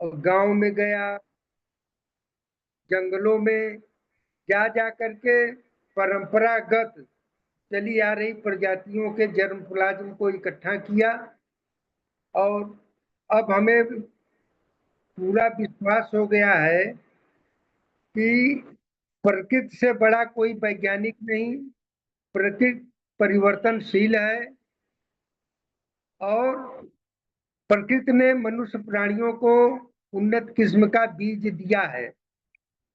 और गांव में गया, जंगलों में जा जा करके परंपरागत चली आ रही प्रजातियों के जर्म प्लाज्म को इकट्ठा किया। और अब हमें पूरा विश्वास हो गया है कि प्रकृति से बड़ा कोई वैज्ञानिक नहीं। प्रकृति परिवर्तनशील है और प्रकृति ने मनुष्य प्राणियों को उन्नत किस्म का बीज दिया है।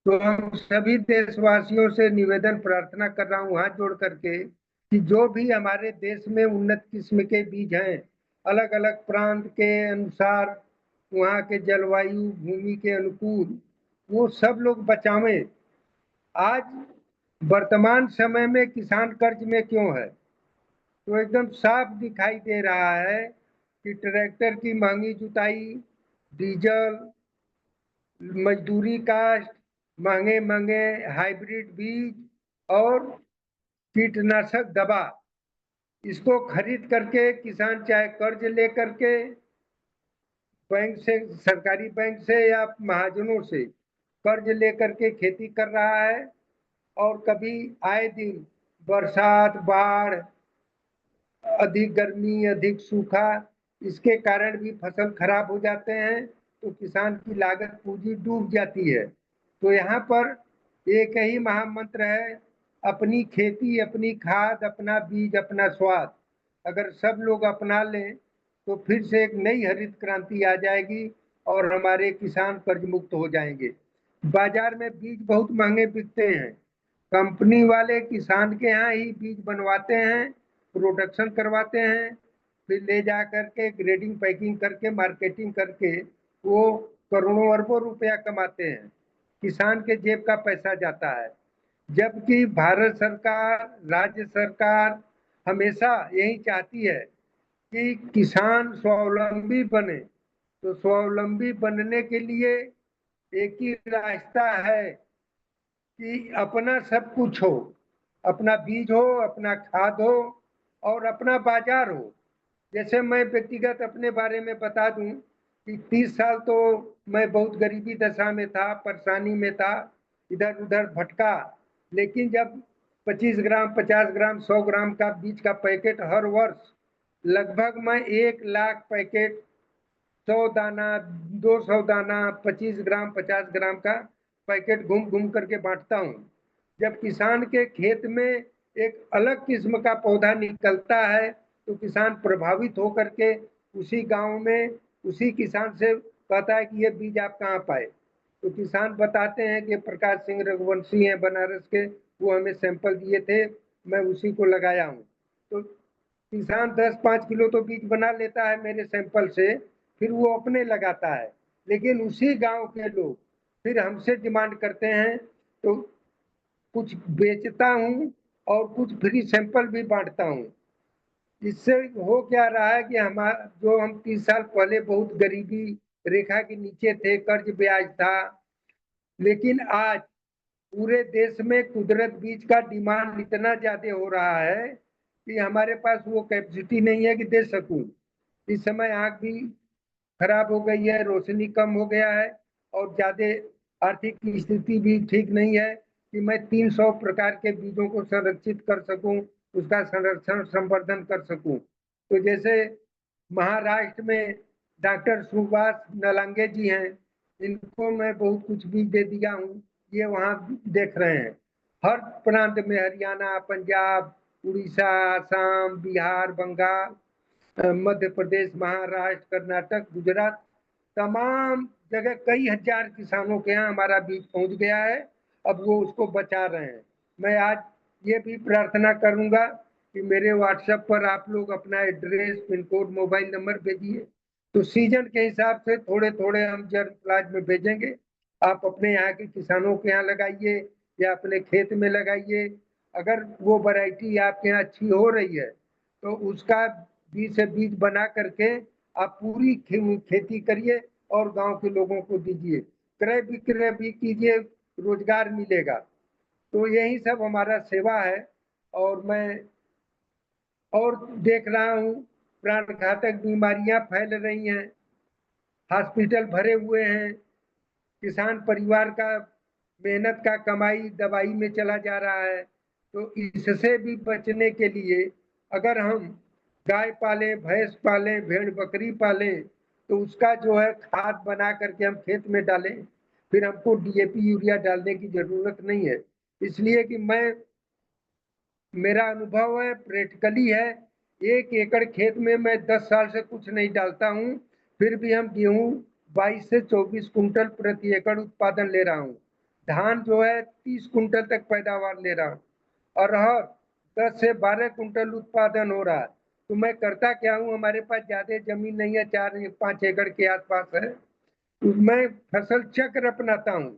तो हम सभी देशवासियों से निवेदन प्रार्थना कर रहा हूँ हाथ जोड़ करके कि जो भी हमारे देश में उन्नत किस्म के बीज हैं, अलग अलग प्रांत के अनुसार, वहाँ के जलवायु भूमि के अनुकूल, वो सब लोग बचावें। आज वर्तमान समय में किसान कर्ज में क्यों है? तो एकदम साफ दिखाई दे रहा है कि ट्रैक्टर की महंगी जुताई, डीजल, मजदूरी कास्ट, महंगे महंगे हाइब्रिड बीज और कीटनाशक दवा, इसको खरीद करके किसान चाहे कर्ज ले करके बैंक से, सरकारी बैंक से या महाजनों से कर्ज लेकर के खेती कर रहा है। और कभी आए दिन बरसात, बाढ़, अधिक गर्मी, अधिक सूखा, इसके कारण भी फसल खराब हो जाते हैं, तो किसान की लागत पूंजी डूब जाती है। तो यहाँ पर एक ही महामंत्र है, अपनी खेती, अपनी खाद, अपना बीज, अपना स्वाद। अगर सब लोग अपना लें तो फिर से एक नई हरित क्रांति आ जाएगी और हमारे किसान कर्ज मुक्त हो जाएंगे। बाजार में बीज बहुत महंगे बिकते हैं। कंपनी वाले किसान के यहाँ ही बीज बनवाते हैं, प्रोडक्शन करवाते हैं, फिर ले जा करके ग्रेडिंग पैकिंग करके मार्केटिंग करके वो करोड़ों अरबों रुपया कमाते हैं। किसान के जेब का पैसा जाता है। जबकि भारत सरकार, राज्य सरकार हमेशा यही चाहती है कि किसान स्वावलंबी बने। तो स्वावलंबी बनने के लिए एक ही रास्ता है कि अपना सब कुछ हो, अपना बीज हो, अपना खाद हो और अपना बाजार हो। जैसे मैं व्यक्तिगत अपने बारे में बता दूं कि 30 साल तो मैं बहुत गरीबी दशा में था, परेशानी में था, इधर उधर भटका। लेकिन जब 25 ग्राम, 50 ग्राम, 100 ग्राम का बीज का पैकेट हर वर्ष लगभग मैं 1 लाख पैकेट, 100 दाना, 200 दाना, 25 ग्राम, 50 ग्राम का पैकेट घूम घूम करके बांटता हूँ। जब किसान के खेत में एक अलग किस्म का पौधा निकलता है तो किसान प्रभावित होकर के उसी गांव में उसी किसान से कहता है कि ये बीज आप कहाँ पाए? तो किसान बताते हैं कि प्रकाश सिंह रघुवंशी हैं बनारस के, वो हमें सैंपल दिए थे, मैं उसी को लगाया हूँ। तो किसान 10-5 किलो तो बीज बना लेता है मेरे सैंपल से, फिर वो अपने लगाता है। लेकिन उसी गांव के लोग फिर हमसे डिमांड करते हैं, तो कुछ बेचता हूँ और कुछ फ्री सैंपल भी बांटता हूँ। इससे हो क्या रहा है कि हम 30 साल पहले बहुत गरीबी रेखा के नीचे थे, कर्ज ब्याज था, लेकिन आज पूरे देश में कुदरत बीज का डिमांड इतना ज्यादा हो रहा है कि हमारे पास वो कैपेसिटी नहीं है कि दे सकूं। इस समय आंख भी खराब हो गई है, रोशनी कम हो गया है और ज्यादा आर्थिक स्थिति भी ठीक नहीं है कि मैं 300 प्रकार के बीजों को संरक्षित कर सकूं, उसका संरक्षण संवर्धन कर सकूं। तो जैसे महाराष्ट्र में डॉक्टर सुभाष नलांगे जी हैं, इनको मैं बहुत कुछ बीज दे दिया हूँ, ये वहाँ देख रहे हैं। हर प्रांत में, हरियाणा, पंजाब, उड़ीसा, असम, बिहार, बंगाल, मध्य प्रदेश, महाराष्ट्र, कर्नाटक, गुजरात, तमाम जगह कई हजार किसानों के यहाँ हमारा बीज पहुंच गया है। अब वो उसको बचा रहे हैं। मैं आज ये भी प्रार्थना करूंगा कि मेरे व्हाट्सएप पर आप लोग अपना address, pin code, mobile number भेजिए, तो सीजन के हिसाब से थोड़े थोड़े हम जर्म प्लाज में भेजेंगे। आप अपने यहाँ के किसानों के यहाँ लगाइए या अपने खेत में लगाइए। अगर वो वैरायटी आपके यहाँ अच्छी हो रही है तो उसका बीज से बीज बना करके आप पूरी खेती करिए और गांव के लोगों को दीजिए, क्रय विक्रय भी कीजिए, रोजगार मिलेगा। तो यही सब हमारा सेवा है। और मैं और देख रहा हूँ प्राण घातक बीमारियां फैल रही हैं, हॉस्पिटल भरे हुए हैं, किसान परिवार का मेहनत का कमाई दवाई में चला जा रहा है। तो इससे भी बचने के लिए अगर हम गाय पालें, भैंस पालें, भेड़ बकरी पालें, तो उसका जो है खाद बना करके हम खेत में डालें, फिर हमको डीएपी यूरिया डालने की जरूरत नहीं है। इसलिए कि मेरा अनुभव है, प्रैक्टिकली है, 1 एकड़ खेत में मैं 10 साल से कुछ नहीं डालता हूँ, फिर भी हम गेहूं 22 से 24 कुंटल प्रति एकड़ उत्पादन ले रहा हूँ। धान जो है 30 कुंटल तक पैदावार ले रहा हूँ, और अरहर 10 से 12 कुंटल उत्पादन हो रहा है। तो मैं करता क्या हूँ, हमारे पास ज्यादा जमीन नहीं है, 4-5 एकड़ के आसपास है, तो मैं फसल चक्र अपनाता हूँ।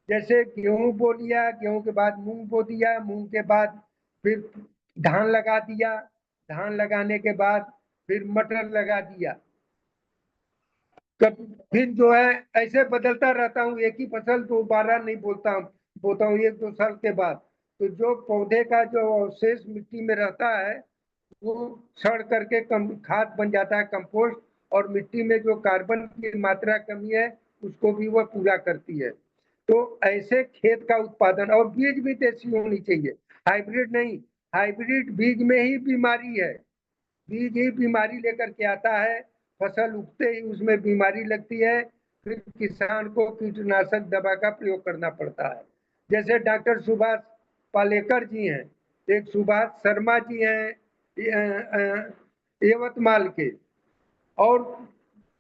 जैसे गेहूं बो लिया, गेहूं के बाद मूंग बो दिया, मूंग के बाद फिर धान लगा दिया, धान लगाने के बाद फिर मटर लगा दिया। फिर जो है ऐसे बदलता रहता हूँ, एक ही फसल दोबारा नहीं बोता हूँ 1-2 साल के बाद। तो जो पौधे का जो अवशेष मिट्टी में रहता है वो सड़ करके खाद बन जाता है, कंपोस्ट, और मिट्टी में जो कार्बन की मात्रा कमी है उसको भी वह पूरा करती है। तो ऐसे खेत का उत्पादन, और बीज भी देसी होनी चाहिए, हाइब्रिड नहीं। हाइब्रिड बीज में ही बीमारी है, बीज ही बीमारी लेकर के आता है, फसल उगते ही उसमें बीमारी लगती है, फिर किसान को कीटनाशक दवा का प्रयोग करना पड़ता है। जैसे डॉक्टर सुभाष पालेकर जी हैं, एक सुभाष शर्मा जी हैं यवतमाल के, और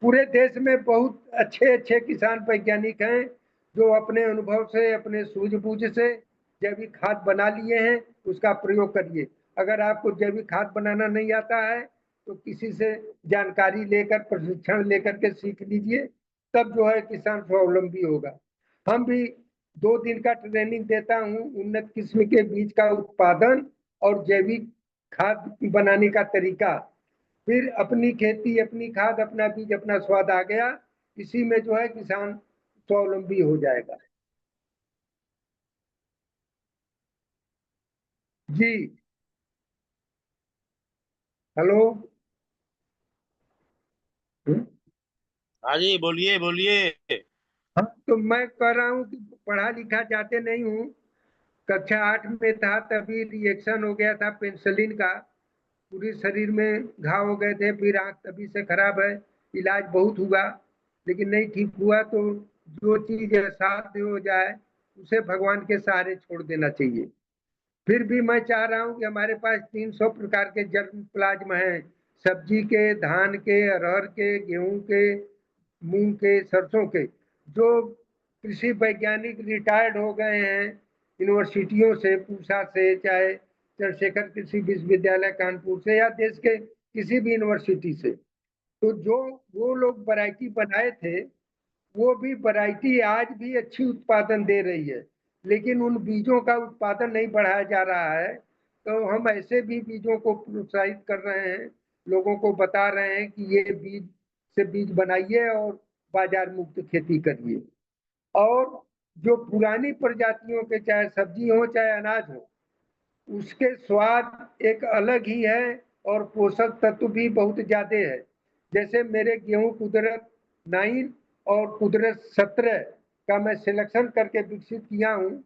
पूरे देश में बहुत अच्छे अच्छे किसान वैज्ञानिक हैं जो अपने अनुभव से, अपने सूझबूझ से जैविक खाद बना लिए हैं। उसका प्रयोग करिए। अगर आपको जैविक खाद बनाना नहीं आता है तो किसी से जानकारी लेकर, प्रशिक्षण लेकर के सीख लीजिए, तब जो है किसान स्वावलंबी होगा। हम भी 2 दिन का ट्रेनिंग देता हूँ, उन्नत किस्म के बीज का उत्पादन और जैविक खाद बनाने का तरीका। फिर अपनी खेती, अपनी खाद, अपना बीज, अपना स्वाद आ गया, इसी में जो है किसान स्वावलंबी हो जाएगा। जी। हेलो। हाँ जी, बोलिए बोलिए। हाँ, तो मैं कह रहा हूँ कि पढ़ा लिखा जाते नहीं हूँ, कक्षा 8 में था तभी रिएक्शन हो गया था पेनिसिलिन का, पूरे शरीर में घाव हो गए थे, फिर आंख तभी से खराब है, इलाज बहुत हुआ लेकिन नहीं ठीक हुआ। तो जो चीज असाध्य हो जाए उसे भगवान के सहारे छोड़ देना चाहिए। फिर भी मैं चाह रहा हूँ कि हमारे पास 300 प्रकार के जर्म प्लाज्म हैं, सब्जी के, धान के, अरहर के, गेहूं के, मूंग के, सरसों के, जो कृषि वैज्ञानिक रिटायर्ड हो गए हैं यूनिवर्सिटियों से, पूसा से, चाहे चंद्रशेखर कृषि विश्वविद्यालय कानपुर से, या देश के किसी भी यूनिवर्सिटी से। तो जो वो लोग वैरायटी बनाए थे, वो भी वैरायटी आज भी अच्छी उत्पादन दे रही है, लेकिन उन बीजों का उत्पादन नहीं बढ़ाया जा रहा है। तो हम ऐसे भी बीजों को प्रोत्साहित कर रहे हैं, लोगों को बता रहे हैं कि ये बीज से बीज बनाइए और बाजार मुक्त खेती करिए। और जो पुरानी प्रजातियों के, चाहे सब्जी हो चाहे अनाज हो, उसके स्वाद एक अलग ही है और पोषक तत्व भी बहुत ज्यादा है। जैसे मेरे गेहूं कुदरत 9 और कुदरत 17 का मैं सिलेक्शन करके विकसित किया हूँ।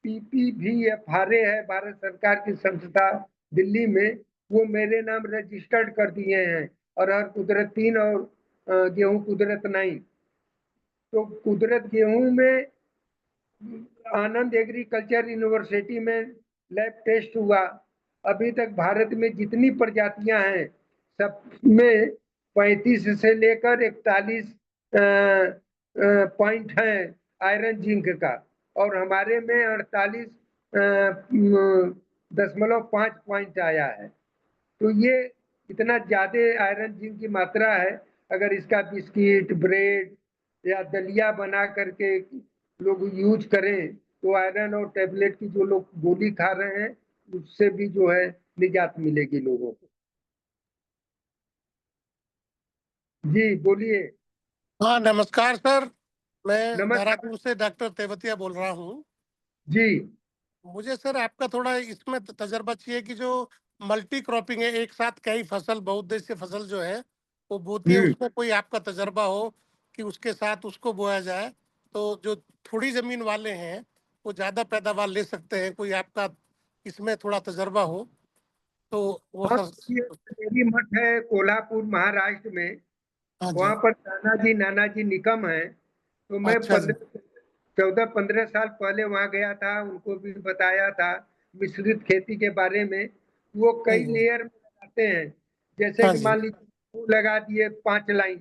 PPVFRA है, भारत सरकार की संस्था दिल्ली में, वो मेरे नाम रजिस्टर्ड कर दिए हैं, और हर कुदरत 3 और गेहूं कुदरत 9। तो कुदरत गेहूं में आनंद एग्रीकल्चर यूनिवर्सिटी में लैब टेस्ट हुआ। अभी तक भारत में जितनी प्रजातियां हैं सब में 35 से लेकर 41 पॉइंट है आयरन जिंक का, और हमारे में 48.5 पॉइंट आया है। तो ये इतना ज्यादा आयरन जिंक की मात्रा है, अगर इसका बिस्किट, ब्रेड या दलिया बना करके लोग यूज करें तो आयरन और टेबलेट की जो लोग गोली खा रहे हैं उससे भी जो है निजात मिलेगी लोगों को। जी बोलिए। हाँ, नमस्कार सर। मैं नमस्कार। नारायणपुर से डॉक्टर तेवतिया बोल रहा हूँ। जी। मुझे सर आपका थोड़ा इसमें तजर्बा चाहिए कि जो मल्टी क्रॉपिंग है, एक साथ कई फसल, बहुउद्देशीय फसल जो है वो बोती है, हम्म। उसमें कोई आपका तजर्बा हो कि उसके साथ उसको बोया जाए, तो जो थोड़ी जमीन वाले हैं वो ज्यादा पैदावार ले सकते हैं। कोई आपका इसमें थोड़ा तजर्बा हो तो वो और सर। ये मेरी मठ है कोल्हापुर महाराष्ट्र में, हाँ जी। वहाँ पर नानाजी नानाजी निकम है। तो मैं अच्छा जी। 14-15 साल पहले वहाँ गया था, उनको भी बताया था मिश्रित खेती के बारे में। वो जी कई जी। लेयर में लगाते हैं, जैसे हाँ कि जी। मान लीजिए फूल लगा दिए 5 लाइन,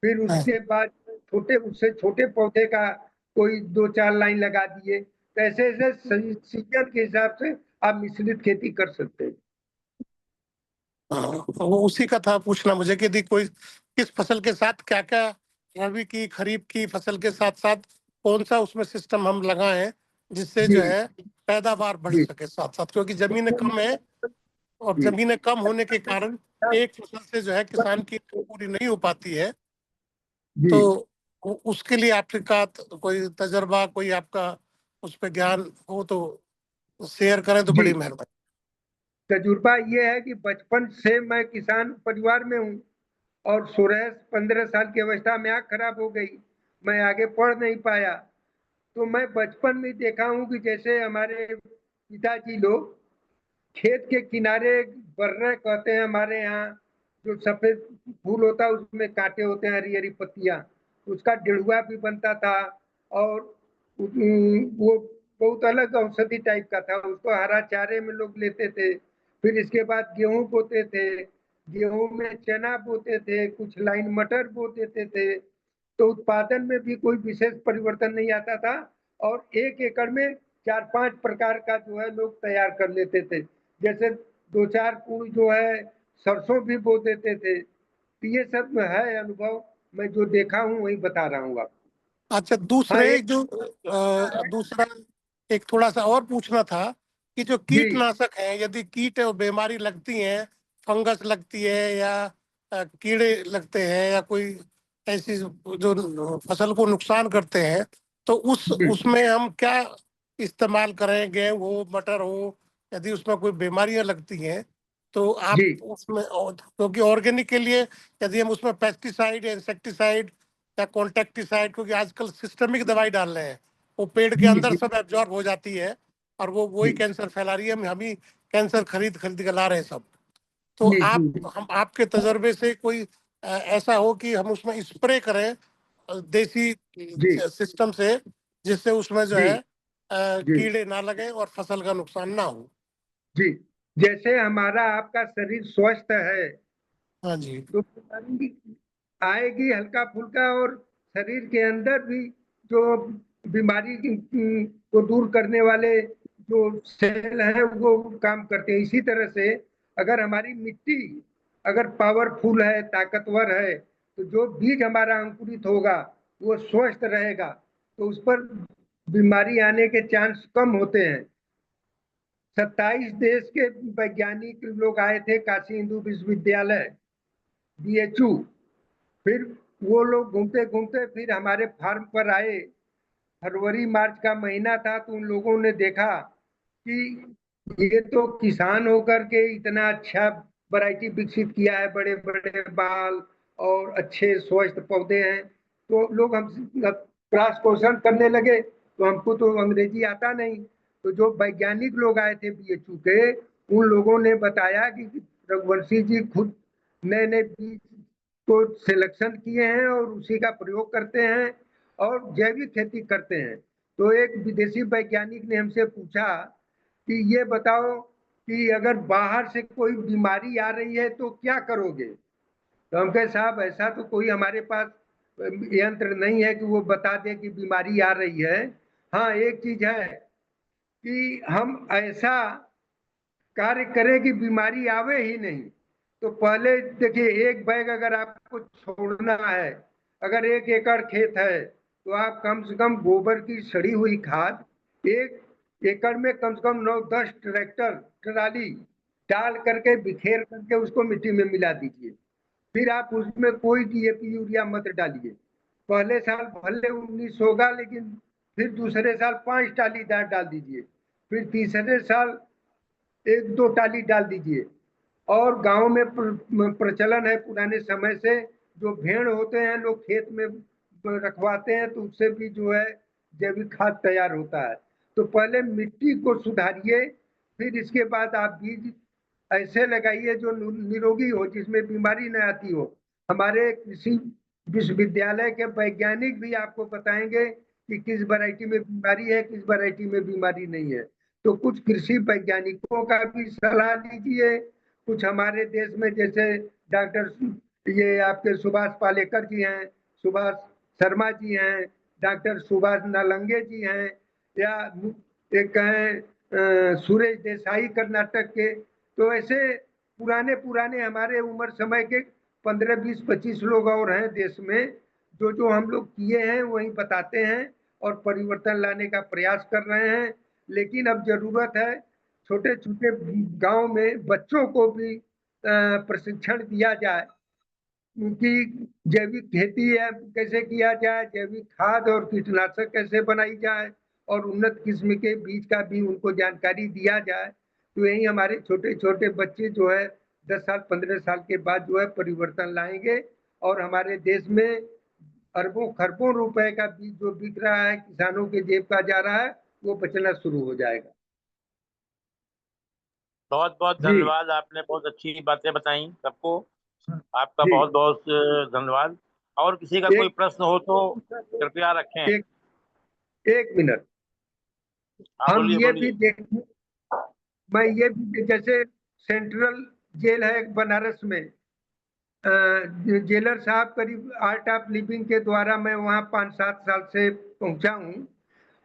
फिर हाँ। उसके बाद छोटे उससे छोटे पौधे का कोई 2-4 लाइन लगा दिए। तो ऐसे ऐसे सीजन के हिसाब से आप मिश्रित खेती कर सकते हैं। हाँ, वो उसी का था पूछना मुझे कि यदि कोई किस फसल के साथ क्या क्या, रबी की खरीफ की फसल के साथ साथ कौन सा उसमें सिस्टम हम लगाएं जिससे जी जो है पैदावार बढ़ जी। सके साथ साथ, क्योंकि जमीनें कम है और जी जमीनें कम होने के कारण एक फसल से जो है किसान की पूरी नहीं हो पाती है। जी तो उसके लिए आपका कोई तजर्बा, कोई आपका उस पर ज्ञान हो तो शेयर करें तो जी। बड़ी मेहरबानी। तजुर्बा ये है कि बचपन से मैं किसान परिवार में हूँ, और 16-15 साल की अवस्था में आँख खराब हो गई, मैं आगे पढ़ नहीं पाया। तो मैं बचपन में देखा हूँ कि जैसे हमारे पिताजी लोग खेत के किनारे बर्रे कहते हैं हमारे यहाँ, जो सफेद फूल होता है उसमें कांटे होते हैं, हरी हरी पत्तियां, उसका डेढ़ुआ भी बनता था। और वो बहुत अलग औषधि टाइप का था, उसको हरा चारे में लोग लेते थे। फिर इसके बाद गेहूं बोते थे, गेहूं में चना बोते थे, कुछ लाइन मटर बो देते थे। तो उत्पादन में भी कोई विशेष परिवर्तन नहीं आता था, और 1 एकड़ में 4-5 प्रकार का जो है लोग तैयार कर लेते थे। जैसे 2-4 कुल जो है सरसों भी बो देते थे। तो ये सब है अनुभव, मैं जो देखा हूँ वही बता रहा हूँ आपको। अच्छा, हाँ दूसरे एक जो दूसरा एक थोड़ा सा और पूछना था कि जो जी कीटनाशक है, यदि कीट और बीमारी लगती है, फंगस लगती है या कीड़े लगते हैं या कोई ऐसी जो फसल को नुकसान करते हैं, तो जी उसमें हम क्या इस्तेमाल करें? गेहूं हो, मटर हो, यदि उसमें कोई बीमारियां लगती हैं तो जी आप उसमें क्योंकि ऑर्गेनिक के लिए यदि हम उसमें पेस्टिसाइड या इंसेक्टिसाइड या कॉन्टेक्टिसाइड, क्योंकि आजकल सिस्टमिक दवाई डाल रहे हैं, वो पेड़ के जी अंदर जी सब एब्जॉर्ब हो जाती है और वो वही जी कैंसर फैला रही है। हम ही कैंसर खरीद खरीद के ला रहे हैं सब। तो जी आप जी हम आपके तजर्बे से कोई ऐसा हो कि हम उसमें स्प्रे करें देसी जी सिस्टम से, जिससे उसमें जो जी है जी कीड़े ना लगे और फसल का नुकसान ना हो। जी। जैसे हमारा आपका शरीर स्वस्थ है, हाँ जी। तो बीमारी आएगी हल्का फुल्का, और शरीर के अंदर भी जो बीमारी को दूर करने वाले जो सेल हैं वो काम करते हैं। इसी तरह से अगर हमारी मिट्टी अगर पावरफुल है, ताकतवर है, तो जो बीज हमारा अंकुरित होगा वो स्वस्थ रहेगा, तो उस पर बीमारी आने के चांस कम होते हैं। 27 देश के वैज्ञानिक लोग आए थे काशी हिंदू विश्वविद्यालय, बीएचयू। फिर वो लोग घूमते घूमते फिर हमारे फार्म पर आए। फरवरी मार्च का महीना था, तो उन लोगों ने देखा कि ये तो किसान होकर के इतना अच्छा वैरायटी विकसित किया है, बड़े बड़े बाल और अच्छे स्वस्थ पौधे हैं। तो लोग हम क्रॉस क्वेश्चन करने लगे, तो हमको तो अंग्रेजी आता नहीं। तो जो वैज्ञानिक लोग आए थे बीएचयू के, उन लोगों ने बताया कि रघुवंशी जी खुद नए नए बीज को सिलेक्शन किए हैं और उसी का प्रयोग करते हैं और जैविक खेती करते हैं। तो एक विदेशी वैज्ञानिक ने हमसे पूछा कि ये बताओ कि अगर बाहर से कोई बीमारी आ रही है तो क्या करोगे? तो हम कहे साहब ऐसा तो कोई हमारे पास यंत्र नहीं है कि वो बता दे कि बीमारी आ रही है। हाँ एक चीज है कि हम ऐसा कार्य करें कि बीमारी आवे ही नहीं। तो पहले देखिए, एक बैग अगर आपको छोड़ना है, अगर 1 एकड़ खेत है, तो आप कम से कम गोबर की सड़ी हुई खाद 1 एकड़ में कम से कम 9-10 ट्रैक्टर ट्राली डाल करके बिखेर करके उसको मिट्टी में मिला दीजिए। फिर आप उसमें कोई डीएपी यूरिया मत डालिए। पहले साल भले 19 होगा, लेकिन फिर दूसरे साल 5 टाली डाल दीजिए। फिर तीसरे साल 1-2 टाली डाल दीजिए। और गांव में प्रचलन है पुराने समय से, जो भेड़ होते हैं लोग खेत में रखवाते हैं तो उससे भी जो है जैविक खाद तैयार होता है। तो पहले मिट्टी को सुधारिए, फिर इसके बाद आप बीज ऐसे लगाइए जो निरोगी हो, जिसमें बीमारी न आती हो। हमारे कृषि विश्वविद्यालय के वैज्ञानिक भी आपको बताएंगे कि किस वैरायटी में बीमारी है, किस वैरायटी में बीमारी नहीं है। तो कुछ कृषि वैज्ञानिकों का भी सलाह लीजिए। कुछ हमारे देश में जैसे डॉक्टर ये आपके सुभाष पालेकर जी हैं, सुभाष शर्मा जी हैं, डॉक्टर सुभाष नालंगे जी हैं, या एक कहें सुरेश देसाई कर्नाटक के। तो ऐसे पुराने पुराने हमारे उम्र समय के 15, 20, 25 लोग और हैं देश में, जो जो हम लोग किए हैं वही बताते हैं और परिवर्तन लाने का प्रयास कर रहे हैं। लेकिन अब जरूरत है छोटे छोटे गांव में बच्चों को भी प्रशिक्षण दिया जाए कि जैविक खेती है कैसे किया जाए, जैविक खाद और कीटनाशक कैसे बनाई जाए, और उन्नत किस्म के बीज का भी उनको जानकारी दिया जाए। तो यही हमारे छोटे छोटे बच्चे जो है 10 साल 15 साल के बाद जो है परिवर्तन लाएंगे, और हमारे देश में अरबों खरबों रुपए का बीज जो बिक रहा है, किसानों के जेब का जा रहा है, वो बचना शुरू हो जाएगा। बहुत बहुत जी धन्यवाद, आपने बहुत अच्छी बातें बताई सबको। आपका जी। बहुत बहुत धन्यवाद। और किसी का कोई एक प्रश्न हो तो कृपया रखें। एक एक मिनट। हाँ, हम बोलिए ये भी बोलिए। देखें, मैं ये भी जैसे सेंट्रल जेल है बनारस में, जेलर साहब करीब आर्ट ऑफ लिविंग के द्वारा मैं वहाँ 5-7 साल से पहुंचा हूँ,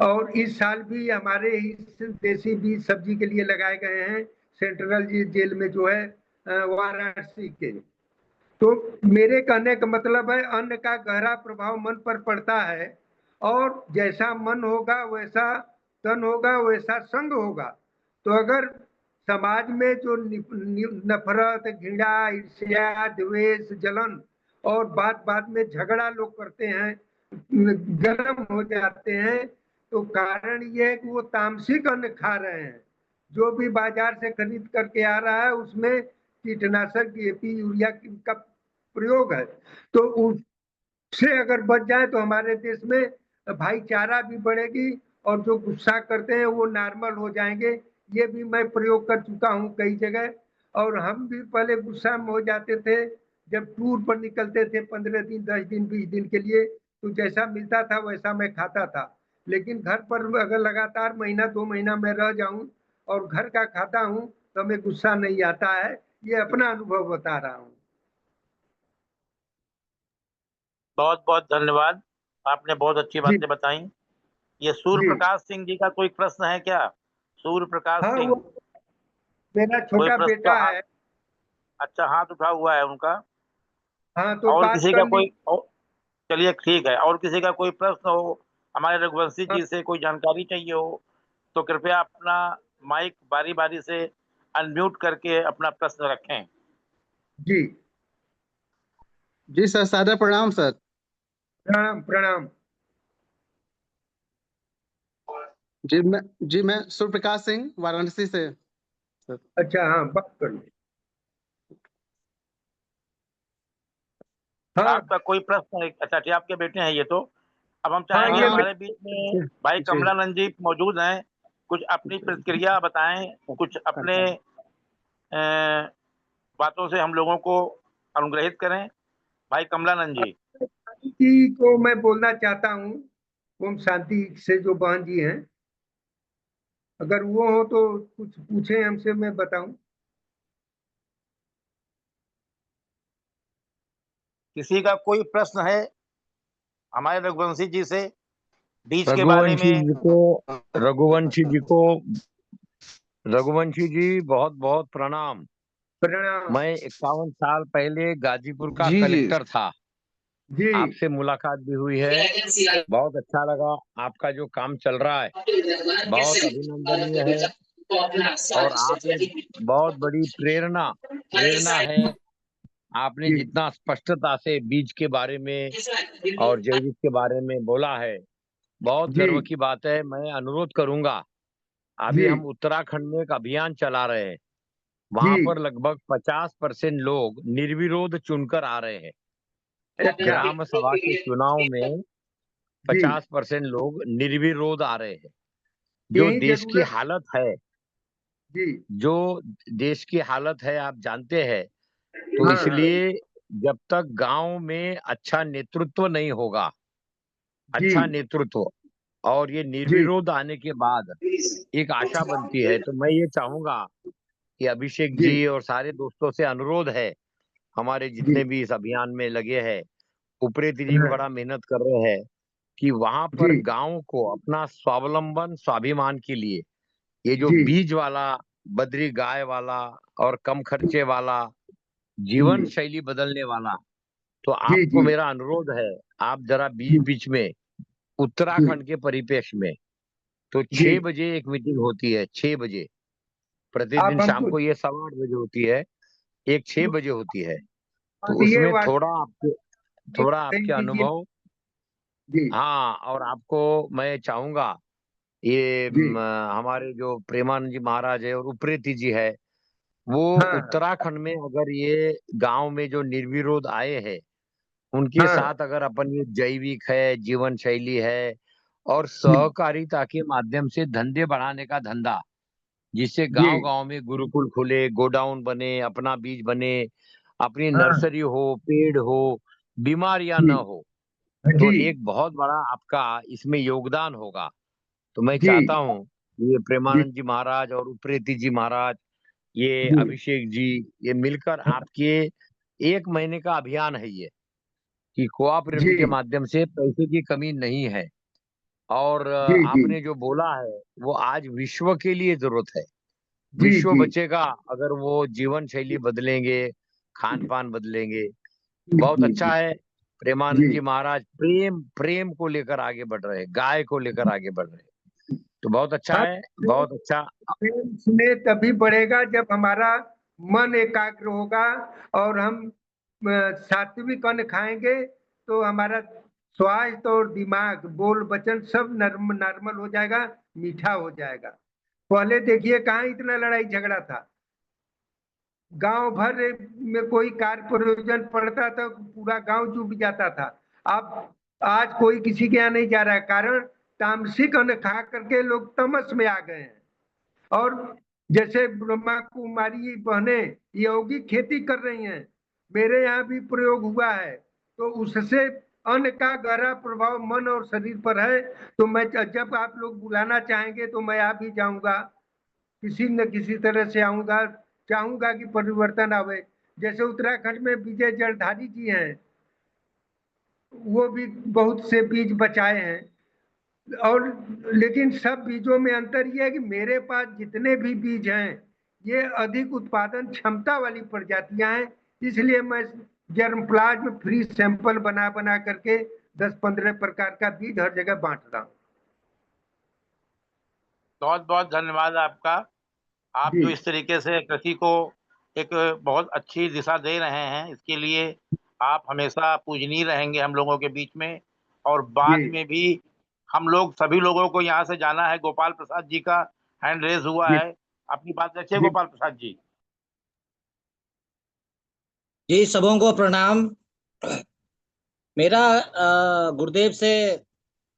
और इस साल भी हमारे ही देसी बीज सब्जी के लिए लगाए गए हैं सेंट्रल जेल में जो है वाराणसी के। तो मेरे कहने का मतलब है अन्न का गहरा प्रभाव मन पर पड़ता है, और जैसा मन होगा वैसा तन होगा, वैसा संग होगा। तो अगर समाज में जो नफरत, घृणा, ईर्ष्या, द्वेष, जलन और बात बात में झगड़ा लोग करते हैं, गर्म हो जाते हैं, तो कारण ये है कि वो तामसिक अन्न खा रहे हैं। जो भी बाजार से खरीद करके आ रहा है उसमें कीटनाशक डीएपी यूरिया का प्रयोग है। तो उससे अगर बच जाए तो हमारे देश में भाईचारा भी बढ़ेगी, और जो गुस्सा करते हैं वो नॉर्मल हो जाएंगे। ये भी मैं प्रयोग कर चुका हूँ कई जगह। और हम भी पहले गुस्सा में हो जाते थे, जब टूर पर निकलते थे 15 दिन 10 दिन 20 दिन के लिए, तो जैसा मिलता था वैसा मैं खाता था। लेकिन घर पर अगर लगातार महीना 2 महीना मैं रह जाऊं और घर का खाता हूं तो हमें गुस्सा नहीं आता है। ये अपना अनुभव बता रहा हूँ। बहुत बहुत धन्यवाद, आपने बहुत अच्छी जी बातें बताई। ये सूर्य जी। प्रकाश सिंह जी का कोई प्रश्न है क्या? सूर्य प्रकाश हाँ, वो सिंह, मेरा कोई छोटा प्रश्न बेटा का हाथ? है। अच्छा, हाथ उठा हुआ है उनका। हाँ, तो और बात किसी कर का ली। कोई चलिए ठीक है, और किसी का कोई प्रश्न हो, हमारे रघुवंशी हाँ, जी से कोई जानकारी चाहिए हो, तो कृपया अपना माइक बारी बारी से अनम्यूट करके अपना प्रश्न रखें। जी। जी सर, सादर प्रणाम सर। प्रणाम प्रणाम। जी मैं सूर्य प्रकाश सिंह वाराणसी से सर। अच्छा, हाँ, बात कर ली। हाँ आपका कोई प्रश्न है? अच्छा ठीक, आपके बेटे हैं ये तो। अब हम हाँ, चाहेंगे ये हाँ मेरे हमारे बीच में जी भाई जी कमलानंद जी मौजूद हैं, कुछ अपनी प्रतिक्रिया बताएं, कुछ अपने अ, बातों से हम लोगों को अनुग्रहित करें। भाई कमलानंद जी। जी को मैं बोलना चाहता हूँ। ओम शांति से जो बहन जी हैं, अगर वो हो तो कुछ पूछे हमसे, मैं बताऊं। किसी का कोई प्रश्न है हमारे रघुवंशी जी से बीज के बारे रघुवंशी में? जी को रघुवंशी जी को रघुवंशी जी बहुत बहुत प्रणाम। प्रणाम। मैं 51 साल पहले गाजीपुर का जी जी कलेक्टर था। जी आपसे मुलाकात भी हुई है, बहुत अच्छा लगा। आपका जो काम चल रहा है बहुत अभिनंदनीय है, और आप एक बहुत बड़ी प्रेरणा प्रेरणा है। आपने जी जितना स्पष्टता से बीज के बारे में और जैविक के बारे में बोला है, बहुत जी गर्व की बात है। मैं अनुरोध करूंगा, अभी जी हम उत्तराखंड में एक अभियान चला रहे हैं, जी वहां पर लगभग 50% लोग निर्विरोध चुनकर आ रहे हैं। अच्छा ग्राम सभा के चुनाव में जी 50% लोग निर्विरोध आ रहे हैं। जो यही देश की जरूरत हालत है, जी जो देश की हालत है आप जानते हैं, तो हाँ हाँ इसलिए जब तक गांव में अच्छा नेतृत्व नहीं होगा, जी अच्छा नेतृत्व और ये जी निर्विरोध आने के बाद एक आशा बनती है। तो मैं ये चाहूंगा कि अभिषेक जी जी और सारे दोस्तों से अनुरोध है, हमारे जी जितने भी इस अभियान में लगे हैं, उप्रेती जी भी हाँ, बड़ा मेहनत कर रहे हैं कि वहां पर जी गांव को अपना स्वावलंबन स्वाभिमान के लिए ये जो जी बीज वाला, बद्री गाय वाला और कम खर्चे वाला, जीवन जी शैली बदलने वाला, तो जी आपको जी मेरा अनुरोध है, आप जरा जी बीच बीच में जी उत्तराखंड के परिप्रेक्ष्य में, तो जी 6 बजे एक मीटिंग होती है, 6 बजे आप प्रतिदिन शाम हमको को, ये 8:15 बजे होती है, एक 6 बजे होती है। तो ये उसमें वार्ता थोड़ा आपके कीजिए अनुभव, जी हाँ, और आपको मैं चाहूंगा ये जी हमारे जो प्रेमानंद जी महाराज है और उप्रेती जी है, वो हाँ उत्तराखंड में अगर ये गांव में जो निर्विरोध आए हैं, उनके हाँ साथ अगर अपन ये जैविक है, जीवन शैली है और जी सहकारिता के माध्यम से धंधे बढ़ाने का धंधा, जिससे जी गांव गांव में गुरुकुल खुले, गोडाउन बने, अपना बीज बने, अपनी हाँ नर्सरी हो, पेड़ हो, बीमारियां न जी हो, जी तो एक बहुत बड़ा आपका इसमें योगदान होगा। तो मैं जी चाहता हूँ ये जी प्रेमानंद जी महाराज और उप्रेती जी महाराज, ये जी अभिषेक जी, ये मिलकर आपके 1 महीने का अभियान है ये, कि कोऑपरेटिव के जी माध्यम से पैसे की कमी नहीं है। और जी जी आपने जो बोला है वो आज विश्व के लिए जरूरत है। जी विश्व जी बचेगा अगर वो जीवन शैली बदलेंगे, खान पान बदलेंगे। तो बहुत जी अच्छा है, जी प्रेमानंद जी महाराज प्रेम प्रेम को लेकर आगे बढ़ रहे हैं, गाय को लेकर आगे बढ़ रहे हैं। तो बहुत अच्छा हाँ है, बहुत अच्छा। प्रेम स्नेह तभी बढ़ेगा जब हमारा मन एकाग्र होगा और हम सात्विक अन्न खाएंगे तो हमारा स्वास्थ्य और दिमाग बोल वचन सब नॉर्मल हो जाएगा, मीठा हो जाएगा। पहले देखिए कहाँ इतना लड़ाई झगड़ा था, गांव भर में कोई कार्य प्रयोजन पड़ता था पूरा गांव डूब जाता था। अब आज कोई किसी के यहाँ नहीं जा रहा है, कारण तामसिक अन्न खा करके लोग तमस में आ गए हैं। और जैसे ब्रह्मा कुमारी बहने यौगिक खेती कर रही हैं, मेरे यहाँ भी प्रयोग हुआ है, तो उससे अन्न का गहरा प्रभाव मन और शरीर पर है। तो मैं जब आप लोग बुलाना चाहेंगे तो मैं आ भी जाऊंगा, किसी न किसी तरह से आऊंगा, चाहूंगा कि परिवर्तन आवे। जैसे उत्तराखंड में विजय जलधारी जी हैं, वो भी बहुत से बीज बचाए हैं। और लेकिन सब बीजों में अंतर यह है कि मेरे पास जितने भी बीज हैं ये अधिक उत्पादन क्षमता वाली प्रजातियां हैं, इसलिए मैं जर्मप्लाज्म फ्री सैंपल बना बना करके 10-15 प्रकार का बीज हर जगह बांट रहा हूँ। बहुत बहुत धन्यवाद आपका। आप जी जो इस तरीके से कृषि को एक बहुत अच्छी दिशा दे रहे हैं, इसके लिए आप हमेशा पूजनीय रहेंगे हम लोगों के बीच में। और जी बाद में भी हम लोग सभी लोगों को यहाँ से जाना है। गोपाल प्रसाद जी का हैंड रेज हुआ जी है, अपनी बात रखिए जी गोपाल प्रसाद जी। जी सबों को प्रणाम। मेरा गुरुदेव से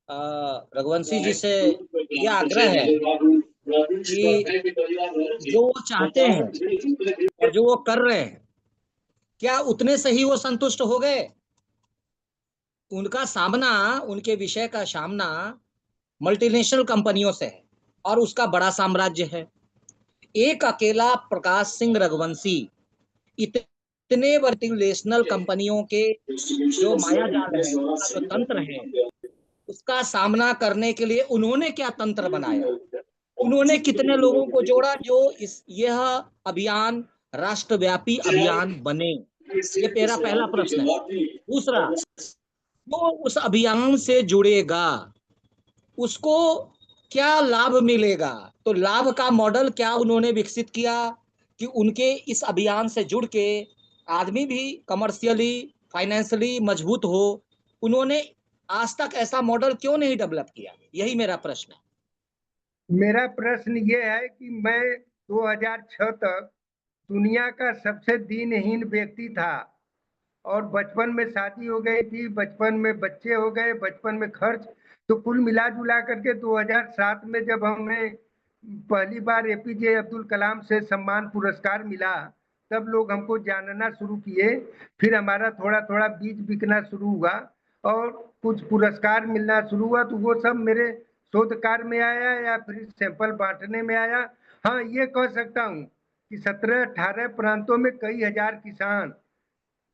रघुवंशी जी से यह आग्रह है कि जो वो चाहते हैं और जो वो कर रहे हैं, क्या उतने से ही वो संतुष्ट हो गए? उनका सामना, उनके विषय का सामना मल्टीनेशनल कंपनियों से है और उसका बड़ा साम्राज्य है। एक अकेला प्रकाश सिंह रघुवंशी इतने मल्टीनेशनल कंपनियों के जो माया जाल है, उसका जो तंत्र है, उसका सामना करने के लिए उन्होंने क्या तंत्र बनाया? उन्होंने कितने लोगों को जोड़ा जो यह अभियान राष्ट्रव्यापी अभियान बने? ये मेरा पहला प्रश्न है। दूसरा, जो उस अभियान से जुड़ेगा उसको क्या लाभ मिलेगा? तो लाभ का मॉडल क्या उन्होंने विकसित किया कि उनके इस अभियान से जुड़ के आदमी भी कमर्शियली फाइनेंशियली मजबूत हो? उन्होंने आज तक ऐसा मॉडल क्यों नहीं डेवलप किया? यही मेरा प्रश्न है। मेरा प्रश्न ये है कि मैं 2006 तक दुनिया का सबसे दीनहीन व्यक्ति था और बचपन में शादी हो गई थी, बचपन में बच्चे हो गए, बचपन में खर्च, तो कुल मिला जुला करके 2007 में जब हमें पहली बार एपीजे अब्दुल कलाम से सम्मान पुरस्कार मिला, तब लोग हमको जानना शुरू किए। फिर हमारा थोड़ा थोड़ा बीज बिकना शुरू हुआ और कुछ पुरस्कार मिलना शुरू हुआ, तो वो सब मेरे शोध कार्य में आया या फिर सैंपल बांटने में आया। हाँ, ये कह सकता हूँ कि 17-18 प्रांतों में कई हजार किसान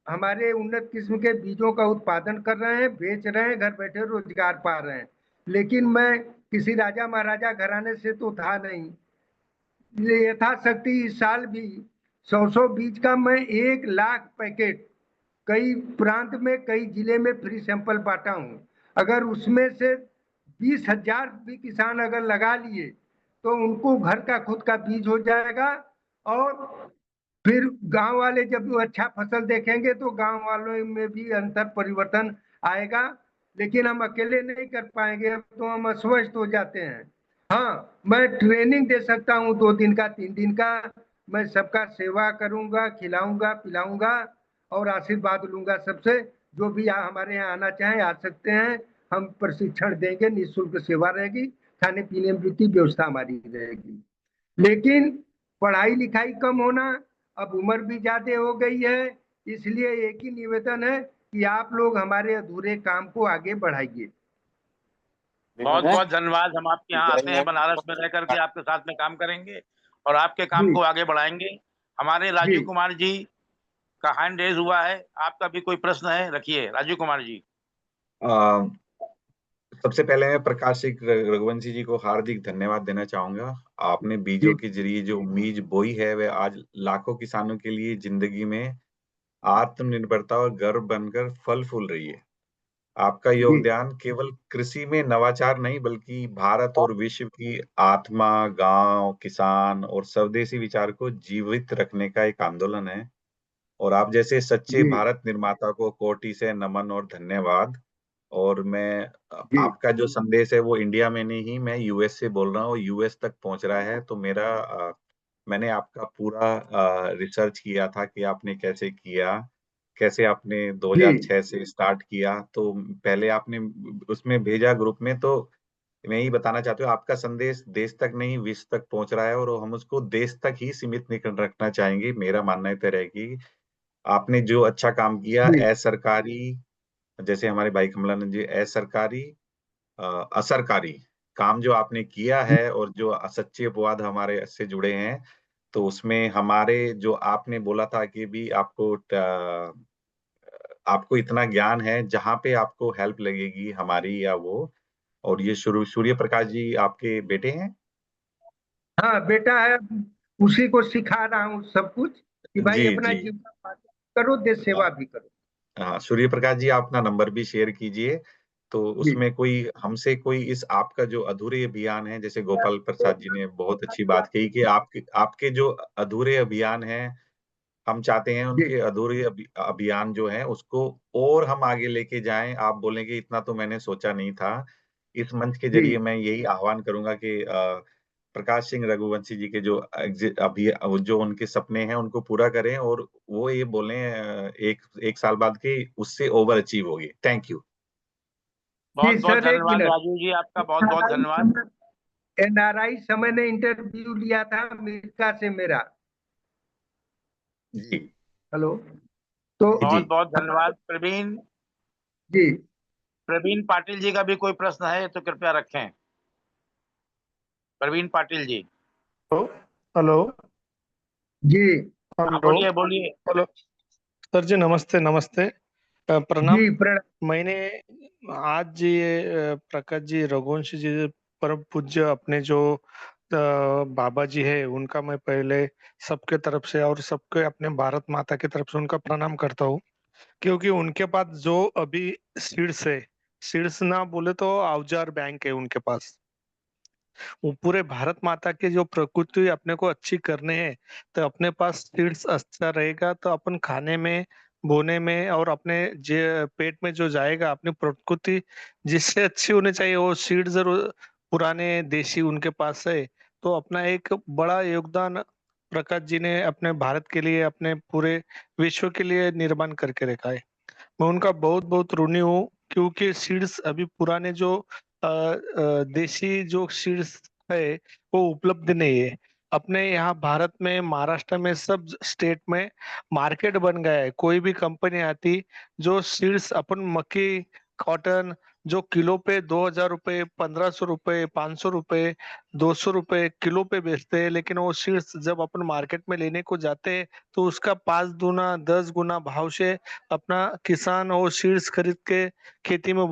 हमारे उन्नत किस्म के बीजों का उत्पादन कर रहे हैं, बेच रहे हैं, घर बैठे रोजगार पा रहे हैं। लेकिन मैं किसी राजा महाराजा घराने से तो था नहीं, यथाशक्ति इस साल भी 100 बीज का मैं 1 लाख पैकेट कई प्रांत में, कई जिले में फ्री सैंपल बांटा हूं। अगर उसमें से 20,000 भी किसान अगर लगा लिए तो उनको घर का खुद का बीज हो जाएगा। और फिर गांव वाले जब वो अच्छा फसल देखेंगे तो गांव वालों में भी अंतर परिवर्तन आएगा। लेकिन हम अकेले नहीं कर पाएंगे, अब तो हम अस्वस्थ हो जाते हैं। हाँ, मैं ट्रेनिंग दे सकता हूँ 2 दिन का, 3 दिन का। मैं सबका सेवा करूंगा, खिलाऊंगा, पिलाऊंगा और आशीर्वाद लूंगा सबसे। जो भी हमारे यहाँ आना चाहे आ सकते हैं, हम प्रशिक्षण देंगे, निःशुल्क सेवा रहेगी, खाने पीने की व्यवस्था हमारी रहेगी। लेकिन पढ़ाई लिखाई कम होना, अब उम्र भी ज्यादा हो गई है, इसलिए एक ही निवेदन है कि आप लोग हमारे अधूरे काम को आगे बढ़ाइए। बहुत बहुत धन्यवाद। हम आपके यहाँ आते हैं, बनारस में रह करके आपके साथ में काम करेंगे और आपके काम जी को आगे बढ़ाएंगे। हमारे जी राजीव कुमार जी का हैंड रेज हुआ है, आपका भी कोई प्रश्न है, रखिए राजीव कुमार जी। अ, सबसे पहले मैं प्रकाश सिंह रघुवंशी जी को हार्दिक धन्यवाद देना चाहूंगा। आपने बीजों जी के जरिए जो बीज बोई है वह आज लाखों किसानों के लिए जिंदगी में आत्मनिर्भरता और गर्व बनकर फल फूल रही है। आपका जी योगदान केवल कृषि में नवाचार नहीं बल्कि भारत और विश्व की आत्मा, गांव, किसान और स्वदेशी विचार को जीवित रखने का एक आंदोलन है। और आप जैसे सच्चे जी भारत निर्माता को कोटि से नमन और धन्यवाद। और मैं जी आपका जो संदेश है वो इंडिया में नहीं, मैं यूएस से बोल रहा हूँ, यूएस तक पहुंच रहा है। तो मैंने आपका पूरा रिसर्च किया था कि आपने कैसे किया, कैसे आपने जी 2006 से स्टार्ट किया। तो पहले आपने उसमें भेजा ग्रुप में, तो मैं यही बताना चाहता हूँ आपका संदेश देश तक नहीं विश्व तक पहुंच रहा है और हम उसको देश तक ही सीमित नहीं रखना चाहेंगे। मेरा मानना है रहेगी आपने जो अच्छा काम किया जी असरकारी, जैसे हमारे भाई कमलानंद जी, असरकारी असरकारी काम जो आपने किया है और जो सच्चे अपवाद हमारे से जुड़े हैं, तो उसमें हमारे जो आपने बोला था कि भी आपको इतना ज्ञान है जहां पे आपको हेल्प लगेगी हमारी या वो। और ये सूर्य प्रकाश जी आपके बेटे हैं? हाँ, बेटा है, उसी को सिखा रहा हूँ सब कुछ कि भाई जी अपना जी। जीवन करो, देश सेवा भी करो। हाँ, सूर्य प्रकाश जी आप अपना नंबर भी शेयर कीजिए। तो जी उसमें कोई हमसे कोई इस आपका जो अधूरे अभियान है, जैसे गोपाल प्रसाद जी ने बहुत अच्छी बात कही कि आपके आपके जो अधूरे अभियान हैं, हम चाहते हैं जी उनके अधूरे अभियान जो है उसको और हम आगे लेके जाएं। आप बोलेंगे इतना तो मैंने सोचा नहीं था। इस मंच के जी जरिए मैं यही आह्वान करूंगा कि प्रकाश सिंह रघुवंशी जी के जो अभी जो उनके सपने हैं उनको पूरा करें और वो ये बोलें एक एक साल बाद कि उससे ओवर अचीव होगी। Thank you. बहुत जी बहुत सर, एक धन्यवाद मिनट। राजीव जी, आपका बहुत बहुत धन्यवाद। एनआरआई समय ने इंटरव्यू लिया था अमेरिका से मेरा। जी हेलो। तो जी। बहुत बहुत धन्यवाद। प्रवीण जी प्रवीण पाटिल जी का भी कोई प्रश्न है तो कृपया रखें। प्रवीण पाटिल जी। हेलो। जी हाँ, हेलो। बोलिए बोलिए। हेलो सर जी, नमस्ते नमस्ते। प्रणाम। जी प्रणव। मैंने आज ये प्रकाश जी, रघुवंशी जी, परम पूज्य अपने जो बाबा जी है उनका मैं पहले सबके तरफ से और सबके अपने भारत माता की तरफ से उनका प्रणाम करता हूँ। क्योंकि उनके पास जो अभी सीड्स है, सीड्स ना बोले तो औजार बैंक है उनके पास। वो पूरे भारत माता की जो प्रकृति अपने को अच्छी करने हैं, तो अपने पास सीड्स अच्छा रहेगा तो अपन खाने में, बोने में और अपने पेट में जो जाएगा अपनी प्रकृति जिससे अच्छी होनी चाहिए वो सीड जरूर पुराने देशी उनके पास है। तो अपना एक बड़ा योगदान प्रकाश जी ने अपने भारत के लिए, अपने पूरे विश्व के लिए निर्माण करके रखा है। मैं उनका बहुत बहुत ऋणी हूँ, क्योंकि सीड्स अभी पुराने जो देसी जो सीड्स है वो उपलब्ध नहीं है। अपने यहाँ भारत में, महाराष्ट्र में, सब स्टेट में मार्केट बन गया है। कोई भी कंपनी आती जो सीड्स अपन मक्की, कॉटन जो किलो पे 2000 रुपए, 1500 रुपए, 500 रुपए, 200 रुपए किलो पे बेचते हैं, लेकिन वो सीड्स जब अपन मार्केट में लेने को जाते हैं तो उसका 5 गुना 10 गुना भाव से अपना किसान वो सीड्स खरीद के खेती में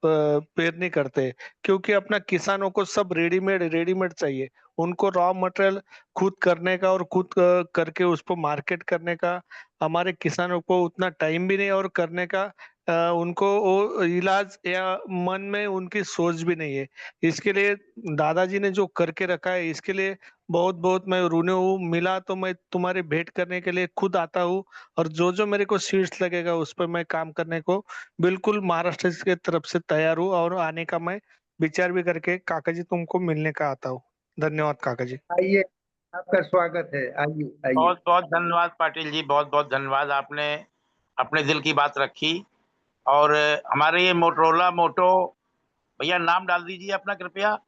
पेरनी करते हैं। क्योंकि अपना किसानों को सब रेडीमेड चाहिए। उनको रॉ मटेरियल खुद करने का और खुद करके उसको मार्केट करने का हमारे किसानों को उतना टाइम भी नहीं, और करने का उनको वो इलाज या मन में उनकी सोच भी नहीं है। इसके लिए दादाजी ने जो करके रखा है, इसके लिए बहुत बहुत मैं ऋणी हूँ। मिला तो मैं तुम्हारे भेंट करने के लिए खुद आता हूँ, और जो जो मेरे को सीड्स लगेगा उस पर मैं काम करने को बिल्कुल महाराष्ट्र की तरफ से तैयार हूँ, और आने का मैं विचार भी करके काका जी तुमको मिलने का आता हूँ। धन्यवाद काका जी। आइए, आपका स्वागत है, आइए आइए। बहुत बहुत धन्यवाद पाटिल जी, बहुत बहुत धन्यवाद। आपने अपने दिल की बात रखी। और हमारे ये मोटरोला मोटो भैया, नाम डाल दीजिए अपना कृपया,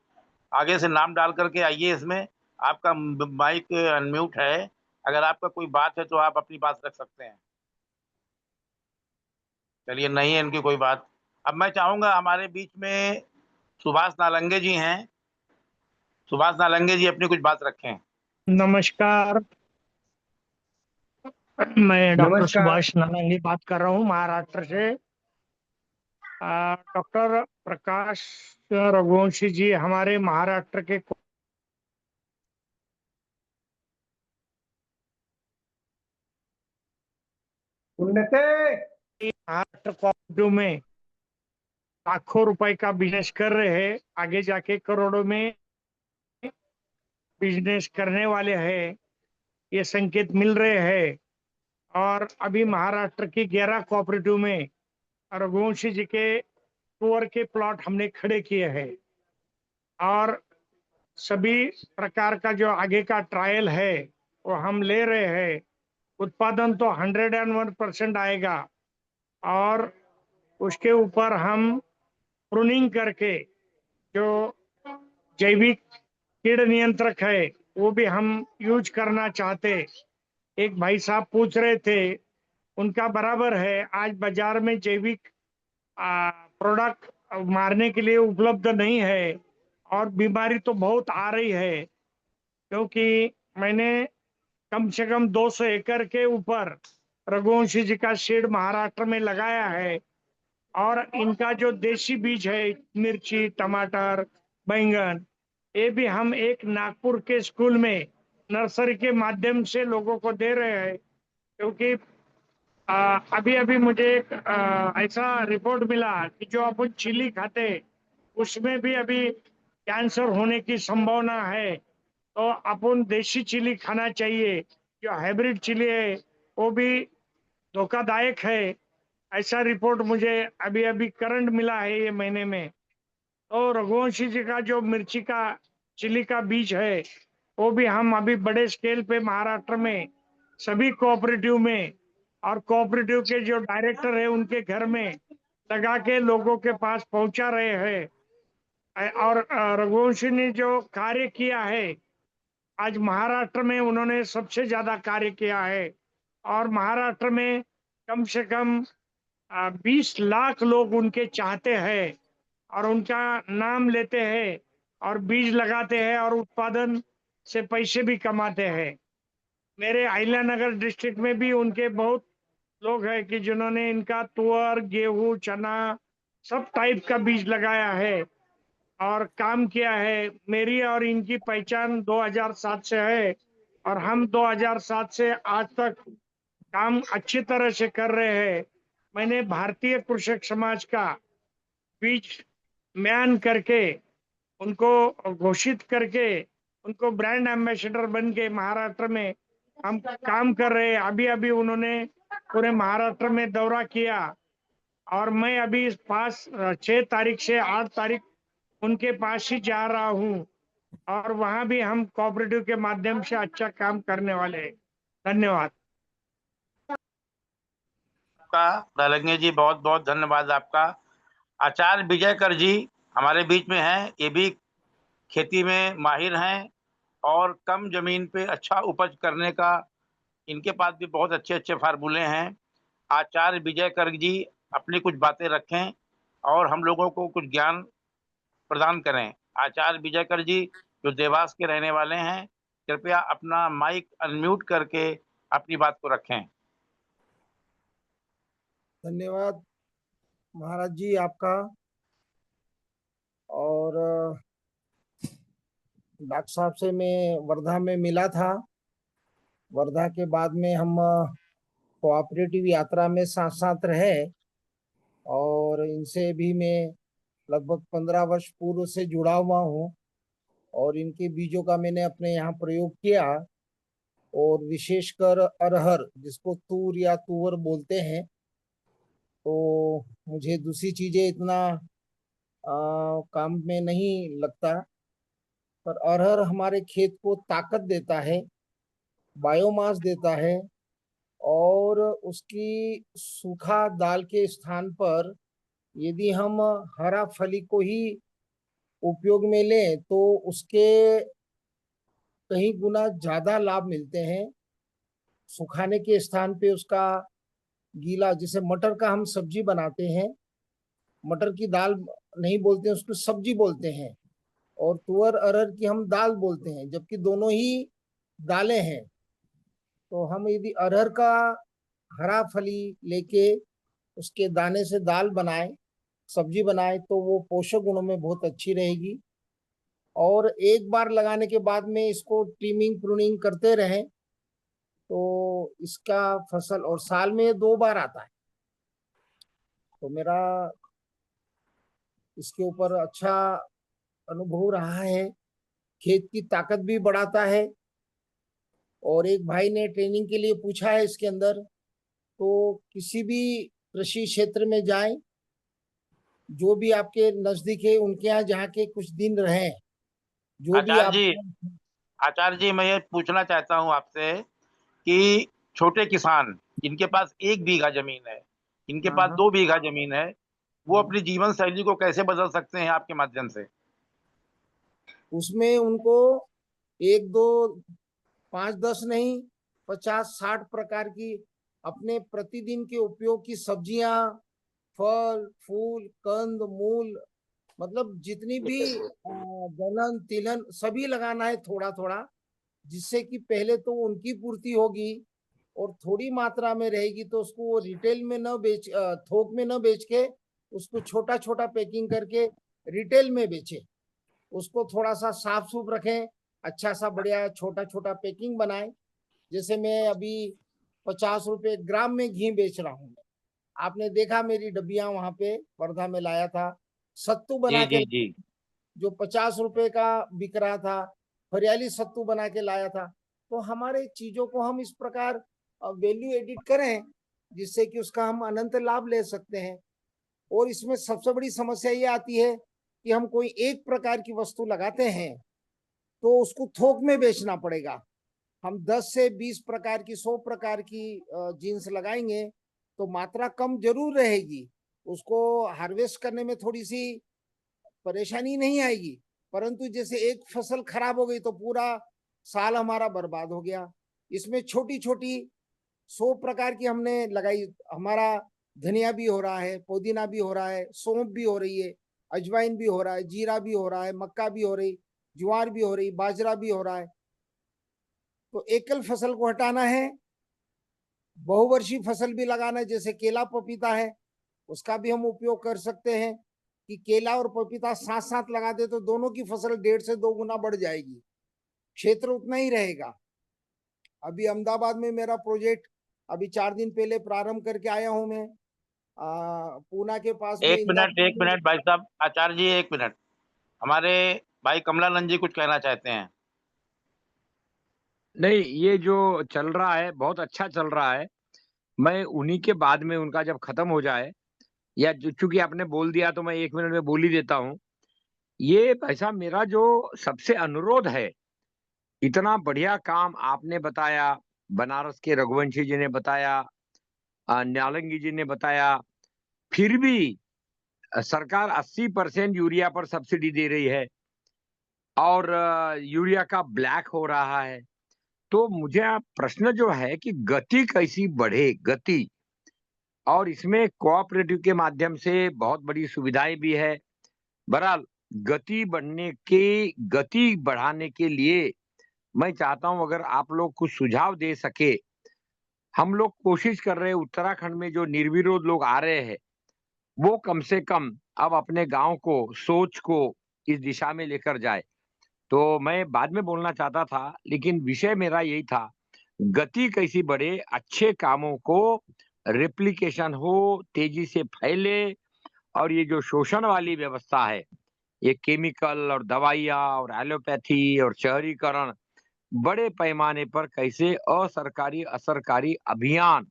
आगे से नाम डाल करके आइए। इसमें आपका माइक अनम्यूट है, अगर आपका कोई बात है तो आप अपनी बात रख सकते हैं। चलिए, नहीं है इनकी कोई बात। अब मैं चाहूंगा, हमारे बीच में सुभाष नालंगे जी हैं। सुभाष नालंगे जी अपनी कुछ बात रखें। नमस्कार, मैं डॉक्टर नमस्कार। सुभाष नालंगे बात कर रहा हूँ महाराष्ट्र से। डॉक्टर प्रकाश रघुवंशी जी हमारे महाराष्ट्र के उन्नते महाराष्ट्र कोऑपरेटिव में लाखों रुपए का बिजनेस कर रहे हैं, आगे जाके करोड़ों में बिजनेस करने वाले हैं, ये संकेत मिल रहे हैं। और अभी महाराष्ट्र की 11 कोऑपरेटिव में रघुवंशी जी के टूर के प्लॉट हमने खड़े किए हैं, और सभी प्रकार का जो आगे का ट्रायल है वो हम ले रहे हैं। उत्पादन तो 101% आएगा, और उसके ऊपर हम प्रूनिंग करके जो जैविक कीड़ नियंत्रक है वो भी हम यूज करना चाहते। एक भाई साहब पूछ रहे थे, उनका बराबर है, आज बाजार में जैविक प्रोडक्ट मारने के लिए उपलब्ध नहीं है, और बीमारी तो बहुत आ रही है। क्योंकि मैंने कम से कम 200 एकड़ के ऊपर रघुवंशी जी का शेड महाराष्ट्र में लगाया है, और इनका जो देशी बीज है, मिर्ची, टमाटर, बैंगन, ये भी हम एक नागपुर के स्कूल में नर्सरी के माध्यम से लोगों को दे रहे हैं। क्योंकि अभी अभी मुझे एक ऐसा रिपोर्ट मिला कि जो अपन चिली खाते उसमें भी अभी कैंसर होने की संभावना है। तो अपन देशी चिली खाना चाहिए। जो हाइब्रिड चिली है वो भी धोखादायक है, ऐसा रिपोर्ट मुझे अभी अभी करंट मिला है ये महीने में। तो रघुवंशी जी का जो मिर्ची का चिली का बीज है वो भी हम अभी बड़े स्केल पे महाराष्ट्र में सभी कोऑपरेटिव में, और कोऑपरेटिव के जो डायरेक्टर है उनके घर में लगा के लोगों के पास पहुंचा रहे हैं। और रघुवंशी ने जो कार्य किया है, आज महाराष्ट्र में उन्होंने सबसे ज्यादा कार्य किया है। और महाराष्ट्र में कम से कम 20 लाख लोग उनके चाहते हैं, और उनका नाम लेते हैं, और बीज लगाते हैं, और उत्पादन से पैसे भी कमाते हैं। मेरे अहिल्यानगर डिस्ट्रिक्ट में भी उनके बहुत लोग हैं कि जिन्होंने इनका तुअर, गेहूं, चना सब टाइप का बीज लगाया है और काम किया है। मेरी और इनकी पहचान 2007 से है, और हम 2007 से आज तक काम अच्छी तरह से कर रहे हैं। मैंने भारतीय कृषक समाज का बीज म्यान करके उनको घोषित करके उनको ब्रांड एम्बेसडर बन के महाराष्ट्र में हम काम कर रहे हैं। अभी अभी उन्होंने पूरे महाराष्ट्र में दौरा किया, और मैं अभी 6 तारीख से 8 तारीख उनके पास ही जा रहा हूँ। और वहां भी हम कोऑपरेटिव के माध्यम से अच्छा काम करने वाले हैं। धन्यवाद। आपका रलंगे जी, बहुत बहुत धन्यवाद आपका। आचार्य विजय कर जी हमारे बीच में हैं। ये भी खेती में माहिर हैं और कम जमीन पे अच्छा उपज करने का इनके पास भी बहुत अच्छे अच्छे फार्मूले हैं। आचार्य विजय कर जी अपनी कुछ बातें रखें और हम लोगों को कुछ ज्ञान प्रदान करें। आचार्य विजय कर जी जो देवास के रहने वाले हैं, कृपया अपना माइक अनम्यूट करके अपनी बात को रखें। धन्यवाद महाराज जी आपका। और डॉक्टर साहब से मैं वर्धा में मिला था। वर्धा के बाद में हम कोऑपरेटिव यात्रा में साथ साथ रहे और इनसे भी मैं लगभग 15 वर्ष पूर्व से जुड़ा हुआ हूँ और इनके बीजों का मैंने अपने यहाँ प्रयोग किया। और विशेषकर अरहर, जिसको तूर या तुवर बोलते हैं, तो मुझे दूसरी चीजें इतना काम में नहीं लगता, पर अरहर हमारे खेत को ताकत देता है, बायोमास देता है और उसकी सूखा दाल के स्थान पर यदि हम हरा फली को ही उपयोग में लें तो उसके कहीं गुना ज्यादा लाभ मिलते हैं। सुखाने के स्थान पे उसका गीला, जैसे मटर का हम सब्जी बनाते हैं, मटर की दाल नहीं बोलते हैं, उसको सब्जी बोलते हैं, और तुअर अरहर की हम दाल बोलते हैं, जबकि दोनों ही दालें हैं। तो हम यदि अरहर का हरा फली लेके उसके दाने से दाल बनाए, सब्जी बनाए, तो वो पोषक गुणों में बहुत अच्छी रहेगी। और एक बार लगाने के बाद में इसको ट्रिमिंग प्रूनिंग करते रहें तो इसका फसल, और साल में 2 बार आता है, तो मेरा इसके ऊपर अच्छा अनुभव रहा है। खेत की ताकत भी बढ़ाता है। और एक भाई ने ट्रेनिंग के लिए पूछा है इसके अंदर, तो किसी भी कृषि क्षेत्र में जाएं, जो भी आपके नजदीक है उनके यहाँ जहाँ के कुछ दिन रहें, जो भी आप। आचार्य जी मैं ये पूछना चाहता हूँ आपसे कि छोटे किसान जिनके पास 1 बीघा जमीन है, इनके पास 2 बीघा जमीन है, वो अपनी जीवन शैली को कैसे बदल सकते हैं आपके माध्यम से? उसमें उनको 1, 2, 5, 10 नहीं, 50-60 प्रकार की अपने प्रतिदिन के उपयोग की सब्जियां, फल, फूल, कंद, मूल, मतलब जितनी भी दलहन तिलहन सभी लगाना है थोड़ा थोड़ा, जिससे कि पहले तो उनकी पूर्ति होगी और थोड़ी मात्रा में रहेगी तो उसको वो रिटेल में न बेच, थोक में न बेच के उसको छोटा छोटा पैकिंग करके रिटेल में बेचे। उसको थोड़ा सा साफ सुफ रखें, अच्छा सा बढ़िया छोटा छोटा पैकिंग बनाए। जैसे मैं अभी 50 रुपए ग्राम में घी बेच रहा हूँ। आपने देखा मेरी डब्बियां वहां पे वर्धा में लाया था, सत्तू बना के, जो 50 रुपए का बिक रहा था, हरियाली सत्तू बना के लाया था। तो हमारे चीजों को हम इस प्रकार वैल्यू एडिट करें जिससे कि उसका हम अनंत लाभ ले सकते हैं। और इसमें सबसे बड़ी समस्या ये आती है कि हम कोई एक प्रकार की वस्तु लगाते हैं तो उसको थोक में बेचना पड़ेगा। हम 10 से 20 प्रकार की, 100 प्रकार की जीन्स लगाएंगे तो मात्रा कम जरूर रहेगी, उसको हार्वेस्ट करने में थोड़ी सी परेशानी नहीं आएगी, परंतु जैसे एक फसल खराब हो गई तो पूरा साल हमारा बर्बाद हो गया। इसमें छोटी छोटी 100 प्रकार की हमने लगाई, हमारा धनिया भी हो रहा है, पुदीना भी हो रहा है, सौंफ भी हो रही है, अजवाइन भी हो रहा है, जीरा भी हो रहा है, मक्का भी हो रही, ज्वार भी हो रही, बाजरा भी हो रहा है। तो एकल फसल को हटाना है, बहुवर्षीय फसल भी लगाना है, जैसे केला पपीता है, उसका भी हम उपयोग कर सकते हैं कि केला और पपीता साथ साथ लगा दे तो दोनों की फसल 1.5 से 2 गुना बढ़ जाएगी, क्षेत्र उतना ही रहेगा। अभी अहमदाबाद में मेरा प्रोजेक्ट अभी 4 दिन पहले प्रारंभ करके आया हूं मैं, पूना के पास में। एक मिनट भाई साहब, आचार्य जी 1 मिनट, हमारे भाई कमलानंद जी कुछ कहना चाहते हैं। नहीं, ये जो चल रहा है बहुत अच्छा चल रहा है। मैं उन्हीं के बाद में उनका जब खत्म हो जाए, या चूंकि आपने बोल दिया तो मैं 1 मिनट में बोल ही देता हूँ ये भाई साहब मेरा जो सबसे अनुरोध है, इतना बढ़िया काम आपने बताया, बनारस के रघुवंशी जी ने बताया, न्यालंगी जी ने बताया, फिर भी सरकार 80% यूरिया पर सब्सिडी दे रही है और यूरिया का ब्लैक हो रहा है। तो मुझे आप प्रश्न जो है कि गति कैसी बढ़े, गति, और इसमें कोऑपरेटिव के माध्यम से बहुत बड़ी सुविधाएं भी है। बहरहाल गति बढ़ाने के लिए मैं चाहता हूं अगर आप लोग कुछ सुझाव दे सके। हम लोग कोशिश कर रहे हैं, उत्तराखंड में जो निर्विरोध लोग आ रहे हैं वो कम से कम अब अपने गांव को, सोच को इस दिशा में लेकर जाए। तो मैं बाद में बोलना चाहता था, लेकिन विषय मेरा यही था, गति कैसी बढ़े, अच्छे कामों को रेप्लिकेशन हो, तेजी से फैले, और ये जो शोषण वाली व्यवस्था है, ये केमिकल और दवाइयाँ और एलोपैथी और शहरीकरण, बड़े पैमाने पर कैसे असरकारी, असरकारी अभियान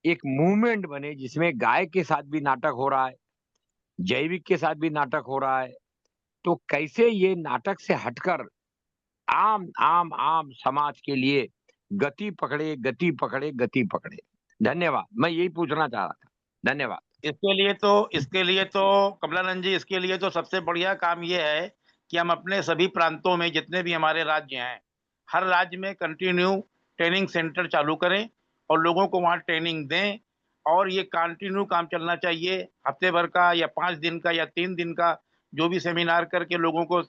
एक मूवमेंट बने, जिसमें गाय के साथ भी नाटक हो रहा है, जैविक के साथ भी नाटक हो रहा है। तो कैसे ये नाटक से हटकर आम आम आम समाज के लिए गति पकड़े, गति पकड़े, गति पकड़े। धन्यवाद। मैं यही पूछना चाह रहा था। धन्यवाद। इसके लिए तो कमलानंद जी, इसके लिए तो सबसे बढ़िया काम ये है कि हम अपने सभी प्रांतों में, जितने भी हमारे राज्य हैं, हर राज्य में कंटिन्यू ट्रेनिंग सेंटर चालू करें और लोगों को वहाँ ट्रेनिंग दें। और ये कंटिन्यू काम चलना चाहिए, हफ्ते भर का या 5 दिन का या 3 दिन का, जो भी सेमिनार करके लोगों को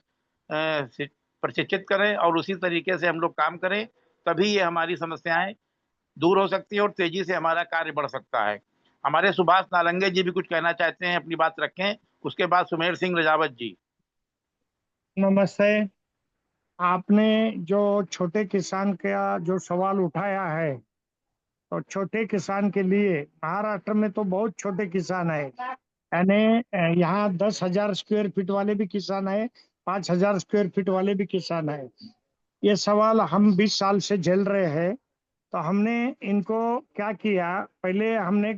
प्रशिक्षित करें और उसी तरीके से हम लोग काम करें, तभी ये हमारी समस्याएं दूर हो सकती है और तेजी से हमारा कार्य बढ़ सकता है। हमारे सुभाष नालंगे जी भी कुछ कहना चाहते हैं, अपनी बात रखें। उसके बाद सुमेर सिंह रजावत जी। नमस्ते। आपने जो छोटे किसान का जो सवाल उठाया है, तो छोटे किसान के लिए महाराष्ट्र में तो बहुत छोटे किसान है, यानी यहाँ 10,000 स्क्वायर फीट वाले भी किसान है, 5,000 स्क्वायर फीट वाले भी किसान है। ये सवाल हम 20 साल से झेल रहे हैं। तो हमने इनको क्या किया, पहले हमने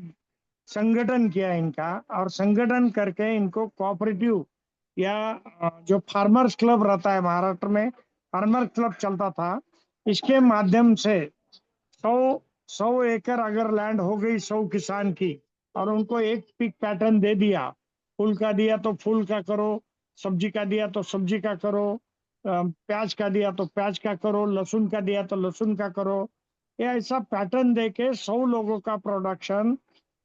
संगठन किया इनका, और संगठन करके इनको कोऑपरेटिव या जो फार्मर्स क्लब रहता है, महाराष्ट्र में फार्मर क्लब चलता था, इसके माध्यम से 100 एकड़ अगर लैंड हो गई 100 किसान की, और उनको एक पिक पैटर्न दे दिया, फूल का दिया तो फूल का करो, सब्जी का दिया तो सब्जी का करो, प्याज का दिया तो प्याज का करो, लहसुन का दिया तो लहसुन का करो, ये ऐसा पैटर्न देके 100 लोगों का प्रोडक्शन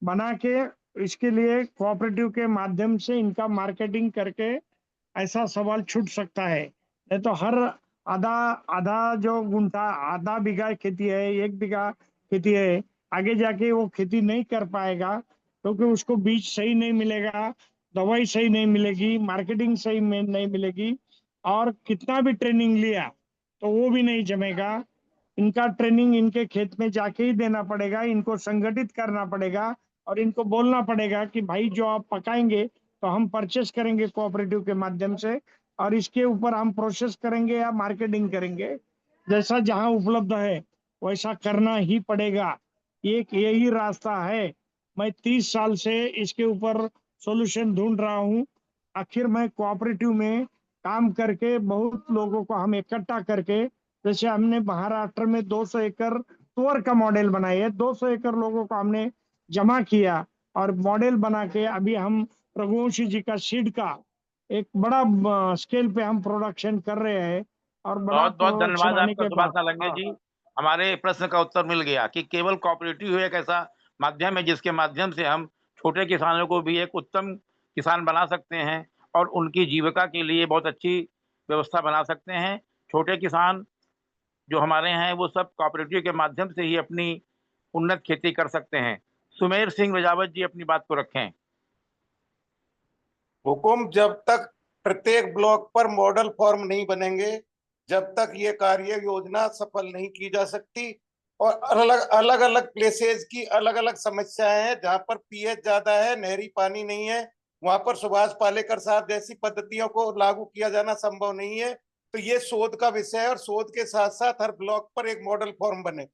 बना के, इसके लिए कोऑपरेटिव के माध्यम से इनका मार्केटिंग करके ऐसा सवाल छूट सकता है। नहीं तो हर आधा आधा जो गुंठा, आधा बीघा खेती है, 1 बीघा खेती है, आगे जाके वो खेती नहीं कर पाएगा, क्योंकि उसको बीज सही नहीं मिलेगा, दवाई सही नहीं मिलेगी, मार्केटिंग सही में नहीं मिलेगी, और कितना भी ट्रेनिंग लिया तो वो भी नहीं जमेगा। इनका ट्रेनिंग इनके खेत में जाके ही देना पड़ेगा, इनको संगठित करना पड़ेगा, और इनको बोलना पड़ेगा कि भाई जो आप पकाएंगे तो हम परचेस करेंगे कोऑपरेटिव के माध्यम से, और इसके ऊपर हम प्रोसेस करेंगे या मार्केटिंग करेंगे, जैसा जहां उपलब्ध है वैसा करना ही पड़ेगा। यही रास्ता है। मैं 30 साल से इसके ऊपर सॉल्यूशन ढूंढ रहा हूँ। आखिर मैं कोऑपरेटिव में काम करके बहुत लोगों को हम इकट्ठा करके, जैसे हमने महाराष्ट्र में 200 एकड़ तुअर का मॉडल बनाया है, 200 एकड़ लोगों को हमने जमा किया और मॉडल बना के अभी हम रघुवंशी जी का सीड का एक बड़ा स्केल पे हम प्रोडक्शन कर रहे हैं, और बड़ा बहुत बहुत प्रोडक्शन धन्यवाद आने आपका के सुभाष बाद, नालंगे जी। हमारे प्रश्न का उत्तर मिल गया कि केवल कोऑपरेटिव एक ऐसा माध्यम है जिसके माध्यम से हम छोटे किसानों को भी एक उत्तम किसान बना सकते हैं और उनकी जीविका के लिए बहुत अच्छी व्यवस्था बना सकते हैं। छोटे किसान जो हमारे हैं वो सब कोऑपरेटिव के माध्यम से ही अपनी उन्नत खेती कर सकते हैं। सुमेर सिंह रजावत जी अपनी बात को रखें। हुकुम, जब तक प्रत्येक ब्लॉक पर मॉडल फॉर्म नहीं बनेंगे, जब तक ये कार्य योजना सफल नहीं की जा सकती। और अलग अलग अलग प्लेसेज की अलग अलग समस्याएं हैं। जहां पर पीएच ज्यादा है, नहरी पानी नहीं है, वहां पर सुभाष पालेकर साहब जैसी पद्धतियों को लागू किया जाना संभव नहीं है। तो ये शोध का विषय है, और शोध के साथ साथ हर ब्लॉक पर एक मॉडल फॉर्म बने।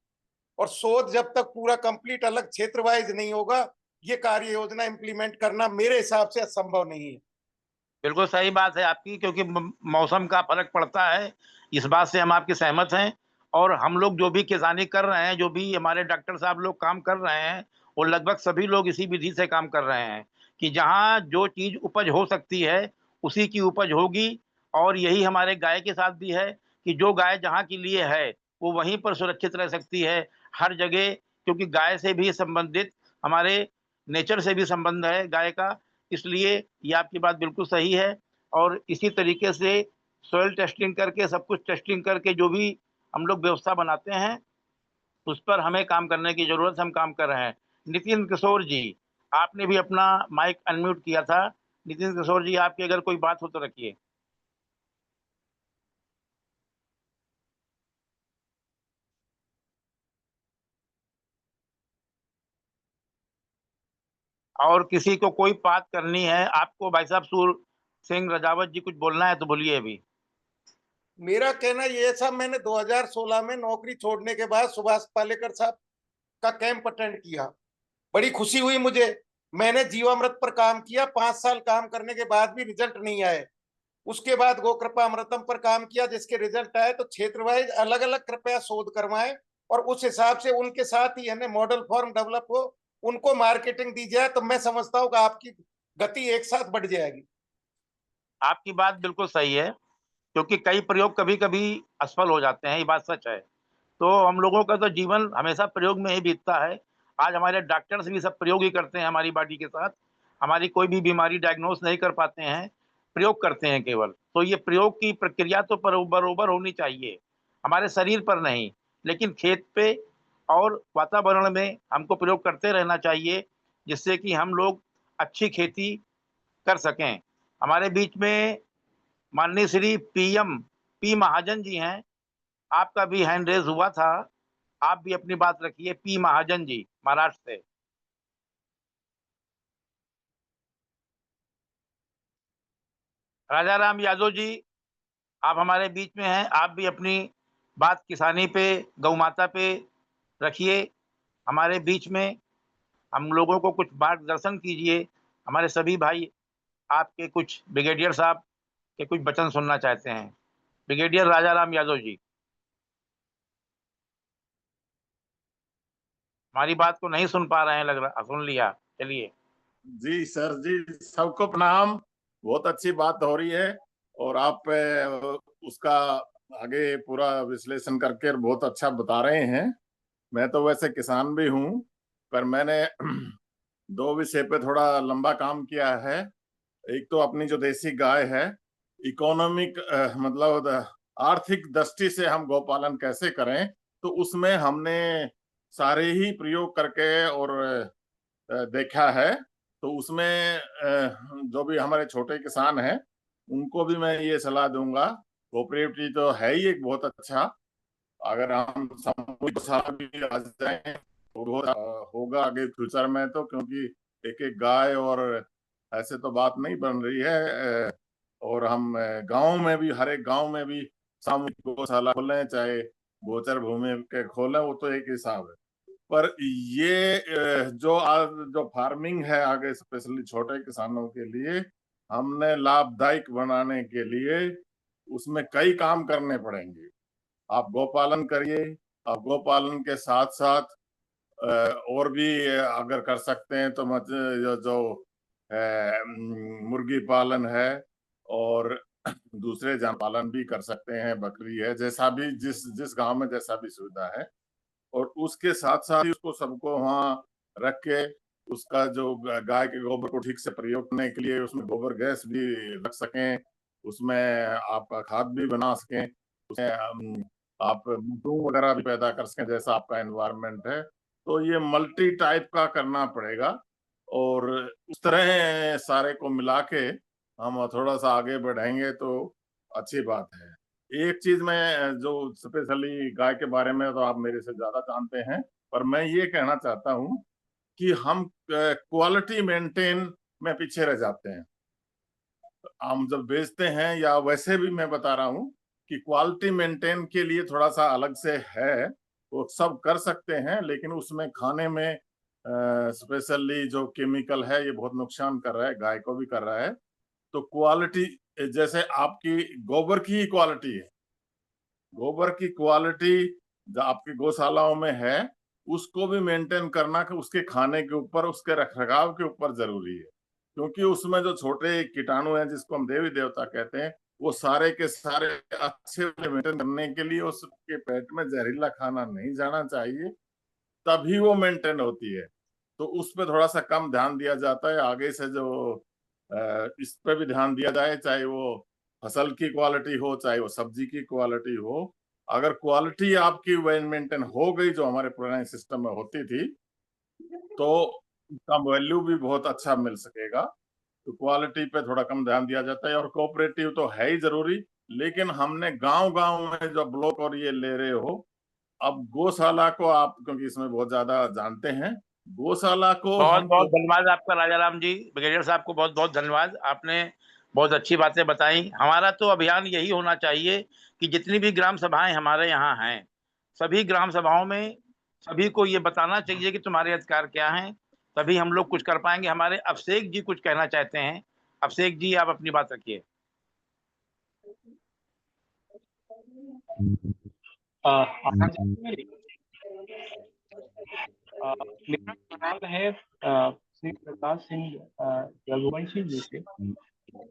और शोध जब तक पूरा कंप्लीट अलग क्षेत्र वाइज नहीं होगा, ये कार्य योजना इंप्लीमेंट करना मेरे हिसाब से असंभव नहीं है। बिल्कुल सही बात है आपकी, क्योंकि मौसम का फर्क पड़ता है, इस बात से हम आपके सहमत हैं। और हम लोग जो भी किसानी कर रहे हैं, जो भी हमारे डॉक्टर साहब लोग काम कर रहे हैं, वो लगभग सभी लोग इसी विधि से काम कर रहे हैं कि जहाँ जो चीज उपज हो सकती है उसी की उपज होगी। और यही हमारे गाय के साथ भी है कि जो गाय जहाँ के लिए है वो वहीं पर सुरक्षित रह सकती है हर जगह, क्योंकि गाय से भी संबंधित हमारे नेचर से भी संबंध है गाय का। इसलिए ये आपकी बात बिल्कुल सही है। और इसी तरीके से सॉइल टेस्टिंग करके, सब कुछ टेस्टिंग करके जो भी हम लोग व्यवस्था बनाते हैं, उस पर हमें काम करने की जरूरत है, हम काम कर रहे हैं। नितिन किशोर जी, आपने भी अपना माइक अनम्यूट किया था। नितिन किशोर जी, आपकी अगर कोई बात हो तो रखिए। और किसी को कोई बात करनी है आपको, भाई साहब सूर सिंह रजावत जी, कुछ बोलना है तो बोलिए अभी। मेरा कहना ये था, मैंने 2016 में नौकरी छोड़ने के बाद सुभाष पालेकर साहब का कैंप अटेंड किया। बड़ी खुशी हुई मुझे। मैंने जीवामृत पर काम किया, 5 साल काम करने के बाद भी रिजल्ट नहीं आए। उसके बाद गोकृपा अमृतम पर काम किया, जिसके रिजल्ट आए। तो क्षेत्र वाइज अलग अलग कृपया शोध करवाएं और उस हिसाब से उनके साथ ही है मॉडल फॉर्म डेवलप हो, उनको मार्केटिंग दी जाए, तो मैं समझता हूँ कि आपकी गति एक साथ बढ़ जाएगी। आपकी बात बिल्कुल सही है, क्योंकि कई प्रयोग कभी कभी असफल हो जाते हैं, ये बात सच है। तो हम लोगों का तो जीवन हमेशा प्रयोग में ही बीतता है। आज हमारे डॉक्टर्स भी सब प्रयोग ही करते हैं हमारी बॉडी के साथ। हमारी कोई भी बीमारी डायग्नोस नहीं कर पाते हैं, प्रयोग करते हैं केवल। तो ये प्रयोग की प्रक्रिया तो बरोबर होनी चाहिए, हमारे शरीर पर नहीं, लेकिन खेत पे और वातावरण में हमको प्रयोग करते रहना चाहिए, जिससे कि हम लोग अच्छी खेती कर सकें। हमारे बीच में माननीय श्री पीएम पी महाजन जी हैं, आपका भी हैंड रेज हुआ था, आप भी अपनी बात रखिए। पी महाजन जी, महाराष्ट्र से। राजा राम यादव जी, आप हमारे बीच में हैं, आप भी अपनी बात किसानी पे, गौ माता पे रखिए हमारे बीच में। हम लोगों को कुछ मार्गदर्शन कीजिए। हमारे सभी भाई आपके कुछ ब्रिगेडियर साहब के कुछ वचन सुनना चाहते हैं। ब्रिगेडियर राजा राम यादव जी, हमारी बात को नहीं सुन पा रहे हैं, लग रहा। सुन लिया, चलिए। जी सर जी, सबको प्रणाम। बहुत अच्छी बात हो रही है और आप उसका आगे पूरा विश्लेषण करके बहुत अच्छा बता रहे हैं। मैं तो वैसे किसान भी हूँ, पर मैंने 2 विषय पे थोड़ा लंबा काम किया है। एक तो अपनी जो देसी गाय है, इकोनॉमिक मतलब आर्थिक दृष्टि से हम गौपालन कैसे करें, तो उसमें हमने सारे ही प्रयोग करके और देखा है। तो उसमें जो भी हमारे छोटे किसान हैं उनको भी मैं ये सलाह दूंगा, कोऑपरेटिव तो है ही एक बहुत अच्छा, अगर हम सामूहिक भी आ जाए तो बहुत होगा आगे फ्यूचर में। तो क्योंकि एक एक गाय और ऐसे तो बात नहीं बन रही है, और हम गांव में भी, हर एक गांव में भी सामूहिक गौशाला खोलें, चाहे गोचर भूमि के खोलें, वो तो एक हिसाब है। पर ये जो फार्मिंग है आगे, स्पेशली छोटे किसानों के लिए हमने लाभदायक बनाने के लिए उसमें कई काम करने पड़ेंगे। आप गौपालन करिए, आप गौपालन के साथ साथ और भी अगर कर सकते हैं तो जो मुर्गी पालन है और दूसरे जान पालन भी कर सकते हैं, बकरी है, जैसा भी जिस गांव में जैसा भी सुविधा है। और उसके साथ साथ ही उसको सबको वहाँ रख के उसका जो गाय के गोबर को ठीक से प्रयोग करने के लिए उसमें गोबर गैस भी रख सकें, उसमें आप खाद भी बना सकें, उसमें आप मशरूम वगैरह भी पैदा कर सकें जैसा आपका एनवायरनमेंट है। तो ये मल्टी टाइप का करना पड़ेगा और उस तरह सारे को मिला के हम थोड़ा सा आगे बढ़ेंगे तो अच्छी बात है। एक चीज मैं जो स्पेशली गाय के बारे में तो आप मेरे से ज्यादा जानते हैं, पर मैं ये कहना चाहता हूँ कि हम क्वालिटी मेंटेन में पीछे रह जाते हैं। हम जब बेचते हैं या वैसे भी मैं बता रहा हूँ कि क्वालिटी मेंटेन के लिए थोड़ा सा अलग से है, वो सब कर सकते हैं, लेकिन उसमें खाने में स्पेशली जो केमिकल है ये बहुत नुकसान कर रहा है, गाय को भी कर रहा है। तो क्वालिटी, जैसे आपकी गोबर की क्वालिटी है, गोबर की क्वालिटी जो आपकी गौशालाओं में है उसको भी मेंटेन करना कि उसके खाने के ऊपर, उसके रखरखाव के ऊपर जरूरी है, क्योंकि उसमें जो छोटे कीटाणु हैं जिसको हम देवी देवता कहते हैं, वो सारे के सारे अच्छे मेंटेन करने के लिए उसके पेट में जहरीला खाना नहीं जाना चाहिए, तभी वो मेंटेन होती है। तो उस पर थोड़ा सा कम ध्यान दिया जाता है। आगे से जो इस पे भी ध्यान दिया जाए, चाहे वो फसल की क्वालिटी हो, चाहे वो सब्जी की क्वालिटी हो। अगर क्वालिटी आपकी वेल मेंटेन हो गई जो हमारे पुराने सिस्टम में होती थी, तो उसका वैल्यू भी बहुत अच्छा मिल सकेगा। तो क्वालिटी पे थोड़ा कम ध्यान दिया जाता है, और कोऑपरेटिव तो है ही जरूरी, लेकिन हमने गांव-गांव में जो ब्लॉक और ये ले रहे हो, अब गौशाला को आप, क्योंकि इसमें बहुत ज्यादा जानते हैं, गौशाला को बहुत हम बहुत धन्यवाद आपका राजाराम जी। ब्रिगेडियर साहब को बहुत बहुत धन्यवाद, आपने बहुत अच्छी बातें बताई। हमारा तो अभियान यही होना चाहिए कि जितनी भी ग्राम सभाएं हमारे यहाँ हैं, सभी ग्राम सभाओं में सभी को ये बताना चाहिए कि तुम्हारे अधिकार क्या हैं, तभी हम लोग कुछ कर पाएंगे। हमारे अभिषेक जी कुछ कहना चाहते हैं। अभिषेक जी, आप अपनी बात रखिए। आवाज आ रही है मेरी? मेरा सवाल है श्री प्रकाश सिंह रघुवंशी जी से।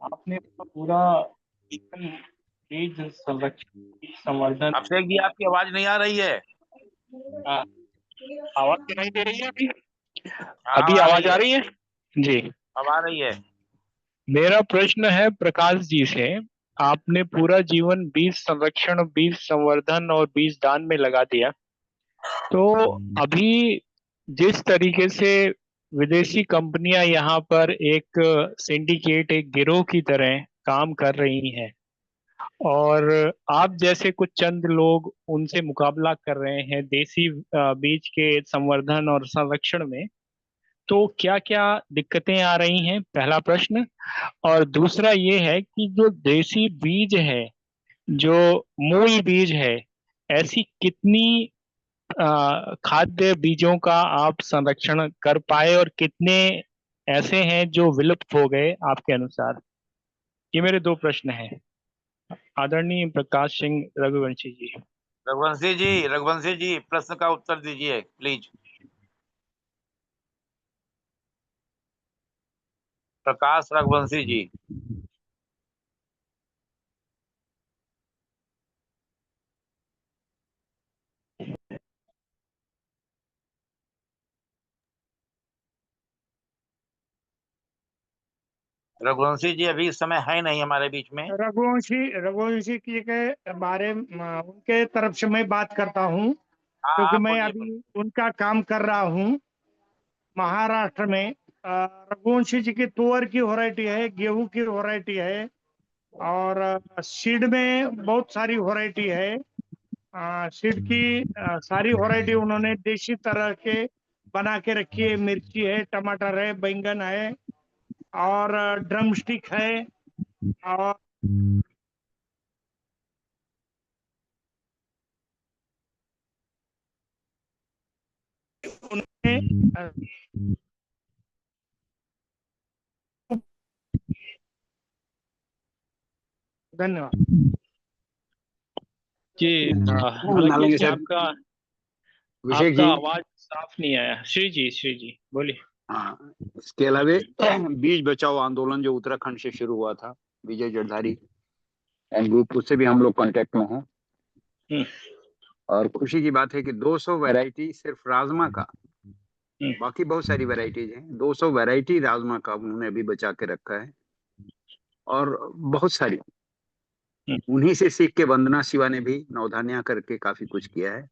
आपने पूरा बीज संरक्षण, बीज संवर्धन। अभिषेक जी, आपकी आवाज नहीं आ रही है। आवाज सुनाई दे रही है अभी? हाँ, अभी आवाज आ रही है जी? अब आ रही है। मेरा प्रश्न है प्रकाश जी से। आपने पूरा जीवन बीज संरक्षण, बीज संवर्धन और बीज दान में लगा दिया, तो अभी जिस तरीके से विदेशी कंपनियां यहाँ पर एक सिंडिकेट, एक गिरोह की तरह काम कर रही हैं, और आप जैसे कुछ चंद लोग उनसे मुकाबला कर रहे हैं देसी बीज के संवर्धन और संरक्षण में, तो क्या क्या दिक्कतें आ रही हैं? पहला प्रश्न। और दूसरा ये है कि जो देसी बीज है, जो मूल बीज है, ऐसी कितनी खाद्य बीजों का आप संरक्षण कर पाए, और कितने ऐसे हैं जो विलुप्त हो गए आपके अनुसार? ये मेरे दो प्रश्न हैं। आदरणीय प्रकाश सिंह रघुवंशी जी। रघुवंशी जी प्रश्न का उत्तर दीजिए प्लीज। प्रकाश रघुवंशी जी। रघुवंशी जी अभी इस समय है नहीं हमारे बीच में। रघुवंशी जी के बारे में उनके तरफ से मैं बात करता हूँ, हाँ, क्योंकि मैं बोलिए, अभी उनका काम कर रहा हूँ महाराष्ट्र में। रघुवंशी जी की तुअर की वैरायटी है, गेहूं की वैरायटी है, और सीड में बहुत सारी वैरायटी है। सीड की सारी वैरायटी उन्होंने देसी तरह के बना के रखी है। मिर्ची है, टमाटर है, बैंगन है, और ड्रम स्टिक है, और उन्होंने धन्यवाद जी। नालेंगे आपका अभिषेक जी। आवाज साफ नहीं आया। श्री जी बोलिए। हाँ, इसके अलावे बीज बचाओ आंदोलन जो उत्तराखंड से शुरू हुआ था, विजय जड़धारी एंड ग्रुप, उससे भी हम लोग कांटेक्ट में हैं। और खुशी की बात है कि 200 वैरायटी सिर्फ राजमा का, बाकी बहुत सारी वैरायटीज हैं, 200 वैरायटी राजमा का उन्होंने अभी बचा के रखा है। और बहुत सारी उन्हीं से सीख के वंदना शिवा ने भी नवधान्या करके काफी कुछ किया है।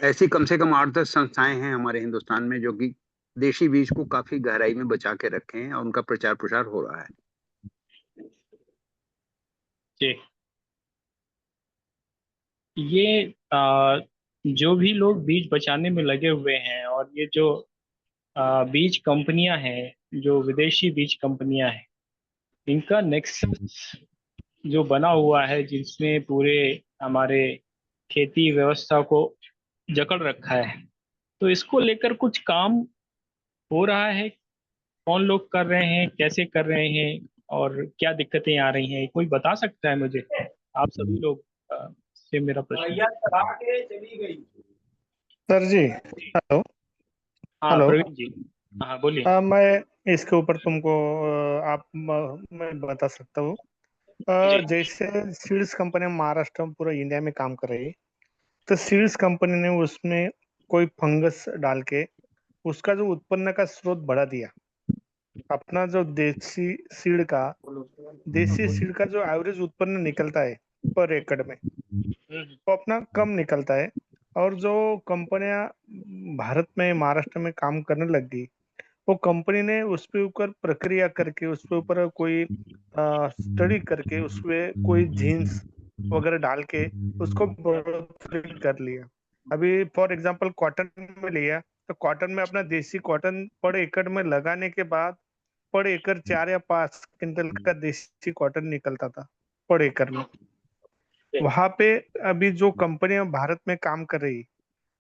ऐसी कम से कम 8-10 संस्थाएं हैं हमारे हिंदुस्तान में जो कि देशी बीज को काफी गहराई में बचा के रखे हैं, और उनका प्रचार प्रसार हो रहा है। जी। ये जो भी लोग बीज बचाने में लगे हुए हैं, और ये जो बीज कंपनियां हैं, जो विदेशी बीज कंपनियां हैं, इनका नेक्सस जो बना हुआ है, जिसने पूरे हमारे खेती व्यवस्था को जकड़ रखा है, तो इसको लेकर कुछ काम हो रहा है? कौन लोग कर रहे हैं, कैसे कर रहे हैं, और क्या दिक्कतें आ रही हैं, कोई बता सकता है मुझे? आप सभी लोग से मेरा प्रश्न है। सर जी, हेलो हाँ हेलो। प्रवीण जी, हाँ बोलिए। मैं इसके ऊपर तुमको मैं बता सकता हूँ। जी जैसे सीड्स कंपनी महाराष्ट्र में पूरा इंडिया में काम कर रही है, तो सीड्स कंपनी ने उसमें कोई फंगस डाल के उसका जो उत्पन्न का स्रोत बढ़ा दिया। अपना जो देसी सीड का जो एवरेज उत्पन्न निकलता है पर एकड़ में, वो अपना कम निकलता है। और जो कंपनियां भारत में महाराष्ट्र में काम करने लग गई, वो कंपनी ने उस पे ऊपर प्रक्रिया करके उस पे ऊपर कोई स्टडी करके उस पे कोई जीन्स वगैरह डाल के उसको बढ़ोतरी कर लिया। अभी फॉर एग्जांपल कॉटन में लिया, तो कॉटन में अपना देसी कॉटन पर एकड़ में लगाने के बाद पर एकड़ 4 या 5 क्विंटल का देसी कॉटन निकलता था पर एकड़ में। वहां पे अभी जो कंपनियां भारत में काम कर रही,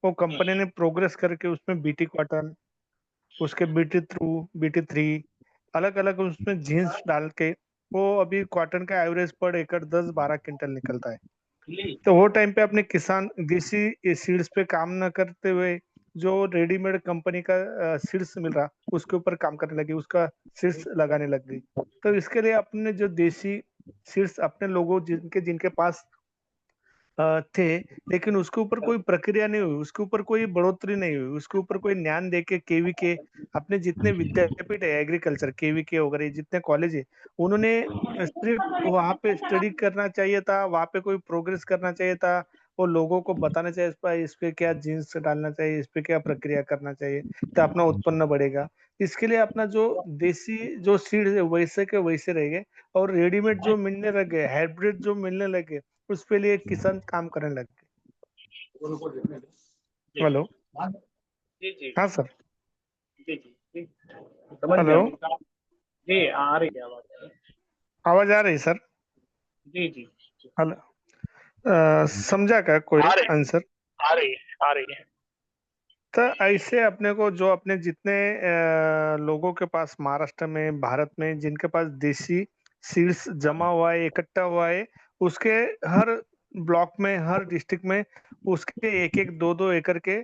वो कंपनी ने प्रोग्रेस करके उसमें बीटी कॉटन, उसके BT3 अलग अलग उसमें जीन्स डाल के वो अभी कॉटन का एवरेज पर एकड़ 10-12 क्विंटल निकलता है। तो वो टाइम पे अपने किसान देसी सीड्स पे काम न करते हुए जो रेडीमेड कंपनी का सीड्स मिल रहा उसके ऊपर काम करने लगी, उसका सीड्स लगाने लग गई। तो इसके लिए अपने जो देसी सीड्स अपने लोगों जिनके जिनके पास थे, लेकिन उसके ऊपर कोई प्रक्रिया नहीं हुई, उसके ऊपर कोई बढ़ोतरी नहीं हुई, उसके ऊपर कोई ध्यान दे के केवीके अपने जितने विद्यापीठ है एग्रीकल्चर केवीके वगैरह जितने कॉलेज है, उन्होंने सिर्फ वहां पे स्टडी करना चाहिए था, वहां पे कोई प्रोग्रेस करना चाहिए था। वो लोगों को बताना चाहिए इस पे क्या जीन्स डालना चाहिए, इस पे क्या प्रक्रिया करना चाहिए, तो अपना उत्पन्न बढ़ेगा। इसके लिए अपना जो देसी जो सीड है वैसे के वैसे रह गए, और रेडीमेड जो मिलने लगे, हाइब्रिड जो मिलने लगे, उस पे लिए किसान काम करने लग गए। हेलो, जी जी हाँ सर, जी जी जी, समझ गया हेलो, मैं। जी आ रही है आवाज। आवाज आ रही सर? जी जी हेलो, समझा क्या कोई आ रही आंसर? आ रही है आ रही है। तो ऐसे अपने को जो अपने जितने लोगों के पास महाराष्ट्र में भारत में जिनके पास देसी सीड्स जमा हुआ है, इकट्ठा हुआ है, उसके हर ब्लॉक में हर डिस्ट्रिक्ट में उसके एक एक दो दो एकड़ के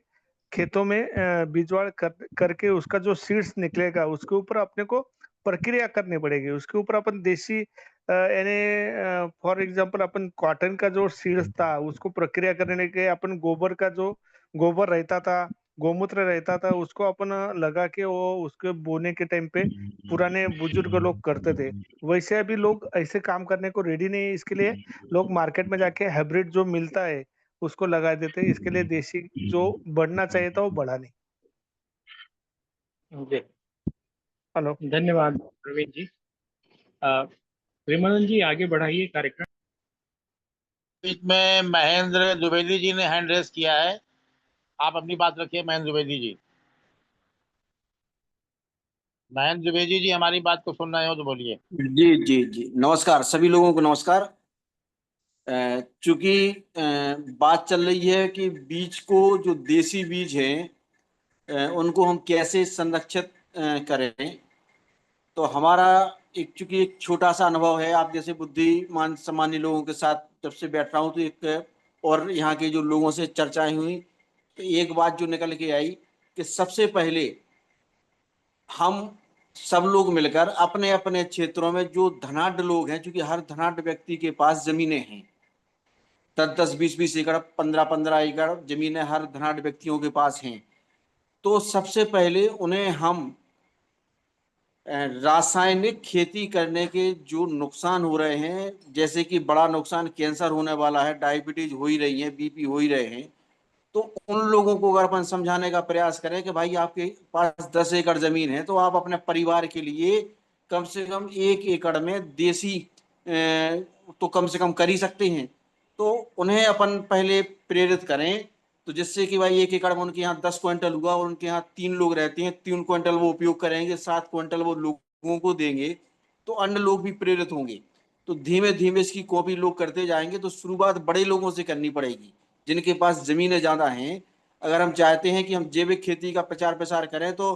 खेतों में बीजवाड़ करके उसका जो सीड्स निकलेगा उसके ऊपर अपने को प्रक्रिया करनी पड़ेगी। उसके ऊपर अपन देसी यानी फॉर एग्जांपल अपन कॉटन का जो सीड्स था उसको प्रक्रिया करने के अपन गोबर का जो गोबर रहता था, गोमूत्र रहता था, उसको अपन लगा के वो उसके बोने के टाइम पे पुराने बुजुर्ग लोग करते थे। वैसे अभी लोग ऐसे काम करने को रेडी नहीं है, इसके लिए लोग मार्केट में जाके हाइब्रिड जो मिलता है उसको लगा देते हैं। इसके लिए देसी जो बढ़ना चाहिए था वो बढ़ा नहीं। जी हेलो, धन्यवाद प्रवीण जी। विमलन जी आगे बढ़ाइए कार्यक्रम। बीच में महेंद्र द्विवेदी जी ने हैंड रेस किया है, आप अपनी बात रखिए महेंद्र द्विवेदी जी। महेंद्र द्विवेदी जी हमारी बात को सुन रहे हो तो बोलिए। जी जी जी, नमस्कार सभी लोगों को नमस्कार। चूंकि बात चल रही है कि बीज को जो देसी बीज हैं उनको हम कैसे संरक्षित करें, तो हमारा चूंकि एक छोटा सा अनुभव है, आप जैसे बुद्धिमान सामान्य लोगों के साथ जब से बैठ रहा हूँ तो एक और यहाँ के जो लोगों से चर्चाएं हुई तो एक बात जो निकल के आई कि सबसे पहले हम सब लोग मिलकर अपने अपने क्षेत्रों में जो धनाढ्य लोग हैं, क्योंकि हर धनाढ्य व्यक्ति के पास जमीनें हैं, 10-10, 20-20 एकड़, 15-15 एकड़ जमीनें हर धनाढ्य व्यक्तियों के पास हैं। तो सबसे पहले उन्हें हम रासायनिक खेती करने के जो नुकसान हो रहे हैं, जैसे कि बड़ा नुकसान कैंसर होने वाला है, डायबिटीज हो ही रही है, बीपी हो ही रहे हैं, तो उन लोगों को अगर अपन समझाने का प्रयास करें कि भाई आपके पास 10 एकड़ जमीन है तो आप अपने परिवार के लिए कम से कम 1 एकड़ में देसी तो कम से कम कर ही सकते हैं, तो उन्हें अपन पहले प्रेरित करें। तो जिससे कि भाई 1 एकड़ में उनके यहाँ 10 क्विंटल हुआ और उनके यहाँ 3 लोग रहते हैं, 3 क्विंटल वो उपयोग करेंगे, 7 क्विंटल वो लोगों को देंगे, तो अन्य लोग भी प्रेरित होंगे। तो धीमे धीमे इसकी कॉपी लोग करते जाएंगे। तो शुरुआत बड़े लोगों से करनी पड़ेगी जिनके पास जमीनें ज्यादा हैं। अगर हम चाहते हैं कि हम जैविक खेती का प्रचार प्रसार करें, तो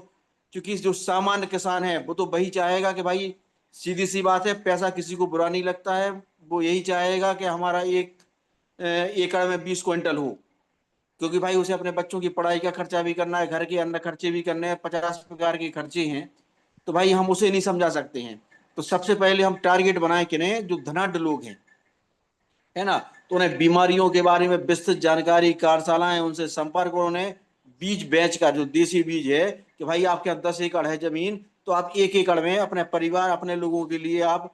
क्योंकि जो सामान्य किसान है वो तो वही चाहेगा कि भाई सीधी सी बात है, पैसा किसी को बुरा नहीं लगता है। वो यही चाहेगा कि हमारा एक एकड़ में 20 क्विंटल हो, क्योंकि भाई उसे अपने बच्चों की पढ़ाई का खर्चा भी करना है, घर के अन्य खर्चे भी करने हैं, 50 प्रकार के खर्चे हैं। तो भाई हम उसे नहीं समझा सकते हैं। तो सबसे पहले हम टारगेट बनाए किन्हें, जो धनाढ्य लोग हैं, है ना। तो उन्हें बीमारियों के बारे में विस्तृत जानकारी, कार्यशालाएं, उनसे संपर्क, और उन्हें बीज बेच कर, जो देसी बीज है, कि भाई आपके यहाँ 10 एकड़ है जमीन, तो आप 1 एकड़ में अपने परिवार, अपने लोगों के लिए आप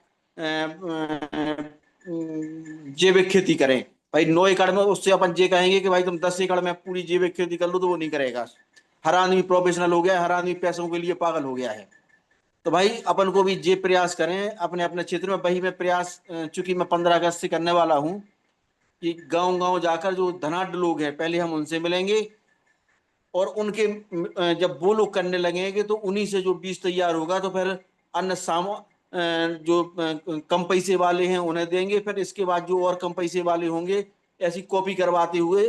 जैविक खेती करें। भाई 9 एकड़ में उससे अपन ये कहेंगे कि भाई तुम 10 एकड़ में पूरी जैविक खेती कर लो, तो वो नहीं करेगा। हर आदमी प्रोफेशनल हो गया, हर आदमी पैसों के लिए पागल हो गया है। तो भाई अपन को भी ये प्रयास करें अपने अपने क्षेत्र में। वही मैं प्रयास, चूंकि मैं 15 अगस्त से करने वाला हूं, कि गांव गांव जाकर जो धनाढ्य लोग हैं, पहले हम उनसे मिलेंगे, और उनके जब वो लोग करने लगेंगे, तो उन्हीं से जो बीज तैयार होगा, तो फिर अन्य जो कम पैसे वाले हैं उन्हें देंगे। फिर इसके बाद जो और कम पैसे वाले होंगे, ऐसी कॉपी करवाते हुए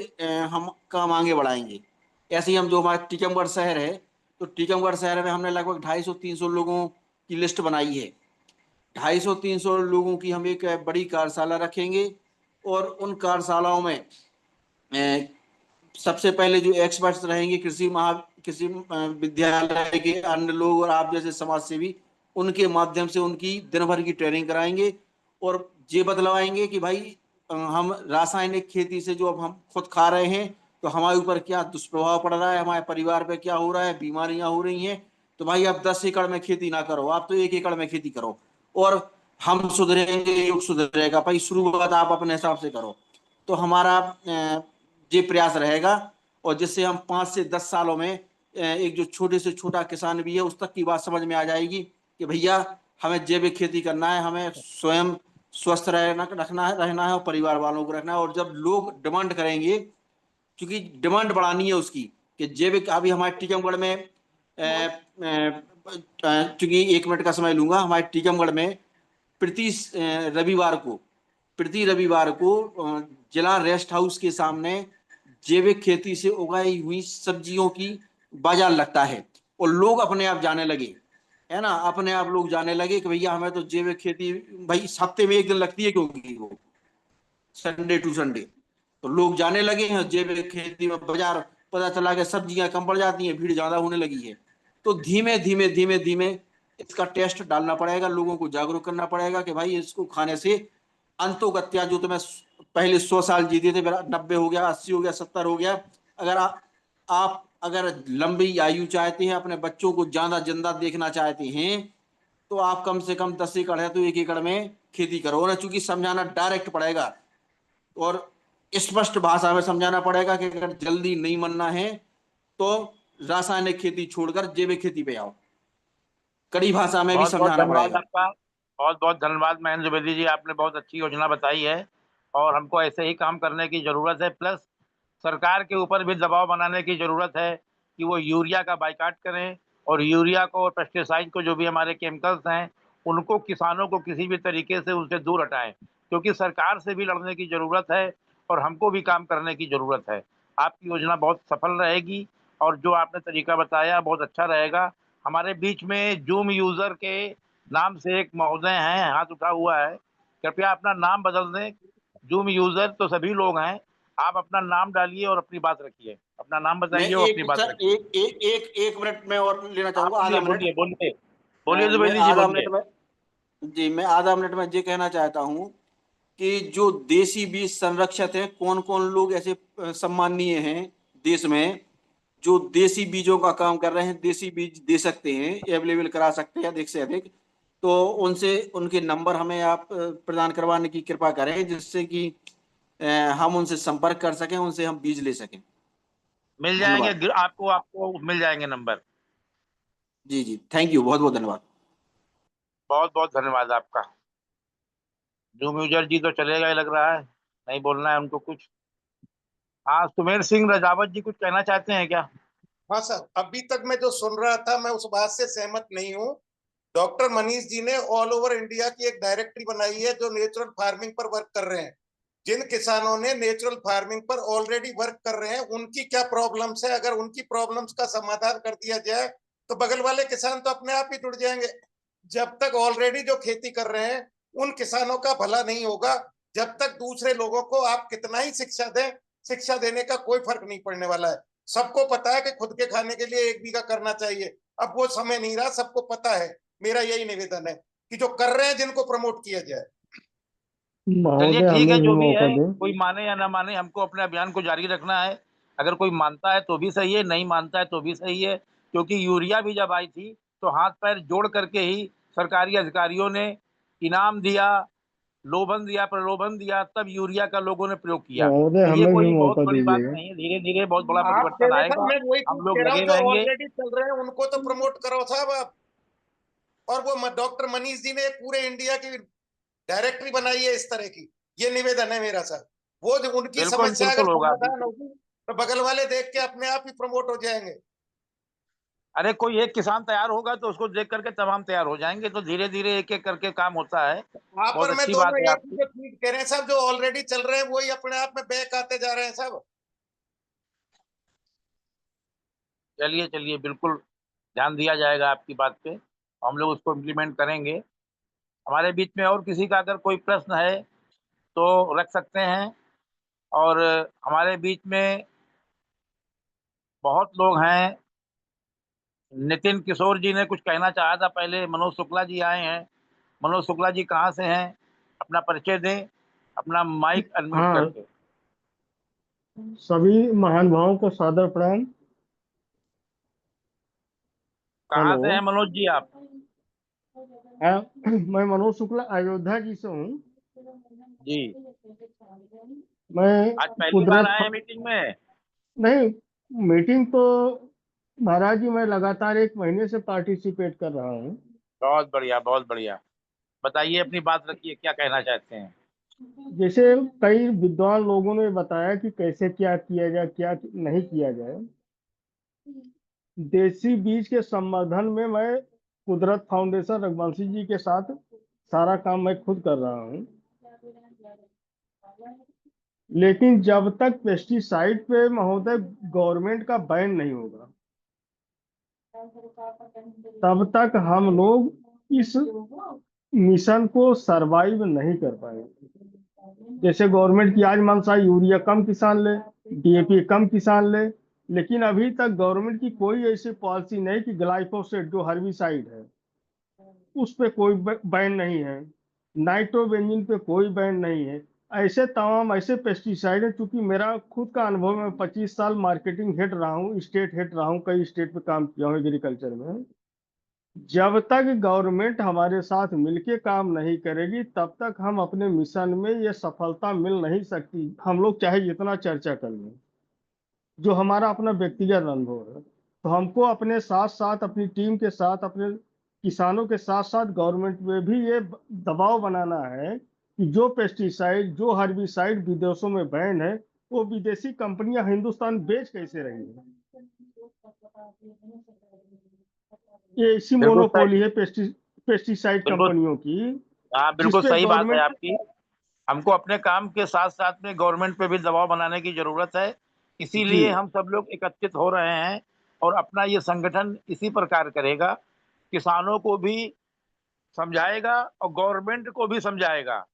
हम काम आगे बढ़ाएंगे। ऐसे ही हम, जो हमारा टीकमगढ़ शहर है, तो टीकमगढ़ शहर में हमने लगभग 250-300 लोगों की लिस्ट बनाई है। 250-300 लोगों की हम एक बड़ी कार्यशाला रखेंगे, और उन कार्यशालाओं में सबसे पहले जो एक्सपर्ट्स रहेंगे, कृषि विद्यालय के अन्य लोग और आप जैसे समाज सेवी, उनके माध्यम से उनकी दिन भर की ट्रेनिंग कराएंगे, और ये बतलवाएंगे कि भाई हम रासायनिक खेती से जो अब हम खुद खा रहे हैं, तो हमारे ऊपर क्या दुष्प्रभाव पड़ रहा है, हमारे परिवार पे क्या हो रहा है, बीमारियां हो रही हैं। तो भाई आप 10 एकड़ में खेती ना करो, आप तो 1 एकड़ में खेती करो, और हम सुधरेंगे, युग सुधरेगा। भाई शुरुआत आप अपने हिसाब से करो। तो हमारा ये प्रयास रहेगा, और जिससे हम 5 से 10 सालों में एक जो छोटे से छोटा किसान भी है, उस तक की बात समझ में आ जाएगी कि भैया हमें जैविक खेती करना है, हमें स्वयं स्वस्थ रहना है, और परिवार वालों को रखना है। और जब लोग डिमांड करेंगे, क्योंकि डिमांड बढ़ानी है उसकी, कि जैविक, अभी हमारे टीकमगढ़ में चूंकि 1 मिनट का समय लूंगा, हमारे टीकमगढ़ में प्रति रविवार को जिला रेस्ट हाउस के सामने जैविक खेती से उगाई हुई सब्जियों की बाजार लगता है, और लोग अपने आप जाने लगे, है ना, अपने आप लोग जाने लगे कि भैया हमें तो जैविक खेती, भाई हफ्ते में 1 दिन लगती है, क्योंकि वो संडे टू संडे, तो लोग जाने लगे हैं जैविक खेती में। बाजार पता चला कि सब्जियां कम पड़ जाती हैं, भीड़ ज्यादा होने लगी है। तो धीमे धीमे धीमे धीमे इसका टेस्ट डालना पड़ेगा, लोगों को जागरूक करना पड़ेगा कि भाई इसको खाने से अंतोगत्या, जो तुम्हें पहले 100 साल जीते थे, 90 हो गया, 80 हो गया, 70 हो गया। अगर आप अगर लंबी आयु चाहते हैं, अपने बच्चों को ज्यादा जिंदा देखना चाहते हैं, तो आप कम से कम 10 एकड़ है तो 1 एकड़ में खेती करो ना। चूंकि समझाना डायरेक्ट पड़ेगा, और स्पष्ट भाषा में समझाना पड़ेगा कि अगर जल्दी नहीं मनना है, तो रासायनिक खेती छोड़कर जैविक खेती पे आओ। कड़ी भाषा में भी बहुत बहुत समझाना धन्यवाद पड़ेगा। आपका, बहुत बहुत धन्यवाद महेंद्र द्विवेदी जी, आपने बहुत अच्छी योजना बताई है, और हमको ऐसे ही काम करने की जरूरत है। प्लस सरकार के ऊपर भी दबाव बनाने की जरूरत है कि वो यूरिया का बाइकाट करें, और यूरिया को और पेस्टिसाइड को, जो भी हमारे केमिकल्स हैं, उनको किसानों को किसी भी तरीके से उनसे दूर हटाएं, क्योंकि सरकार से भी लड़ने की जरूरत है, और हमको भी काम करने की जरूरत है। आपकी योजना बहुत सफल रहेगी, और जो आपने तरीका बताया बहुत अच्छा रहेगा। हमारे बीच में जूम यूजर के नाम से एक महोदय हैं, हाथ उठा हुआ है, कृपया अपना नाम बदल दें। जूम यूजर तो सभी लोग हैं, आप अपना नाम डालिए और अपनी बात रखिए। अपना नाम मैं बताइए और अपनी एक बात सर रखिए। एक मिनट में और लेना आप चाहूंगा, बोलिए आधा मिनट। बोलिए बोलिए बोलिए मैं जुबेदी जी, आधा बोलिए। मिनट में, जी मैं आधा मिनट में ये कहना चाहता हूँ कि जो देसी बीज संरक्षक हैं, कौन कौन लोग ऐसे सम्माननीय हैं देश में, जो देसी बीजों का काम कर रहे हैं, देसी बीज दे सकते हैं, अवेलेबल करा सकते हैं अधिक से अधिक। तो उनसे उनके नंबर हमें आप प्रदान करवाने की कृपा करें, जिससे कि हम उनसे संपर्क कर सकें, उनसे हम बीज ले सकें। मिल जाएंगे, धन्यवाद। आपको आपको मिल जाएंगे नंबर। जी जी, थैंक यू, बहुत बहुत धन्यवाद। बहुत बहुत धन्यवाद आपका। जूम यूजर जी तो चलेगा ही लग रहा है, नहीं बोलना है उनको कुछ। हाँ, सुमेर सिंह रजावत जी कुछ कहना चाहते हैं क्या? हाँ सर, अभी तक मैं जो सुन रहा था, मैं उस बात से सहमत नहीं हूँ। डॉक्टर मनीष जी ने ऑल ओवर इंडिया की एक डायरेक्टरी बनाई है जो नेचुरल फार्मिंग पर वर्क कर रहे हैं। जिन किसानों ने नेचुरल फार्मिंग पर ऑलरेडी वर्क कर रहे हैं, उनकी क्या प्रॉब्लम्स है, अगर उनकी प्रॉब्लम्स का समाधान कर दिया जाए, तो बगल वाले किसान तो अपने आप ही जुड़ जाएंगे। जब तक ऑलरेडी जो खेती कर रहे हैं उन किसानों का भला नहीं होगा। जब तक दूसरे लोगों को आप कितना ही शिक्षा दें, शिक्षा देने का कोई फर्क नहीं पड़ने वाला है। सबको पता है कि खुद के खाने के लिए 1 बीघा करना चाहिए, अब वो समय नहीं रहा, सबको पता है। मेरा यही निवेदन है कि जो कर रहे हैं जिनको प्रमोट किया जाए। चलिए महोदय ठीक है, हमें भी जो भी मौका है, दें। कोई माने या ना माने, हमको अपने अभियान को जारी रखना है। अगर कोई मानता है तो भी सही है, नहीं मानता है तो भी सही है, क्योंकि यूरिया भी जब आई थी तो हाथ पैर जोड़ करके ही सरकारी अधिकारियों ने इनाम दिया, लोभन दिया, प्रलोभन दिया, तब यूरिया का लोगों ने प्रयोग किया। महोदय तो ये हमें भी कोई बहुत मौका बड़ी बात दीजिएगा। नहीं है, धीरे धीरे बहुत बड़ा आप परिवर्तन देने साहब, आएगा, मैं वही हम चीज लोग कह रहा हूँ, लगे जो रहेंगे। ऑलरेडी चल रहे हैं उनको तो प्रमोट करो साहब आप। और वो डॉक्टर मनीष जी ने पूरे इंडिया की डायरेक्टरी बनाई है इस तरह की। ये निवेदन है मेरा सर, वो जो उनकी बिल्कुल समस्या अगर बिल्कुल होगा, समाधान बिल्कुल। होगी तो बगल वाले देख के अपने आप ही प्रमोट हो जाएंगे। अरे कोई एक किसान तैयार होगा तो उसको देख करके तमाम तैयार हो जाएंगे, तो धीरे धीरे एक एक करके काम होता है। वहां बहुत पर मैं अच्छी बात दोनों है एक ही आपकी। जो चीज कह रहे हैं साहब, जो ऑलरेडी चल रहे हैं वही अपने आप में बैक आते जा रहे हैं सब। चलिए चलिए, बिल्कुल ध्यान दिया जाएगा आपकी बात पे, हम लोग उसको इम्प्लीमेंट करेंगे। हमारे बीच में और किसी का अगर कोई प्रश्न है तो रख सकते हैं। और हमारे बीच में बहुत लोग हैं। नितिन किशोर जी ने कुछ कहना चाहा था पहले। मनोज शुक्ला जी आए हैं। मनोज शुक्ला जी कहाँ से हैं, अपना परिचय दें, अपना माइक अनम्यूट हाँ, करके। सभी महानुभावों को सादर प्रणाम। कहाँ हेलो। से हैं मनोज जी आप? मैं मनोज शुक्ला अयोध्या जी से हूँ। जी। मैं आज पहली बार कुदरत आए हैं मीटिंग में? नहीं, मीटिंग तो महाराज जी मैं लगातार 1 महीने से पार्टिसिपेट कर रहा हूँ। बहुत बढ़िया, बहुत बढ़िया। बताइए, अपनी बात रखिए, क्या कहना चाहते हैं? जैसे कई विद्वान लोगों ने बताया कि कैसे क्या किया जाए, क्या नहीं किया जाए। देसी बीज के संवर्धन में मैं कुदरत फाउंडेशन रघुवंशी जी के साथ सारा काम मैं खुद कर रहा हूँ। लेकिन जब तक पेस्टिसाइड पे महोदय गवर्नमेंट का बैन नहीं होगा, तब तक हम लोग इस मिशन को सरवाइव नहीं कर पाएंगे। जैसे गवर्नमेंट की आज मंशा यूरिया कम किसान ले, डीएपी कम किसान ले, लेकिन अभी तक गवर्नमेंट की कोई ऐसी पॉलिसी नहीं कि ग्लाइफोसेट जो हर्बिसाइड है उस पे कोई बैन नहीं है, नाइट्रोबेंजीन पे कोई बैन नहीं है। ऐसे तमाम ऐसे पेस्टिसाइड है। चूंकि मेरा खुद का अनुभव, मैं 25 साल मार्केटिंग हेड रहा हूँ, स्टेट हेड रहा हूँ, कई स्टेट पे काम किया हूँ एग्रीकल्चर में। जब तक गवर्नमेंट हमारे साथ मिलके काम नहीं करेगी तब तक हम अपने मिशन में ये सफलता मिल नहीं सकती। हम लोग चाहे जितना चर्चा कर लें, जो हमारा अपना व्यक्तिगत अनुभव है, तो हमको अपने साथ साथ अपनी टीम के साथ अपने किसानों के साथ साथ गवर्नमेंट में भी ये दबाव बनाना है कि जो पेस्टिसाइड जो हर्बिसाइड विदेशों में बैन है वो विदेशी कंपनियां हिंदुस्तान बेच कैसे रही है। ये ऐसी बिल्कुल मोनोपोली सही, है पेस्टिसाइड बिल्कुल। कंपनियों की हाँ, बिल्कुल जिसपे सही बात है गवर्नमेंट। आपकी। हमको अपने काम के साथ साथ में गवर्नमेंट पे भी दबाव बनाने की जरूरत है। जी इसीलिए हम सब लोग एकत्रित हो रहे हैं और अपना ये संगठन इसी प्रकार करेगा, किसानों को भी समझाएगा और गवर्नमेंट को भी समझाएगा।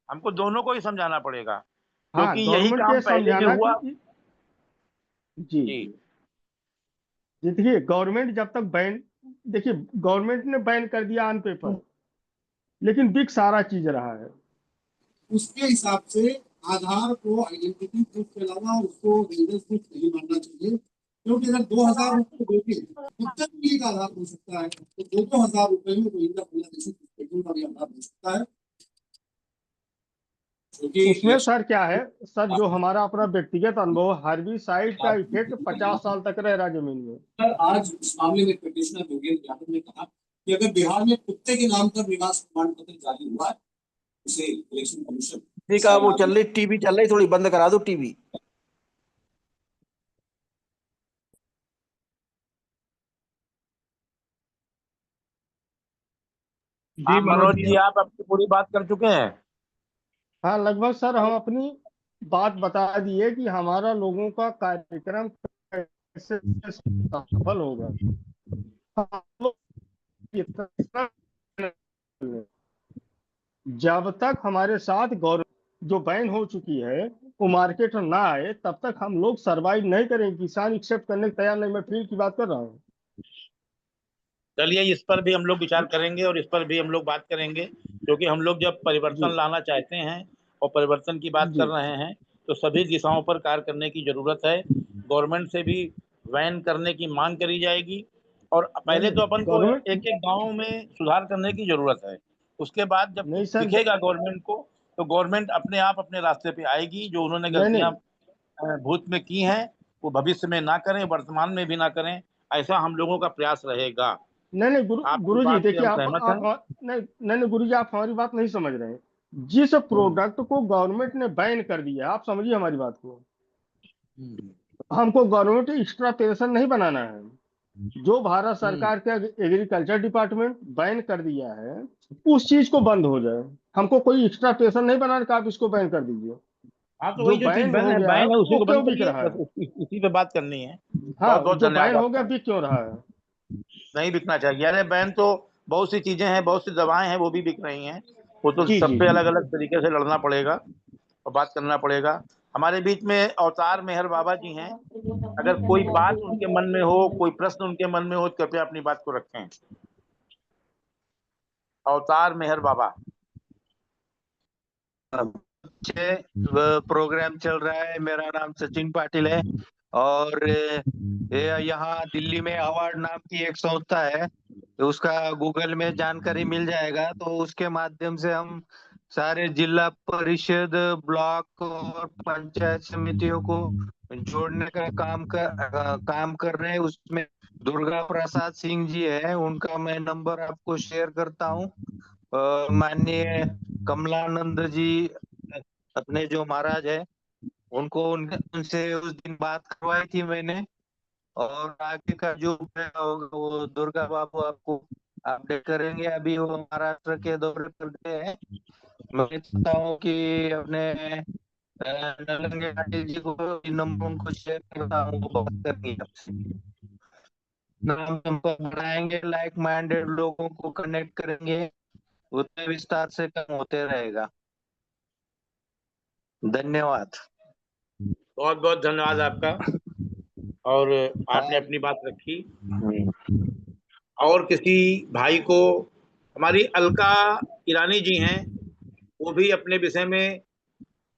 हमको दोनों को ही समझाना पड़ेगा, हाँ, क्योंकि यही गवर्नमेंट को काम ये पहले भी समझाना हुआ। कि जी जी। जी देखिए गवर्नमेंट जब तक बैन, देखिए गवर्नमेंट ने बैन कर दिया ऑन पेपर, लेकिन बिक सारा चीज रहा है। उसके हिसाब से आधार को आइडेंटिटी प्रूफ के अलावा उसको वेंडर्स प्रूफ नहीं मानना चाहिए, क्योंकि अगर 2000 रुपये दोगे तब तक भी एक आधार हो सकता है, तो 2-2 हजार रुपए में कोई का पेट्रोल का भी आधार हो सकता है। उसमें सर क्या है, सर जो हमारा अपना व्यक्तिगत अनुभव, हर्बिसाइड का इफेक्ट 50 साल तक रह रहा जमीन में। सर आज इस मामले में पिटिशनर योगेंद्र यादव ने कहा कि अगर बिहार में कुत्ते के नाम पर निवास प्रमाण पत्र जारी हुआ है, उसे इलेक्शन कमीशन ठीक है, वो चल रही टीवी चल रही, थोड़ी बंद करा दो टीवी। हाँ मनोज जी, आप अपनी पूरी बात कर चुके हैं। हाँ लगभग सर हम अपनी बात बता दिए कि हमारा लोगों का कार्यक्रम कैसे सफल होगा। हम लोग इतना जब तक हमारे साथ गवर्नमेंट जो बैन हो चुकी है वो मार्केट ना आए तब तक हम लोग सरवाइव नहीं करेंगे। किसान एक्सेप्ट करने को तैयार नहीं। मैं फील्ड की बात कर रहा हूँ। चलिए, इस पर भी हम लोग विचार करेंगे और इस पर भी हम लोग बात करेंगे, क्योंकि हम लोग जब परिवर्तन लाना चाहते हैं और परिवर्तन की बात कर रहे हैं तो सभी दिशाओं पर कार्य करने की जरूरत है। गवर्नमेंट से भी वैन करने की मांग करी जाएगी और पहले तो अपन को एक एक गांव में सुधार करने की जरूरत है। उसके बाद जब कुछ दिखेगा गवर्नमेंट को तो गवर्नमेंट अपने आप अपने रास्ते पे आएगी। जो उन्होंने गलतियां भूत में की हैं वो भविष्य में ना करें, वर्तमान में भी ना करें, ऐसा हम लोगों का प्रयास रहेगा। नहीं गुरु जी देखिए, आप नहीं गुरु जी, आप हमारी बात नहीं समझ रहे हैं। जिस प्रोडक्ट को गवर्नमेंट ने बैन कर दिया, आप समझिए हमारी बात को। हमको गवर्नमेंट एक्स्ट्रा पेंशन नहीं बनाना है। जो भारत सरकार का एग्रीकल्चर डिपार्टमेंट बैन कर दिया है उस चीज को बंद हो जाए। हमको कोई एक्स्ट्रा पेंशन नहीं बनाना कि आप इसको बैन कर दीजिए। हाँ, तो वही जो चीज बैन है उसी को बंद करिए, उसी पे बात करनी है। हाँ, जो बैन हो गया बिक क्यों रहा है? नहीं बिकना चाहिए। अरे बैन तो बहुत सी चीजें हैं, बहुत सी दवाएं हैं वो भी बिक रही हैं। वो तो सब पे अलग अलग तरीके से लड़ना पड़ेगा और बात करना पड़ेगा। हमारे बीच में अवतार मेहर बाबा जी हैं। अगर कोई बात उनके मन में हो, कोई प्रश्न उनके मन में हो तो कृपया अपनी बात को रखें। अवतार मेहर बाबा। अच्छे प्रोग्राम चल रहा है। मेरा नाम सचिन पाटिल है और यहाँ दिल्ली में अवार्ड नाम की एक संस्था है, तो उसका गूगल में जानकारी मिल जाएगा। तो उसके माध्यम से हम सारे जिला परिषद, ब्लॉक और पंचायत समितियों को जोड़ने का काम कर रहे हैं। उसमें दुर्गा प्रसाद सिंह जी है, उनका मैं नंबर आपको शेयर करता हूँ। माननीय कमलानंद जी अपने जो महाराज है उनको उनसे उस दिन बात करवाई थी मैंने, और आगे का जो होगा वो दुर्गा बाबू आपको अपडेट करेंगे। अभी वो महाराष्ट्र के दौरे पर गए हैं। मैं चाहता हूँ कि अपने नलंगे पाटिल जी को नंबर उनको शेयर करता हूँ, वो बात करेंगे आपसे। नाम संपर्क बढ़ाएंगे, लाइक माइंडेड लोगों को कनेक्ट करेंगे, उतने विस्तार से काम होते रहेगा। धन्यवाद। बहुत बहुत धन्यवाद आपका। और आपने अपनी बात रखी। और किसी भाई को, हमारी अलका ईरानी जी हैं, वो भी अपने विषय में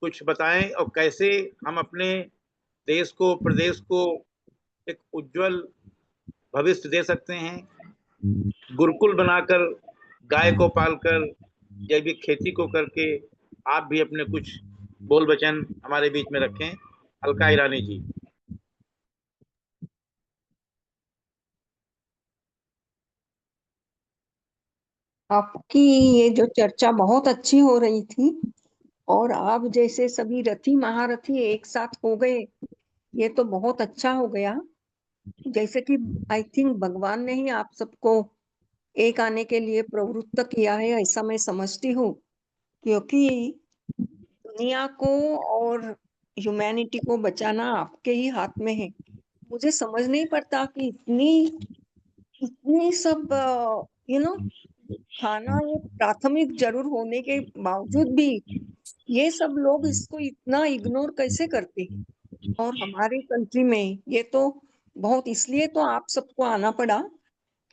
कुछ बताएं और कैसे हम अपने देश को, प्रदेश को एक उज्जवल भविष्य दे सकते हैं। गुरुकुल बनाकर, गाय को पालकर, जैविक खेती को करके आप भी अपने कुछ बोल वचन हमारे बीच में रखें। अलका ईरानी जी। आपकी ये जो चर्चा बहुत अच्छी हो रही थी और आप जैसे सभी रथी महारथी एक साथ हो गए, ये तो बहुत अच्छा हो गया। जैसे कि आई थिंक भगवान ने ही आप सबको एक आने के लिए प्रवृत्त किया है, ऐसा मैं समझती हूँ। क्योंकि दुनिया को और ह्यूमैनिटी को बचाना आपके ही हाथ में है। मुझे समझ नहीं पड़ता कि इतनी सब खाना ये प्राथमिक जरूर होने के बावजूद भी ये सब लोग इसको इतना इग्नोर कैसे करते हैं। और हमारे कंट्री में ये तो बहुत, इसलिए तो आप सबको आना पड़ा,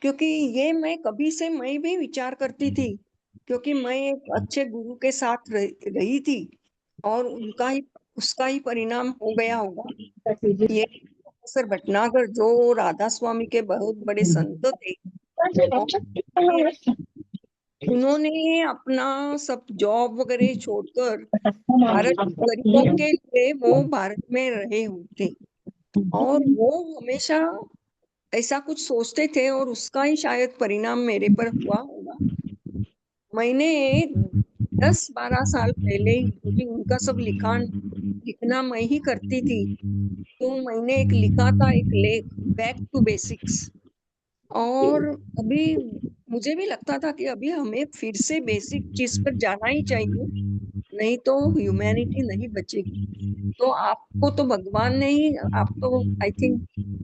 क्योंकि ये मैं कभी से मैं भी विचार करती थी, क्योंकि मैं एक अच्छे गुरु के साथ रही थी और उसका ही परिणाम हो गया होगा। ये प्रोफेसर भटनागर जो राधा स्वामी के बहुत बड़े संत थे, उन्होंने अपना सब जॉब वगैरह छोड़कर भारत गरीबों के लिए वो भारत में रहे हुए थे और वो हमेशा ऐसा कुछ सोचते थे और उसका ही शायद परिणाम मेरे पर हुआ होगा। मैंने 10-12 साल पहले ही, क्योंकि उनका सब लिखना मैं ही करती थी, तो मैंने एक लिखा था, एक लेख, बैक टू बेसिक्स। और अभी मुझे भी लगता था कि अभी हमें फिर से बेसिक चीज पर जाना ही चाहिए, नहीं तो ह्यूमैनिटी नहीं बचेगी। तो आपको तो भगवान ने ही, आप तो आई थिंक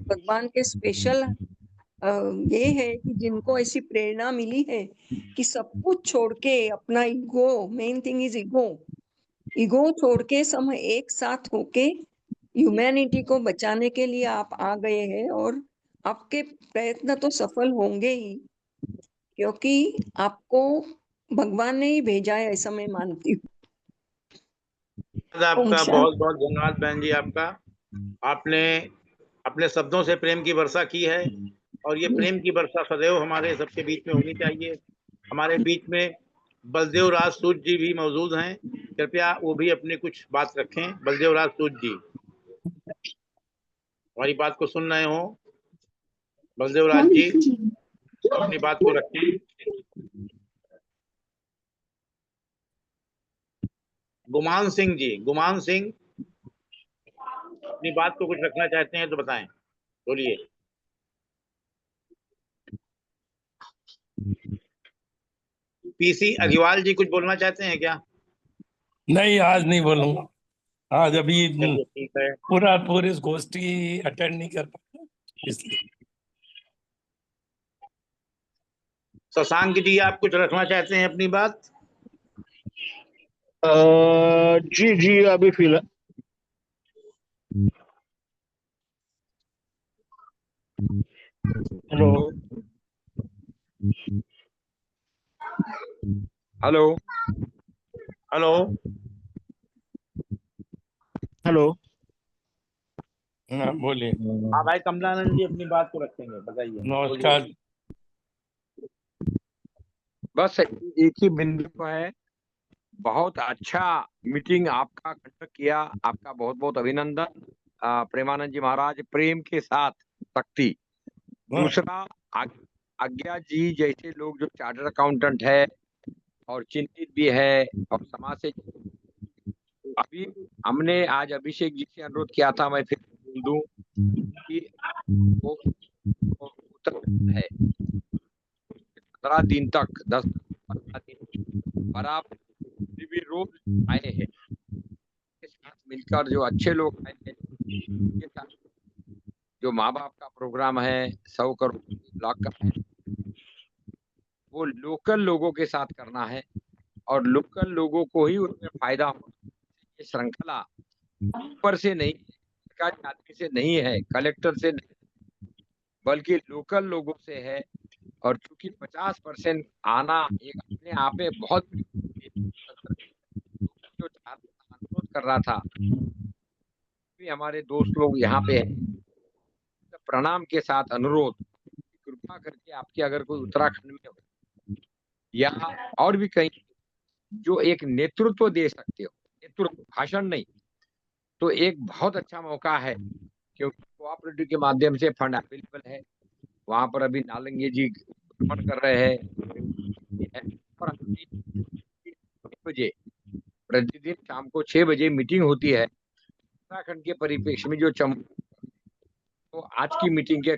भगवान के स्पेशल ये है कि जिनको ऐसी प्रेरणा मिली है कि सब कुछ छोड़ के अपना ego, main thing is ego छोड़ के सब एक साथ होके ह्यूमैनिटी को बचाने के लिए आप आ गए हैं, और आपके प्रयत्न तो सफल होंगे ही, क्योंकि आपको भगवान ने ही भेजा है, ऐसा मैं मानती हूँ। आपका ओम शांति। बहुत बहुत धन्यवाद बहन जी। आपका, आपने अपने शब्दों से प्रेम की वर्षा की है, और ये प्रेम की वर्षा सदैव हमारे सबके बीच में होनी चाहिए। हमारे बीच में बलदेव राज सूद जी भी मौजूद हैं, कृपया वो भी अपनी कुछ बात रखें। बलदेव राज सूद जी, हमारी बात को सुन रहे हो? बलदेव राज जी अपनी बात को रखें। गुमान सिंह जी, गुमान सिंह अपनी बात को कुछ रखना चाहते हैं तो बताएं, बोलिए। पीसी अग्रवाल जी कुछ बोलना चाहते हैं क्या? नहीं, आज नहीं बोलूंगा। आज अभी चलिए ठीक है। पूरे गोष्ठी अटेंड नहीं कर पाया, इसलिए। शशांक जी, आप कुछ रखना चाहते हैं अपनी बात? जी जी, अभी फिलहाल हेलो हेलो हेलो हेलो, हाँ बोलिए। हाँ भाई कमलानंद जी अपनी बात को रखेंगे, बताइए। नमस्कार। बस एक ही बिंदु है, बहुत अच्छा मीटिंग आपका कंडक्ट किया, आपका बहुत बहुत अभिनंदन। प्रेमानंद जी महाराज, प्रेम के साथ शक्ति। दूसरा, आज्ञा जी जैसे लोग जो चार्टर्ड अकाउंटेंट है और चिंतित भी है और समाज से, अभी हमने आज अभिषेक जी से अनुरोध किया था, मैं फिर बोल दूं कि वो उत्तर है 15 दिन तक, 10-15 दिन बराबर भी रोज आए हैं, के साथ मिलकर जो अच्छे लोग आए हैं, के साथ जो माँ बाप का प्रोग्राम है 100 करोड़ ब्लॉक का है, वो लोकल लोगों के साथ करना है और लोकल लोगों को ही उसमें फायदा हो। ये श्रृंखला ऊपर से नहीं, सरकारी आदमी से नहीं है, कलेक्टर से नहीं, बल्कि लोकल लोगों से है। और चूंकि 50% आना एक अपने आप में बहुत जो अनुरोध कर रहा था, भी हमारे दोस्त लोग यहाँ पे हैं, प्रणाम के साथ अनुरोध, कृपा करके आपके अगर कोई उत्तराखंड में हो या और भी कहीं जो एक नेतृत्व दे सकते हो, नेतृत्व भाषण नहीं, तो एक बहुत अच्छा मौका है, क्योंकि कोऑपरेटिव के माध्यम से फंड अवेलेबल है। वहां पर अभी नालंगे जी भ्रमण कर रहे हैं और 6 बजे प्रतिदिन शाम को 6 बजे मीटिंग होती है उत्तराखंड के परिप्रेक्ष्य में। जो तो आज की मीटिंग के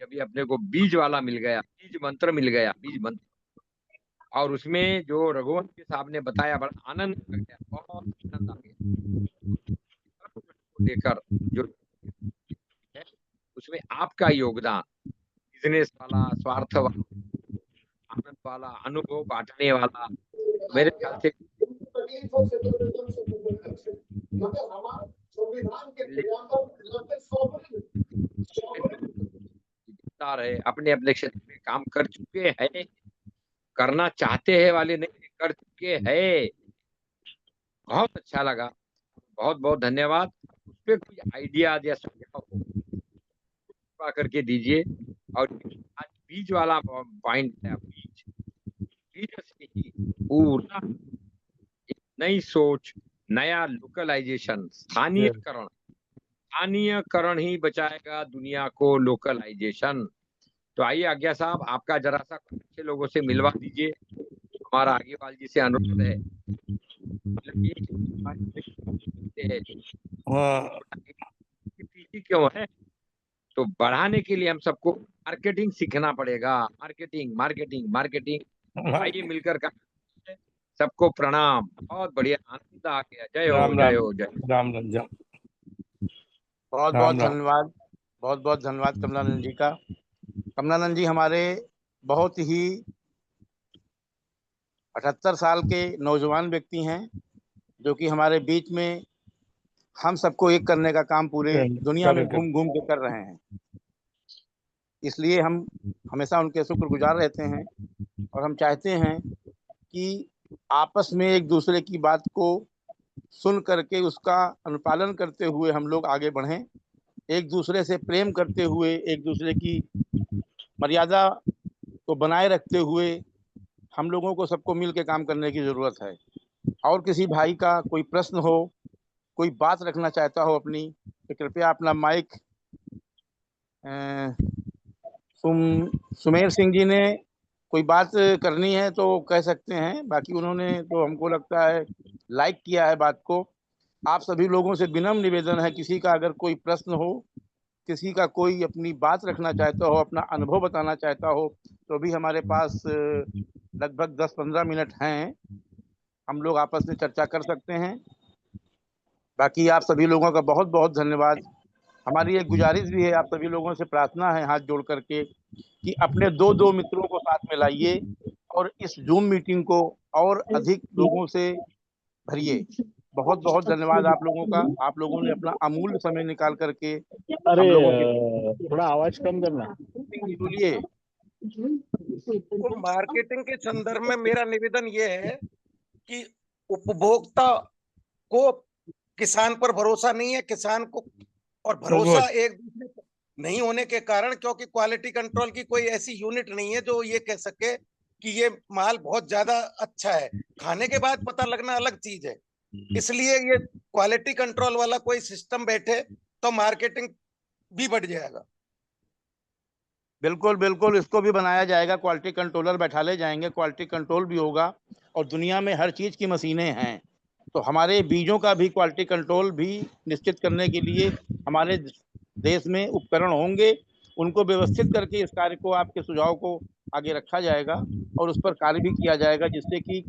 जब ये अपने को बीज वाला मिल गया, बीज मंत्र मिल गया, बीज मंत्र, और उसमें जो रघुवंशी साहब ने बताया, बड़ा आनंद आ गया, बहुत आनंद आ गया लेकर जो है उसमें आपका योगदान, बिजनेस वाला, स्वार्थ वाला, आनंद वाला, अनुभव बांटने वाला, मेरे ख्याल से है, अपने अपने क्षेत्र में काम कर चुके हैं, करना चाहते हैं वाले नहीं, कर चुके हैं। बहुत अच्छा लगा, बहुत बहुत धन्यवाद। उस पर कोई आइडिया या सुझाव कृपा करके दीजिए। और आज बीज वाला पॉइंट है, बीज से ही पूरा नई सोच, नया लोकलाइजेशन, स्थानीयकरण ही बचाएगा दुनिया को, लोकलाइजेशन। तो आइए आज्ञा साहब, आपका जरा सा अच्छे लोगों से मिलवा दीजिए। हमारा आगेवाल जी से अनुरोध है, क्यों है तो बढ़ाने के लिए हम सबको मार्केटिंग सीखना पड़ेगा। मार्केटिंग मार्केटिंग मार्केटिंग, आइए मिलकर का। सबको प्रणाम, बहुत बढ़िया, आनंद आ गया। जय हो, जय हो, जय राम राम। बहुत बहुत धन्यवाद। बहुत बहुत धन्यवाद कमलानंद जी का। कमलानंद जी हमारे बहुत ही 78 साल के नौजवान व्यक्ति हैं, जो कि हमारे बीच में हम सबको एक करने का काम पूरे दुनिया में घूम घूम के कर रहे हैं। इसलिए हम हमेशा उनके शुक्रगुजार रहते हैं और हम चाहते हैं कि आपस में एक दूसरे की बात को सुन करके उसका अनुपालन करते हुए हम लोग आगे बढ़ें, एक दूसरे से प्रेम करते हुए, एक दूसरे की मर्यादा को बनाए रखते हुए हम लोगों को सबको मिल के काम करने की ज़रूरत है। और किसी भाई का कोई प्रश्न हो, कोई बात रखना चाहता हो अपनी, तो कृपया अपना माइक सुमेर सिंह जी ने कोई बात करनी है तो कह सकते हैं, बाकी उन्होंने तो हमको लगता है लाइक किया है बात को। आप सभी लोगों से विनम्र निवेदन है, किसी का अगर कोई प्रश्न हो, किसी का कोई अपनी बात रखना चाहता हो, अपना अनुभव बताना चाहता हो, तो भी हमारे पास लगभग 10-15 मिनट हैं, हम लोग आपस में चर्चा कर सकते हैं। बाकी आप सभी लोगों का बहुत बहुत धन्यवाद। हमारी एक गुजारिश भी है, आप सभी लोगों से प्रार्थना है हाथ जोड़ करके कि अपने दो मित्रों को साथ में लाइए और इस जूम मीटिंग को और अधिक लोगों से भरिए। बहुत बहुत धन्यवाद आप लोगों का। आप लोगों ने अपना अमूल्य समय निकाल करके अरे हम लोगों के थोड़ा आवाज कम करना। बोलिए। तो मार्केटिंग के संदर्भ में मेरा निवेदन ये है कि उपभोक्ता को किसान पर भरोसा नहीं है, किसान को और भरोसा एक दूसरे पर नहीं होने के कारण, क्योंकि क्वालिटी कंट्रोल की कोई ऐसी यूनिट नहीं है जो ये कह सके कि ये माल बहुत ज्यादा अच्छा है। खाने के बाद पता लगना अलग चीज है। इसलिए ये क्वालिटी कंट्रोल वाला कोई सिस्टम बैठे तो मार्केटिंग भी बढ़ जाएगा। बिल्कुल बिल्कुल, इसको भी बनाया जाएगा, क्वालिटी कंट्रोलर बैठा ले जाएंगे, क्वालिटी कंट्रोल भी होगा। और दुनिया में हर चीज़ की मशीनें हैं, तो हमारे बीजों का भी क्वालिटी कंट्रोल भी निश्चित करने के लिए हमारे देश में उपकरण होंगे। उनको व्यवस्थित करके इस कार्य को, आपके सुझाव को आगे रखा जाएगा और उस पर कार्य भी किया जाएगा, जिससे कि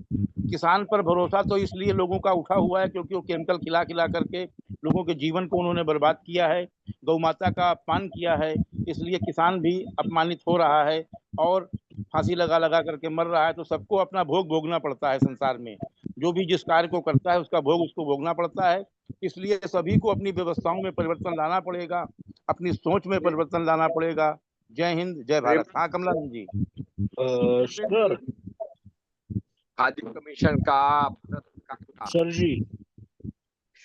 किसान पर भरोसा तो इसलिए लोगों का उठा हुआ है क्योंकि वो केमिकल खिला खिला करके लोगों के जीवन को उन्होंने बर्बाद किया है, गौ माता का अपमान किया है, इसलिए किसान भी अपमानित हो रहा है और फांसी लगा लगा करके मर रहा है। तो सबको अपना भोग भोगना पड़ता है संसार में, जो भी जिस कार्य को करता है उसका भोग उसको भोगना पड़ता है। इसलिए सभी को अपनी व्यवस्थाओं में परिवर्तन लाना पड़ेगा, अपनी सोच में परिवर्तन लाना पड़ेगा। जय हिंद, जय भारत। हाँ कमलानंद जी। सर खाद्य कमीशन का सर जी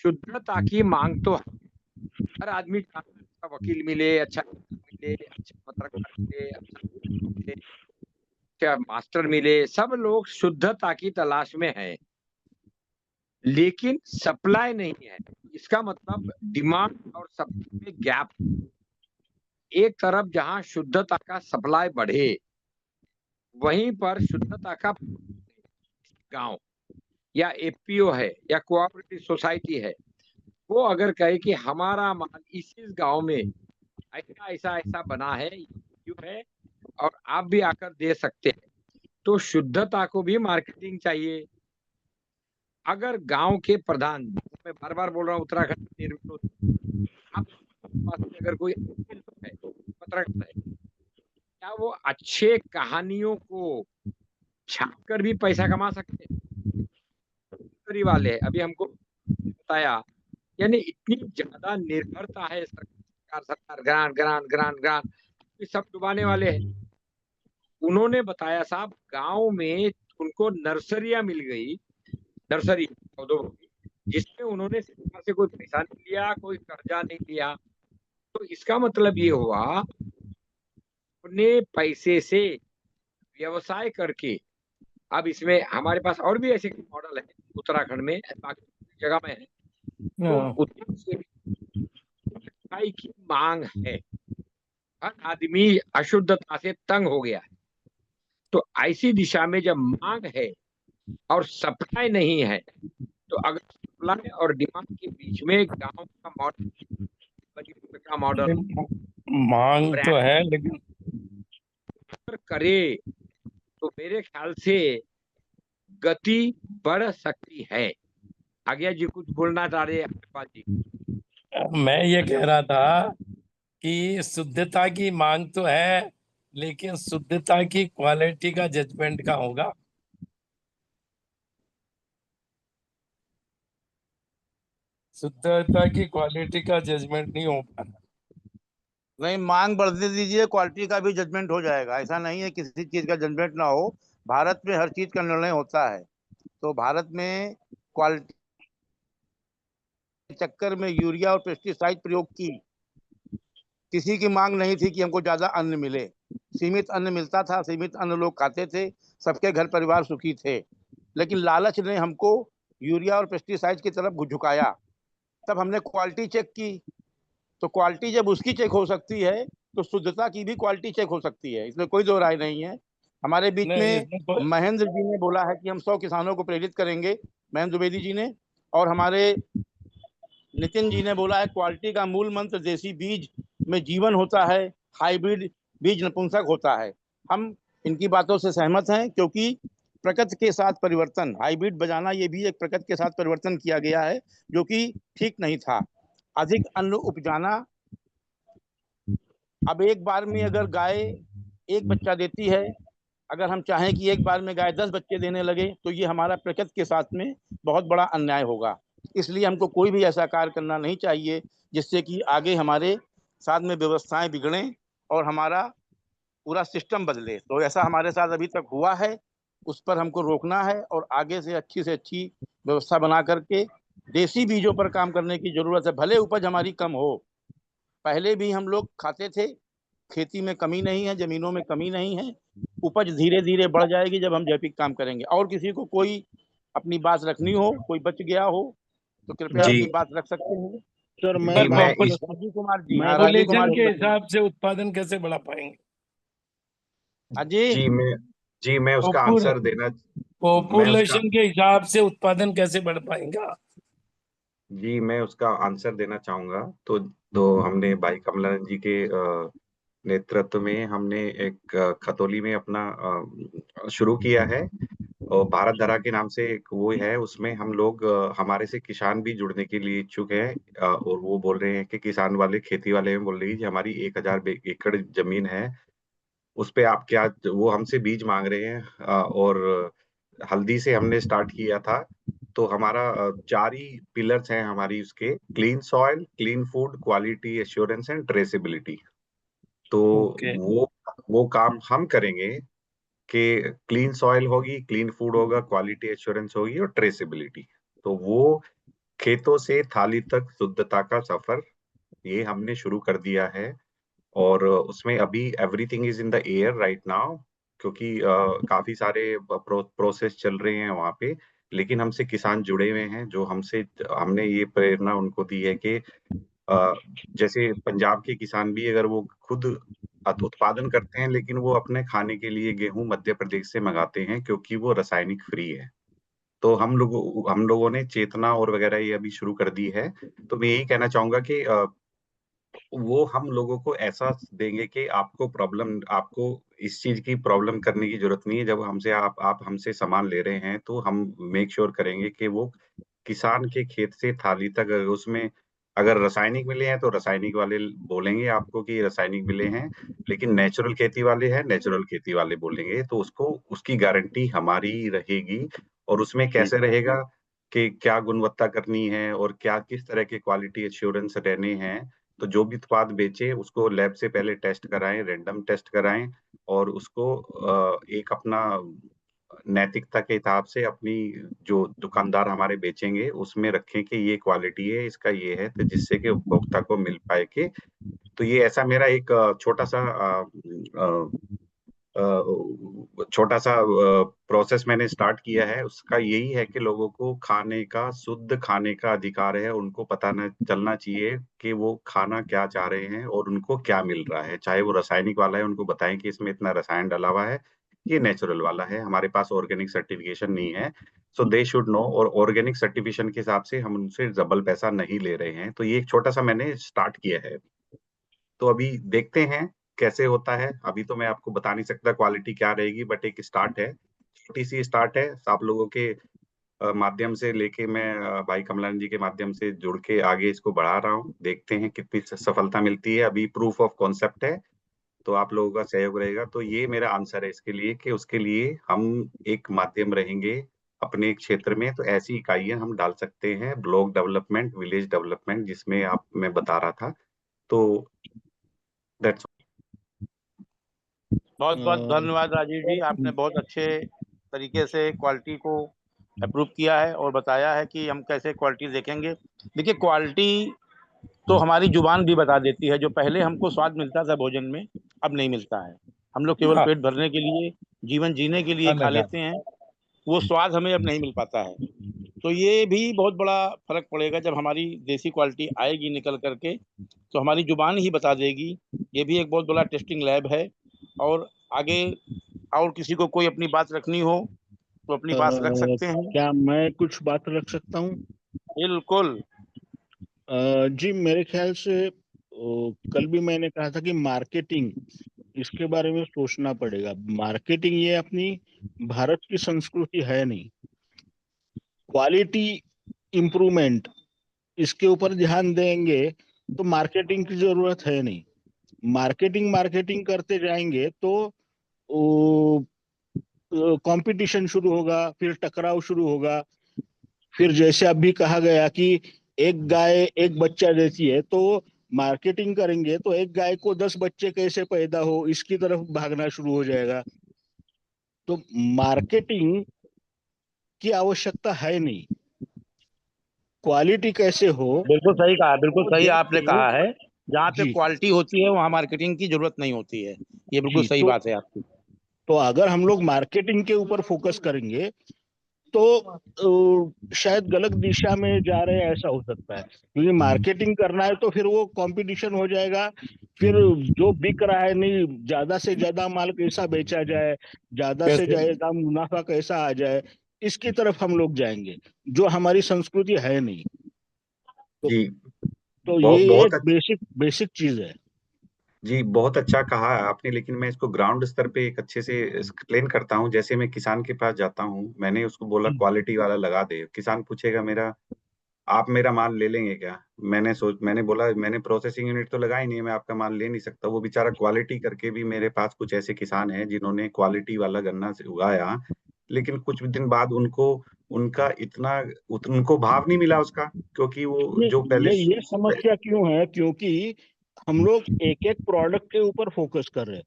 शुद्धता की मांग तो हर आदमी चाहता है, अच्छा वकील मिले, अच्छा मिले, अच्छा पत्रकार मिले, अच्छा मास्टर मिले, सब लोग शुद्धता की तलाश में हैं, लेकिन सप्लाई नहीं है। इसका मतलब डिमांड और सप्लाई में गैप। एक तरफ जहां शुद्धता का सप्लाई बढ़े, वहीं पर शुद्धता का गांव या एफपीओ है या कोऑपरेटिव सोसाइटी है, वो अगर कहे कि हमारा माल इस गांव में ऐसा ऐसा ऐसा बना है, क्यों है, और आप भी आकर दे सकते हैं, तो शुद्धता को भी मार्केटिंग चाहिए। अगर गांव के प्रधान, मैं बार बार बोल रहा हूँ, उत्तराखंड पास अगर कोई है, पत्रकार है, क्या वो अच्छे कहानियों को छापकर भी पैसा कमा सकते हैं? वाले अभी हमको बताया, यानी इतनी ज्यादा निर्भरता है सरकार ग्रांट ग्रांट ग्रांट ग्रांट, सब डुबाने वाले हैं। उन्होंने बताया साहब, गांव में उनको नर्सरियां मिल गई, नर्सरी पौधों की, जिसमें उन्होंने सरकार से कोई पैसा नहीं लिया, कोई कर्जा नहीं लिया। तो इसका मतलब ये हुआ, अपने पैसे से व्यवसाय करके। अब इसमें हमारे पास और भी ऐसे मॉडल है उत्तराखंड में, बाकी जगह में है, तो सफाई की मांग है, हर आदमी अशुद्धता से तंग हो गया है। तो ऐसी दिशा में जब मांग है और सप्लाई नहीं है, तो अगर सप्लाई और डिमांड के बीच में गांव का मॉडल मांग तो है लेकिन करे तो मेरे ख्याल से गति बढ़ सकती है। आज्ञा जी कुछ बोलना चाह रहे हैं जी? मैं ये कह रहा था कि शुद्धता की मांग तो है, लेकिन शुद्धता की क्वालिटी का जजमेंट का होगा। शुद्धता की क्वालिटी का जजमेंट नहीं हो पा रहा। नहीं, मांग बढ़ने दीजिए, क्वालिटी का भी जजमेंट हो जाएगा। ऐसा नहीं है किसी चीज का जजमेंट ना हो। भारत में हर चीज का निर्णय होता है। तो भारत में क्वालिटी के चक्कर में यूरिया और पेस्टिसाइड प्रयोग की किसी की मांग नहीं थी कि हमको ज्यादा अन्न मिले। सीमित अन्न मिलता था, सीमित अन्न लोग खाते थे, सबके घर परिवार सुखी थे। लेकिन लालच ने हमको यूरिया और पेस्टिसाइड की तरफ झुकाया। तब हमने क्वालिटी चेक की। तो क्वालिटी जब उसकी चेक हो सकती है तो शुद्धता की भी क्वालिटी चेक हो सकती है, इसमें कोई दो राय नहीं है। हमारे बीच नहीं, में इसमें कोई महेंद्र जी ने बोला है कि हम 100 किसानों को प्रेरित करेंगे, महेंद्र द्विवेदी जी ने। और हमारे नितिन जी ने बोला है क्वालिटी का मूल मंत्र देसी बीज में जीवन होता है, हाइब्रिड बीज नपुंसक होता है। हम इनकी बातों से सहमत हैं, क्योंकि प्रकृति के साथ परिवर्तन, हाइब्रिड बजाना, ये भी एक प्रकृति के साथ परिवर्तन किया गया है, जो कि ठीक नहीं था। अधिक अन्न उपजाना, अब एक बार में अगर गाय एक बच्चा देती है, अगर हम चाहें कि एक बार में गाय 10 बच्चे देने लगे, तो ये हमारा प्रकृति के साथ में बहुत बड़ा अन्याय होगा। इसलिए हमको कोई भी ऐसा कार्य करना नहीं चाहिए जिससे कि आगे हमारे साथ में व्यवस्थाएं बिगड़ें और हमारा पूरा सिस्टम बदले। तो ऐसा हमारे साथ अभी तक हुआ है, उस पर हमको रोकना है और आगे से अच्छी व्यवस्था बना करके देसी बीजों पर काम करने की जरूरत है। भले उपज हमारी कम हो, पहले भी हम लोग खाते थे, खेती में कमी नहीं है, जमीनों में कमी नहीं है। उपज धीरे धीरे बढ़ जाएगी जब हम जैविक काम करेंगे। और किसी को कोई अपनी बात रखनी हो, कोई बच गया हो, तो कृपया जी अपनी बात रख सकते हैं। सर जी मैं मैं इस राजीव कुमार जी, मैं हाँ, कुछ राजीव पॉपुलेशन कुमार के जी सर बताइए। हिसाब से उत्पादन कैसे बढ़ा पाएंगे? हाँ जी, जी मैं उसका आंसर देना मैं उसका पॉपुलेशन के हिसाब से उत्पादन कैसे बढ़ पाएगा? जी मैं उसका आंसर देना चाहूंगा। तो हमने भाई कमलानंद जी के नेतृत्व में हमने एक खतौली में अपना शुरू किया है, और भारत धरा के नाम से एक वो है। उसमें हम लोग हमारे से किसान भी जुड़ने के लिए इच्छुक है, और वो बोल रहे हैं कि किसान वाले, खेती वाले में बोल रही है कि हमारी 1000 एकड़ जमीन है, उस पे आप क्या, वो हमसे बीज मांग रहे हैं। और हल्दी से हमने स्टार्ट किया था। तो हमारा 4 ही पिलर्स हैं हमारी उसके: clean soil, clean food, quality assurance and traceability. तो ओके। वो काम हम करेंगे कि क्लीन सॉइल होगी, क्लीन फूड होगा, क्वालिटी एश्योरेंस होगी और ट्रेसेबिलिटी। तो वो खेतों से थाली तक शुद्धता का सफर, ये हमने शुरू कर दिया है। और उसमें अभी everything is in the air right now, क्योंकि काफी सारे प्रोसेस चल रहे हैं वहाँ पे। लेकिन हमसे किसान जुड़े हुए हैं, जो हमने ये प्रेरणा उनको दी है कि जैसे पंजाब के किसान भी अगर वो खुद उत्पादन करते हैं, लेकिन वो अपने खाने के लिए गेहूं मध्य प्रदेश से मंगाते हैं, क्योंकि वो रासायनिक फ्री है। तो हम लोगों ने चेतना और वगैरह ये अभी शुरू कर दी है। तो मैं यही कहना चाहूंगा कि वो हम लोगों को एहसास देंगे कि आपको इस चीज की प्रॉब्लम करने की जरूरत नहीं है। जब हमसे आप हमसे सामान ले रहे हैं, तो हम मेक श्योर करेंगे कि वो किसान के खेत से थाली तक, अगर उसमें अगर रासायनिक मिले हैं तो रासायनिक वाले बोलेंगे आपको कि रासायनिक मिले हैं, लेकिन नेचुरल खेती वाले हैं, नेचुरल खेती वाले बोलेंगे। तो उसको उसकी गारंटी हमारी ही रहेगी। और उसमें कैसे रहेगा कि क्या गुणवत्ता करनी है और क्या किस तरह के क्वालिटी एश्योरेंस रहने हैं। तो जो भी उत्पाद बेचे उसको लैब से पहले टेस्ट कराएं, रैंडम टेस्ट कराएं, और उसको एक अपना नैतिकता के हिसाब से अपनी, जो दुकानदार हमारे बेचेंगे उसमें रखें कि ये क्वालिटी है, इसका ये है, तो जिससे कि उपभोक्ता को मिल पाए कि। तो ये ऐसा मेरा एक छोटा सा प्रोसेस मैंने स्टार्ट किया है। उसका यही है कि लोगों को खाने का, शुद्ध खाने का अधिकार है। उनको पता न चलना चाहिए कि वो खाना क्या चाह रहे हैं और उनको क्या मिल रहा है। चाहे वो रासायनिक वाला है, उनको बताएं कि इसमें इतना रसायन डाला हुआ है, ये नेचुरल वाला है, हमारे पास ऑर्गेनिक सर्टिफिकेशन नहीं है। सो दे शुड नो। और ऑर्गेनिक सर्टिफिकेशन के हिसाब से हम उनसे डबल पैसा नहीं ले रहे हैं। तो ये एक छोटा सा मैंने स्टार्ट किया है। तो अभी देखते हैं कैसे होता है। अभी तो मैं आपको बता नहीं सकता क्वालिटी क्या रहेगी, बट एक स्टार्ट है, छोटी सी स्टार्ट है। आप लोगों के माध्यम से लेके मैं भाई कमलानंद जी के माध्यम से जुड़ के आगे इसको बढ़ा रहा हूँ। देखते हैं कितनी सफलता मिलती है। अभी प्रूफ ऑफ कॉन्सेप्ट है, तो आप लोगों का सहयोग रहेगा। तो ये मेरा आंसर है इसके लिए कि उसके लिए हम एक माध्यम रहेंगे अपने क्षेत्र में। तो ऐसी इकाइयां हम डाल सकते हैं, ब्लॉक डेवलपमेंट, विलेज डेवलपमेंट, जिसमें मैं बता रहा था। तो दैट्स बहुत बहुत धन्यवाद राजीव जी, आपने बहुत अच्छे तरीके से क्वालिटी को अप्रूव किया है और बताया है कि हम कैसे क्वालिटी देखेंगे। देखिए, क्वालिटी तो हमारी जुबान भी बता देती है। जो पहले हमको स्वाद मिलता था भोजन में, अब नहीं मिलता है। हम लोग केवल पेट भरने के लिए, जीवन जीने के लिए खा लेते हैं, वो स्वाद हमें अब नहीं मिल पाता है। तो ये भी बहुत बड़ा फर्क पड़ेगा जब हमारी देसी क्वालिटी आएगी निकल करके, तो हमारी जुबान ही बता देगी। ये भी एक बहुत बड़ा टेस्टिंग लैब है। और आगे और किसी को कोई अपनी बात रखनी हो तो अपनी बात रख सकते हैं। क्या मैं कुछ बात रख सकता हूँ? बिल्कुल। जी, मेरे ख्याल से कल भी मैंने कहा था कि मार्केटिंग, इसके बारे में सोचना पड़ेगा। मार्केटिंग ये अपनी भारत की संस्कृति है नहीं। क्वालिटी इम्प्रूवमेंट, इसके ऊपर ध्यान देंगे तो मार्केटिंग की जरूरत है नहीं। मार्केटिंग करते जाएंगे तो कंपटीशन शुरू होगा, फिर टकराव शुरू होगा। फिर जैसे अभी कहा गया कि एक गाय एक बच्चा देती है, तो मार्केटिंग करेंगे तो एक गाय को 10 बच्चे कैसे पैदा हो, इसकी तरफ भागना शुरू हो जाएगा। तो मार्केटिंग की आवश्यकता है नहीं। क्वालिटी कैसे हो, बिल्कुल सही कहा, बिल्कुल वो सही देख आपने के। कहा है। जहाँ पे जी क्वालिटी होती है वहाँ मार्केटिंग की जरूरत नहीं होती है। ये बिल्कुल जी, सही बात है आपकी। तो अगर हम लोग मार्केटिंग के ऊपर फोकस करेंगे तो शायद गलत दिशा में जा रहे हैं, ऐसा हो सकता है। क्योंकि मार्केटिंग करना है तो फिर वो कंपटीशन हो जाएगा। फिर जो बिक रहा है, नहीं, ज्यादा से ज्यादा माल कैसा बेचा जाए, ज्यादा से ज्यादा मुनाफा कैसा आ जाए, इसकी तरफ हम लोग जाएंगे, जो हमारी संस्कृति है नहीं। जी, तो ये बहुत एक बेसिक चीज है। जी, बहुत अच्छा कहा है आपने। लेकिन मैं इसको ग्राउंड स्तर पे एक अच्छे से एक्सप्लेन करता हूँ। जैसे मैं किसान के पास जाता हूँ, मैंने उसको बोला क्वालिटी वाला लगा दे। किसान पूछेगा मेरा, आप मेरा माल ले लेंगे क्या? मैंने बोला मैंने प्रोसेसिंग यूनिट तो लगाई नहीं है, मैं आपका माल ले नहीं सकता। वो बेचारा क्वालिटी करके भी, मेरे पास कुछ ऐसे किसान हैं जिन्होंने क्वालिटी वाला गन्ना से उगाया, लेकिन कुछ दिन बाद उनका उनको भाव नहीं मिला उसका, क्योंकि वो जो पहले ये समस्या क्यों है? क्योंकि हम लोग एक एक प्रोडक्ट के ऊपर फोकस कर रहे हैं।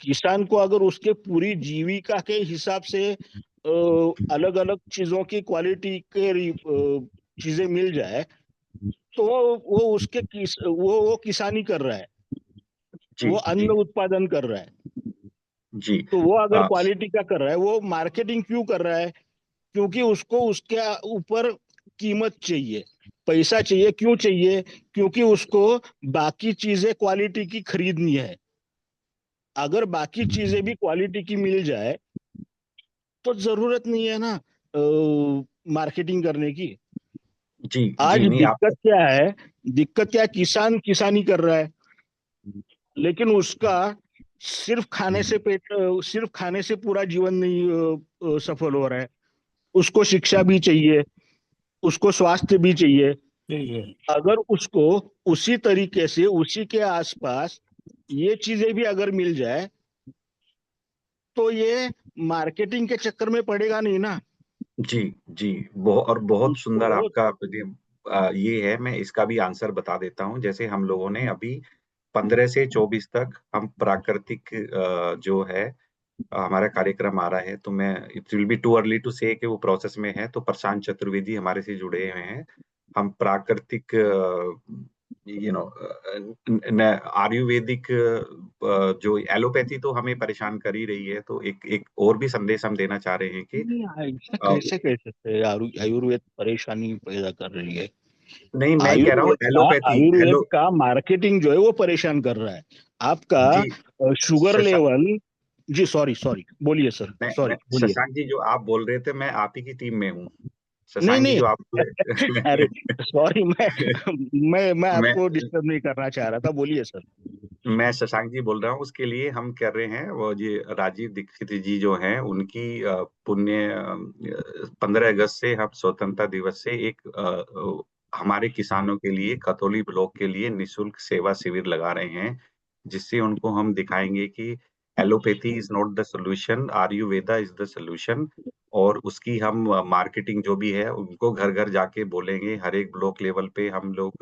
किसान को अगर उसके पूरी जीविका के हिसाब से अलग अलग चीजों की क्वालिटी के चीजें मिल जाए, तो वो उसके वो किसानी कर रहा है, जी वो अन्न जी उत्पादन कर रहा है। जी तो वो अगर क्वालिटी का कर रहा है, वो मार्केटिंग क्यों कर रहा है? क्योंकि उसको उसके ऊपर कीमत चाहिए, पैसा चाहिए। क्यों चाहिए? क्योंकि उसको बाकी चीजें क्वालिटी की खरीदनी है। अगर बाकी चीजें भी क्वालिटी की मिल जाए तो जरूरत नहीं है ना मार्केटिंग करने की। जी आज जी, नहीं आप दिक्कत क्या है? किसान किसानी कर रहा है, लेकिन उसका सिर्फ खाने से पूरा जीवन नहीं सफल हो रहा है। उसको शिक्षा भी चाहिए, उसको स्वास्थ्य भी चाहिए। अगर उसको उसी तरीके से उसी के आसपास ये चीजें भी अगर मिल जाए तो ये मार्केटिंग के चक्कर में पड़ेगा नहीं ना। जी जी, बहुत सुंदर उसको आपका ये है। मैं इसका भी आंसर बता देता हूँ। जैसे हम लोगों ने अभी 15 से 24 तक हम प्राकृतिक जो है हमारा कार्यक्रम आ रहा है। तो मैं, it will be too early to say कि वो प्रोसेस में है। तो प्रशांत चतुर्वेदी हमारे से जुड़े हुए हैं। हम प्राकृतिक आयुर्वेदिक जो एलोपैथी तो हमें परेशान कर ही रही है। तो एक और भी संदेश हम देना चाह रहे हैं कि ऐसा कैसे कह सकते हैं? आयुर्वेद परेशानी पैदा कर रही है? नहीं, मैं कह रहा हूँ एलोपैथी आयुर्वेद का मार्केटिंग जो है वो परेशान कर रहा है आपका। जी शुगर लेवल। जी, सॉरी बोलिए सर, मैं सॉरी बोलिए। शशांक जी, जो आप बोल रहे थे, मैं आप ही की टीम में हूँ। नहीं शशांक जी नहीं जो आप अरे सॉरी, मैं मैं आपको डिस्टर्ब नहीं करना चाह रहा था, बोलिए सर। मैं शशांक जी बोल रहा हूँ। उसके लिए हम कर रहे हैं, वो जी राजीव दीक्षित जी जो हैं उनकी पुण्य 15 अगस्त से हम स्वतंत्रता दिवस से एक हमारे किसानों के लिए खतौली ब्लॉक के लिए निशुल्क सेवा शिविर लगा रहे हैं, जिससे उनको हम दिखाएंगे कि allopathy is not the solution, Ayurveda is the solution. और उसकी हम मार्केटिंग जो भी है उनको घर घर जाके बोलेंगे। हर एक ब्लॉक लेवल पे हम लोग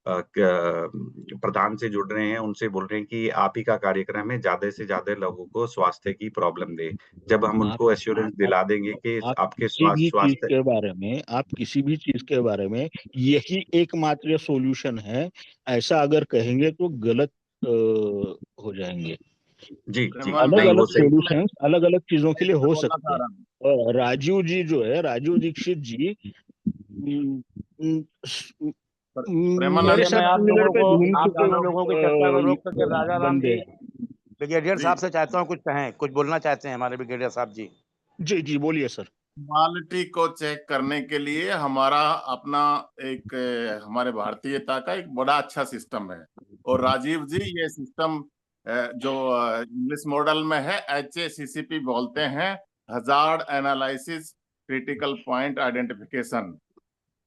प्रधान से जुड़ रहे हैं, उनसे बोल रहे हैं कि आप ही का कार्यक्रम है, ज्यादा से ज्यादा लोगों को स्वास्थ्य की प्रॉब्लम दे। जब हम उनको एश्योरेंस दिला देंगे कि आप आपके किसी भी चीज स्वास्थ्य के बारे में, आप किसी भी चीज के बारे में यही एकमात्र सॉल्यूशन है, ऐसा अगर कहेंगे तो गलत हो जाएंगे। जी जी अलग नहीं अलग वो सही। सॉल्यूशंस अलग अलग चीजों के लिए हो बोलना सकते चाह हैं। रहा हूँ। और राजीव जी जो है, राजीव दीक्षित जी म, म, स- चलिए मेरे मैं साथ आप मिलर लोगों पे को घूम चुके आप लोगों की चर्चा को रोक करके राजा राम बंदे जी हैं। ब्रिगेडियर जी साहब से चाहता हूँ कुछ कहें, कुछ बोलना चाहते हैं हमारे ब्रिगेडियर साहब जी। जी जी बोलिए सर। क्वालिटी को चेक करने के लिए हमारा अपना एक हमारे भारतीयता का एक बड़ा अच्छा सिस्टम है। और राजीव जी ये सिस्टम जो इंग्लिश मॉडल में है HACCP बोलते हैं, hazard analysis critical point identification.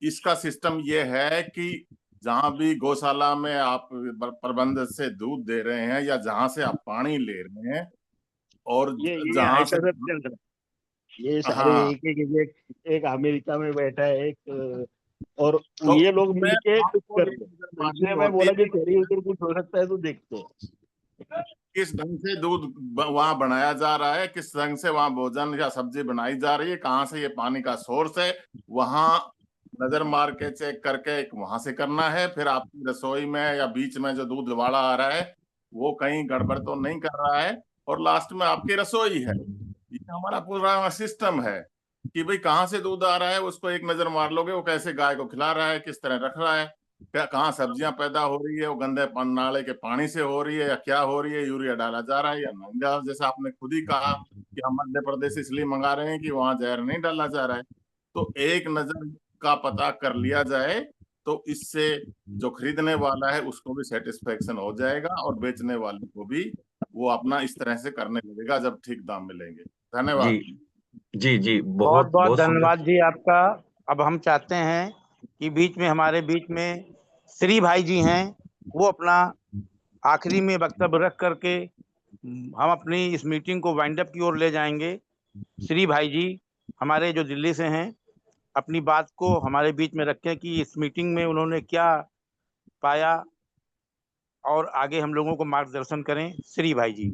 इसका सिस्टम ये है कि जहां भी गौशाला में आप प्रबंध से दूध दे रहे हैं या जहां से आप पानी ले रहे हैं और ये जहां से, ऐसा सब चल रहा है। ये सारे हाँ एक अमेरिका में बैठा है, एक और तो ये लोग उसमें मिलके कुछ आपको कर एक रहे नजर हैं। मारनी इसलिए मैं होती बोला कि है तेरी उधर कुछ हो सकता है तो देखते हैं। किस ढंग से दूध वहां बनाया जा रहा है, किस ढंग से वहां भोजन या सब्जी बनाई जा रही है, कहाँ से ये पानी का सोर्स है, वहां नजर मार के चेक करके एक वहां से करना है। फिर आपकी रसोई में या बीच में जो दूध वाला आ रहा है वो कहीं गड़बड़ तो नहीं कर रहा है, और लास्ट में आपकी रसोई है। ये हमारा पूरा सिस्टम है कि भाई कहाँ से दूध आ रहा है उसको एक नजर मार लोगे, वो कैसे गाय को खिला रहा है, किस तरह रख रहा है, क्या कहाँ सब्जियां पैदा हो रही है, वो गंदे नाले के पानी से हो रही है या क्या हो रही है, यूरिया डाला जा रहा है या नहीं डाला। जैसे आपने खुद ही कहा कि हम मध्य प्रदेश इसलिए मंगा रहे हैं कि वहां जहर नहीं डाला जा रहा है। तो एक नजर का पता कर लिया जाए तो इससे जो खरीदने वाला है उसको भी सेटिस्फेक्शन हो जाएगा और बेचने वाले को भी वो अपना इस तरह से करने लगेगा जब ठीक दाम मिलेंगे। जी धन्यवाद। जी जी बहुत बहुत बहुत बहुत सुंदर। धन्यवाद जी आपका। अब हम चाहते हैं कि हमारे बीच में श्री भाई जी हैं, वो अपना आखिरी में वक्तव्य रख करके हम अपनी इस मीटिंग को वाइंड अप की ओर ले जाएंगे। श्री भाई जी हमारे जो दिल्ली से हैं, अपनी बात को हमारे बीच में रखें कि इस मीटिंग में उन्होंने क्या पाया और आगे हम लोगों को मार्गदर्शन करें। श्री भाई जी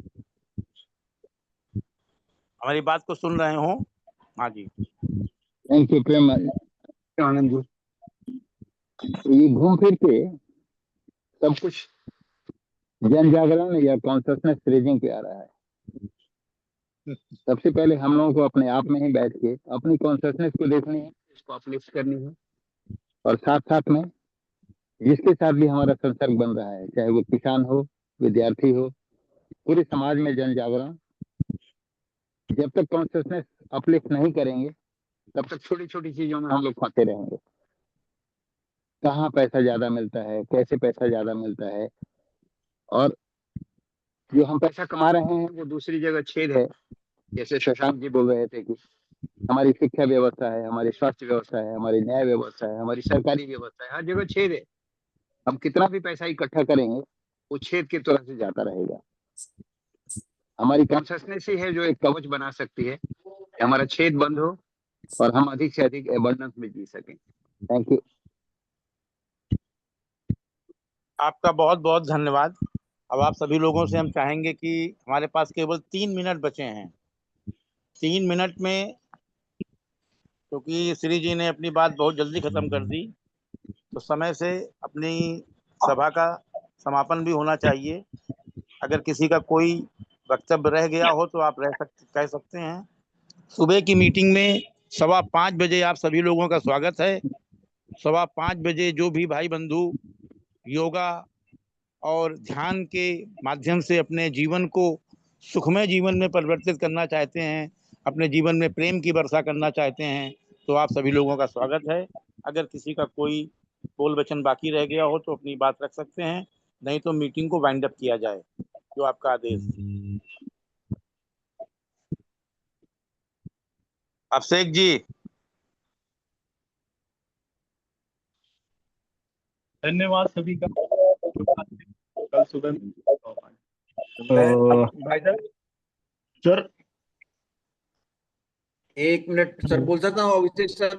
हमारी बात को सुन रहे हो? हाँ जी। थैंक यू प्रेम आनंद जी। ये घूम फिर के सब कुछ जन जागरण या कॉन्शियसनेस रेजिंग पे आ रहा है। सबसे पहले हम लोगों को अपने आप में ही बैठ के अपनी कॉन्शियसनेस को देखनी है, इसको अपलिफ्ट करनी है, और साथ साथ में जिसके साथ भी हमारा संसर्ग बन रहा है, चाहे वो किसान हो, विद्यार्थी हो, पूरे समाज में जन जागरण। जब तक कॉन्शियसनेस अपलिफ्ट नहीं करेंगे तब तक छोटी छोटी चीजों में हम लोग फंसे रहेंगे। कहाँ पैसा ज्यादा मिलता है, कैसे पैसा ज्यादा मिलता है, और जो हम पैसा कमा रहे हैं वो दूसरी जगह छेद है। जैसे शशांक जी बोल रहे थे कि हमारी शिक्षा व्यवस्था है, हमारी स्वास्थ्य व्यवस्था है, हमारी न्याय व्यवस्था है, हमारी सरकारी व्यवस्था है, हर जगह छेद है। हम कितना भी पैसा इकट्ठा करेंगे वो छेद की तरफ से जाता रहेगा। हमारी कॉन्शियसनेस ही है जो एक कवच बना सकती है कि हमारा छेद बंद हो और हम अधिक से अधिक एबंडेंस में जी सकें। Thank you. आपका बहुत बहुत धन्यवाद। अब आप सभी लोगों से हम चाहेंगे कि हमारे पास केवल 3 मिनट बचे हैं। 3 मिनट में, क्योंकि श्री जी ने अपनी बात बहुत जल्दी खत्म कर दी, तो समय से अपनी सभा का समापन भी होना चाहिए। अगर किसी का कोई वक्तव्य रह गया हो तो आप कह सकते हैं। सुबह की मीटिंग में 5:15 बजे आप सभी लोगों का स्वागत है। 5:15 बजे जो भी भाई बंधु योगा और ध्यान के माध्यम से अपने जीवन को सुखमय जीवन में परिवर्तित करना चाहते हैं, अपने जीवन में प्रेम की वर्षा करना चाहते हैं, तो आप सभी लोगों का स्वागत है। अगर किसी का कोई बोल वचन बाकी रह गया हो तो अपनी बात रख सकते हैं। नहीं तो मीटिंग को वाइंड अप किया जाए, जो आपका आदेश। अभिषेक जी। धन्यवाद सभी का। कल सुबह भाई साहब सर एक मिनट सर बोल सकता हूँ अभिषेक सर